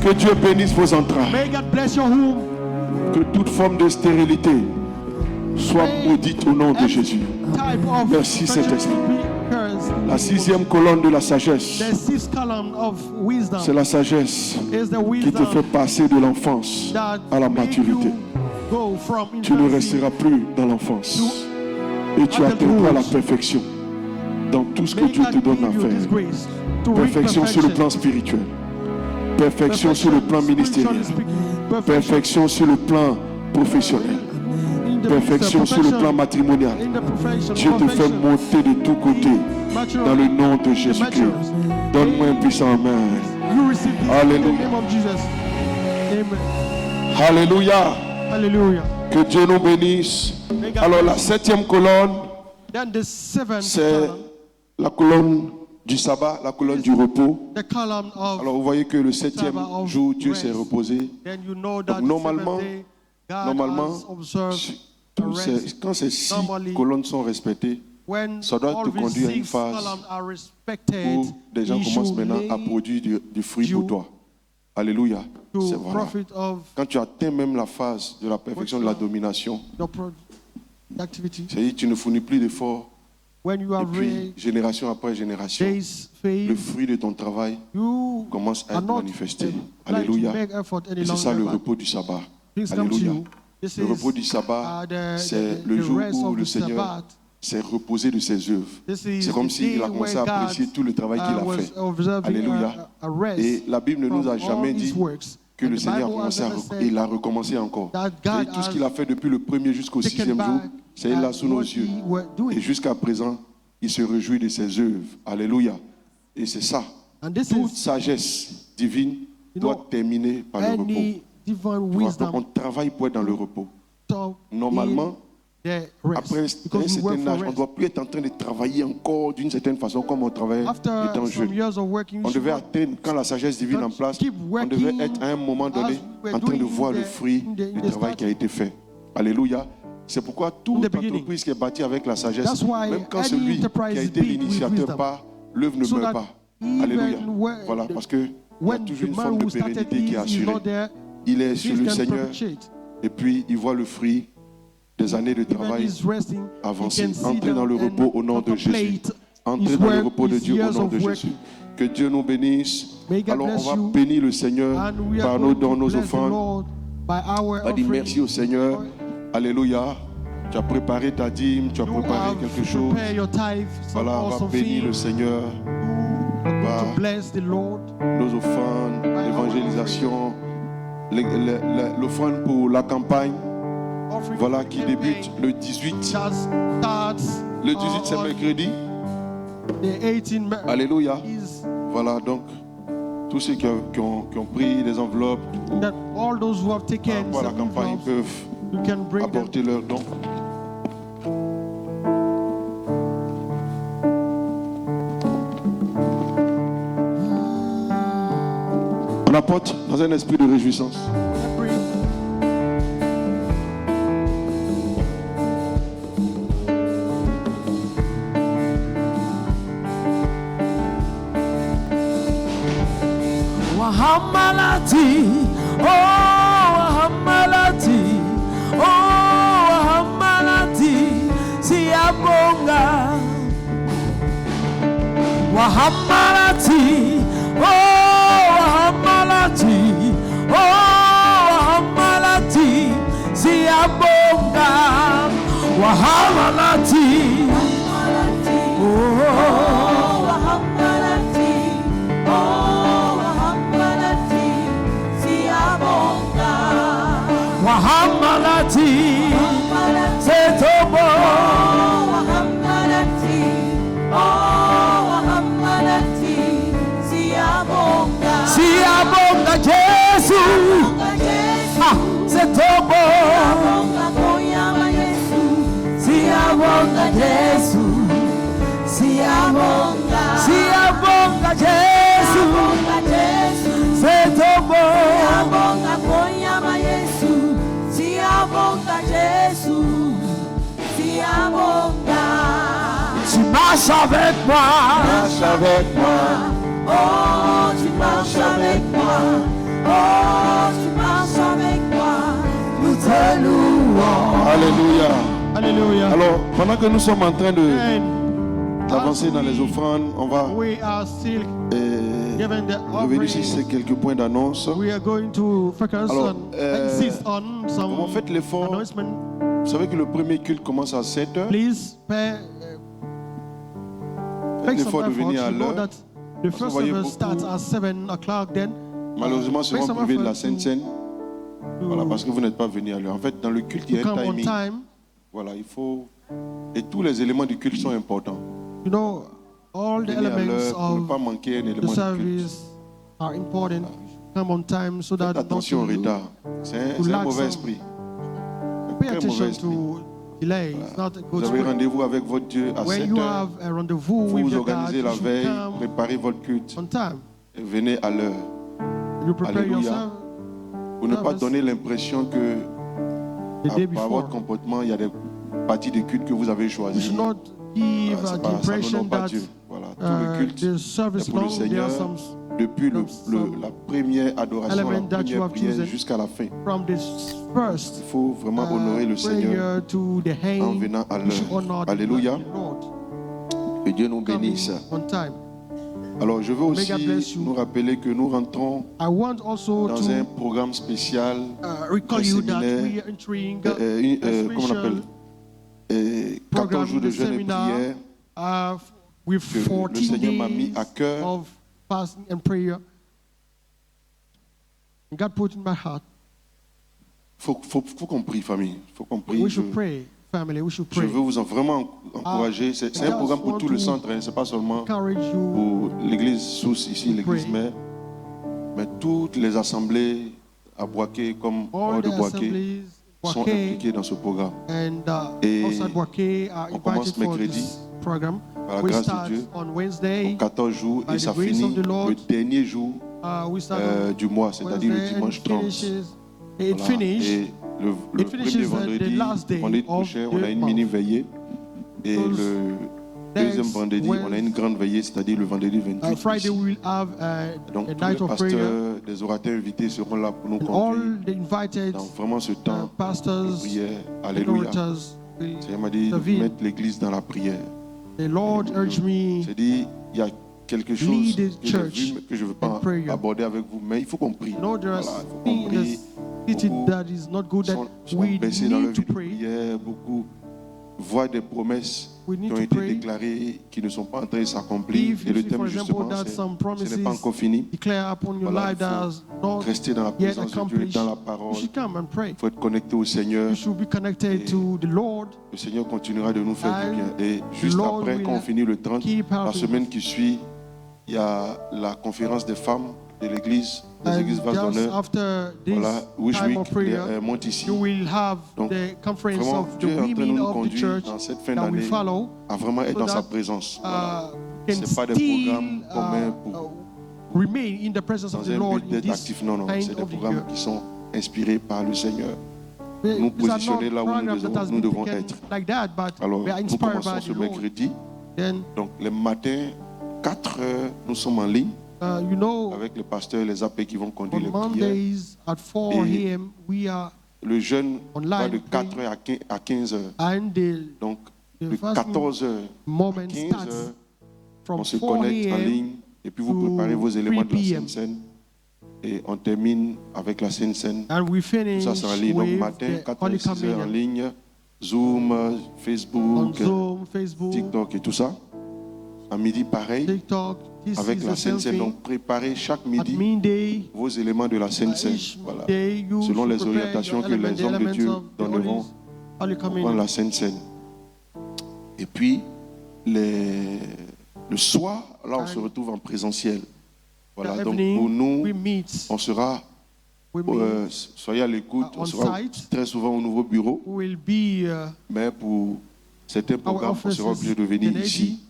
Que Dieu bénisse vos entrailles. Que toute forme de stérilité soit maudite au nom de Jésus. Merci Saint-Esprit. La sixième colonne de la sagesse, c'est la sagesse qui te fait passer de l'enfance à la maturité. Tu ne resteras plus dans l'enfance et tu atteindras la perfection dans tout ce que Dieu te donne à faire. Perfection sur le plan spirituel, perfection sur le plan ministériel, perfection sur le plan professionnel, perfection sur le plan matrimonial. Dieu te fait monter de tous côtés dans le nom de Jésus-Christ. Donne-moi un puissant amen. Alléluia. Alléluia. Hallelujah. Que Dieu nous bénisse. Alors la septième colonne, c'est la colonne du sabbat, la colonne du repos. Alors vous voyez que le septième jour, Dieu s'est reposé. Donc normalement, quand ces 6 colonnes sont respectées, ça doit te conduire à une phase où des gens commencent maintenant à produire du fruit pour toi. Alléluia. C'est voilà. Quand tu atteins même la phase de la perfection de la domination, c'est-à-dire tu ne fournis plus d'efforts. Et puis, génération après génération, le fruit de ton travail commence à être manifesté. Alléluia. Et c'est ça le repos du sabbat. Alléluia. Le repos du sabbat, c'est le jour où le Seigneur s'est reposé de ses œuvres. C'est comme s'il a commencé à apprécier tout le travail qu'il a fait. Alléluia. Et la Bible ne nous a jamais dit que le Seigneur a commencé il a recommencé encore. Et tout ce qu'il a fait depuis le premier jusqu'au 6e jour, c'est là sous nos yeux. Et jusqu'à présent, il se réjouit de ses œuvres. Alléluia. Et c'est ça. Toute sagesse divine doit terminer par le repos. On travaille pour être dans le repos. Normalement, après un certain âge, on ne doit plus être en train de travailler encore d'une certaine façon comme on travaillait étant jeune. On devait atteindre, quand la sagesse divine en place, on devait être à un moment donné en train de voir le fruit du travail qui a été fait. Alléluia. C'est pourquoi toute entreprise qui est bâtie avec la sagesse, même quand celui qui a été l'initiateur part, l'œuvre ne meurt pas. Alléluia. Voilà, parce qu'il y a toujours une forme de pérennité qui est assurée. Il est sur le Seigneur et puis il voit le fruit des années de travail avancer. Entrez dans le repos au nom de Jésus. Entrez dans le repos de Dieu au nom de Jésus. Que Dieu nous bénisse. Alors on va bénir le Seigneur par nos dons, nos offrandes. On va dire merci au Seigneur. Alléluia. Tu as préparé ta dîme, tu as préparé quelque chose. Voilà, on va bénir le Seigneur. Nos offrandes, l'évangélisation, l'offrande pour la campagne. Voilà, qui débute le 18. Le 18, c'est mercredi. Alléluia. Voilà, donc, tous ceux qui ont pris des enveloppes pour la campagne peuvent apporter leurs dons. On apporte dans un esprit de réjouissance. Wahamalati, oh Wahamalati, oh Wahamalati, Siabonga. Wahamalati, oh Wahamalati, oh Wahamalati, Siabonga. Wahamalati, oh. Wahamalati, c'est au bon. Wahamalati, oh Wahamalati, siabonga. Siabonga Jésus, ah, c'est au bon. Siabonga Jésus, siabonga. Siabonga Jésus, c'est au bon. Siabonga koyama Jésus. Siabonga Jésus, siabonga. Tu marches avec moi, marche avec moi. Oh, tu marches avec moi. Oh, tu marches avec moi. Nous te louons. Alléluia. Alléluia. Alors, pendant que nous sommes en train d'avancer dans les offrandes, on va revenir sur quelques points d'annonce. Alors, comment faites l'effort? Vous savez que le premier culte commence à 7h. Faites l'effort de venir à l'heure. Malheureusement, nous serons privés de la Sainte Seine. Voilà, parce que vous n'êtes pas venus à l'heure. En fait, dans le culte, il y a un timing. Voilà, il faut... Et tous les éléments du culte sont importants. You know, all the elements of the service are important. Come on time so that attention au retard. C'est un mauvais esprit. Pay attention to delay. It's not a good Vous avez rendez-vous avec votre Dieu à 7h. Vous vous organisez la veille, préparez votre culte. Et venez à l'heure. Alléluia. Pour ne pas donner l'impression que par votre comportement, il y a des parties de culte que vous avez choisies. Ça n'honore pas Dieu. Voilà, tout le culte est pour le Seigneur depuis la première adoration, la première prière jusqu'à la fin. Il faut vraiment honorer le Seigneur en venant à l'heure. Alléluia. Que Dieu nous bénisse. Alors je veux aussi nous rappeler que nous rentrons dans un programme spécial, un séminaire, comment on appelle, 14 jours de jeûne et prière que le Seigneur m'a mis à cœur. Faut qu'on prie, famille. Faut qu'on prie. Je veux vous vraiment encourager. C'est un programme pour tout le centre. Ce n'est pas seulement pour l'église Sous ici, l'église mère, mais toutes les assemblées à Boaké comme hors de Boaké sont impliqués dans ce programme. Et on commence mercredi, par la grâce de Dieu, en 14 jours, et ça finit le dernier jour du mois, c'est-à-dire le dimanche 30. It Voilà. finished. Et le premier vendredi prochain, on a une mini-veillée. Et le deuxième vendredi, on a une grande veillée, c'est-à-dire le vendredi 28. Friday we will have Donc, a tous night les of prayer. pasteurs, les orateurs invités seront là pour nous All conduire the invited dans vraiment ce temps de pastors, prière. Alléluia. orators, Le Seigneur m'a dit de mettre l'église dans la prière. the Lord urged me. J'ai dit, il y a quelque chose Lead the que j'ai church vu, que je ne veux pas in prayer. aborder avec vous, mais il faut qu'on prie. No, there Voilà, is il faut qu'on things in prie. the city Beaucoup that is not good that sont we baissés dans leur need to vie de pray. prière, beaucoup voient des promesses We qui need ont to été pray. déclarées, qui ne sont pas en train de s'accomplir. If Et le you see, thème for justement, example, that some ce n'est pas promises encore fini. declare upon your Voilà, life that has not Rester dans la yet présence de Dieu, accomplished, dans la you parole. should come and pray. Il faut être connecté au Seigneur. You should be connected to the Lord. Le Seigneur continuera de nous faire du bien. And Et juste Lord après, will quand on finit le 30, keep la helping semaine us. qui suit, il y a la conférence des femmes de l'église, des And églises Vase just d'honneur. after this Voilà, Wish time Week of prayer, monte ici. you will have Donc, the conference vraiment, of the Dieu est en train de women nous of the conduire church dans cette fin that we d'année follow, à vraiment être so dans sa that, présence. Voilà. can C'est pas des still programmes communs pour remain in the presence of dans the un Lord but in d'être this actif. Non, non, c'est kind des of programmes year. qui sont inspirés par le Seigneur. These Nous are not positionner là où programs that has nous been devons taken être. like that, but Alors, we are nous inspired commençons by ce the Lord. mercredi. Then, Donc, les matins, 4 heures, nous sommes en ligne you know, avec les pasteurs et les AP qui vont conduire on les prières. Mondays at 4 Et a.m. we are Le jeûne online va de praying. 4 heures à 15 heures. and Donc, the de fasting 14 heures à moment 15 starts heures, from on se 4 connecte en a.m. ligne et puis vous to préparez vos éléments de la 3 p.m. Sainte-Seine. Et on termine avec la Sainte-Seine. and we Tout finish ça, c'est en ligne. Donc, with matin, the 4 Holy heures, 6 heures en Communion ligne. Zoom, on Facebook, Zoom, Facebook, TikTok et tout ça. À midi, pareil, TikTok. This avec is la the same Sainte-Seine. thing. Donc, préparez chaque At midi midday, vos éléments de la Sainte-Seine. each Voilà. day you Selon should les prepare orientations your que element, les the hommes de elements Dieu of the donneront Holy dans Communion. la Sainte-Seine. Et puis, le soir, là, on se retrouve en présentiel. Voilà, The donc evening, pour nous, we meet. on sera, We meet. soyez à l'écoute, On on sera site. très souvent au nouveau bureau, We will be mais pour certains programmes, on office sera is obligé de venir in ici.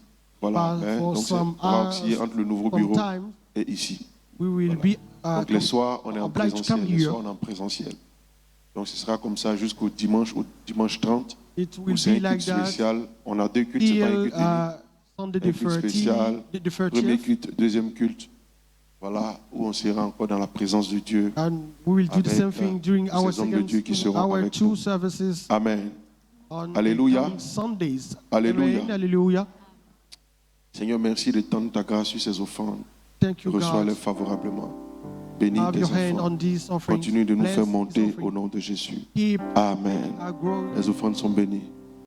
Voilà, but hein, for donc some on va osciller entre le nouveau bureau sometimes et ici. we will Voilà. be Donc les soirs, on est en obliged to présentiel, come les here. soirs, on est en présentiel. Donc ce sera comme ça jusqu'au dimanche 30, It où will c'est be un like culte that spécial. On a 2 cultes, c'est pas un till culte unique. Sunday Un the culte spécial, 30th, the premier 30th, culte, deuxième culte. Voilà, où on sera encore dans la présence de Dieu. and we will do the Avec, same thing during ces our hommes de Dieu qui seront our avec two nous. services Amen. on the Alléluia. coming Sundays. Alléluia. Amen. Hallelujah. Seigneur, merci de tendre ta grâce sur ces offrandes. Thank you, Reçois-les God. favorablement. Bénis Have tes your hand enfants. on these offerings. Continue de nous Bless faire these monter offerings. au nom de Jésus. Keep Amen. our growth. Les offrandes sont bénies.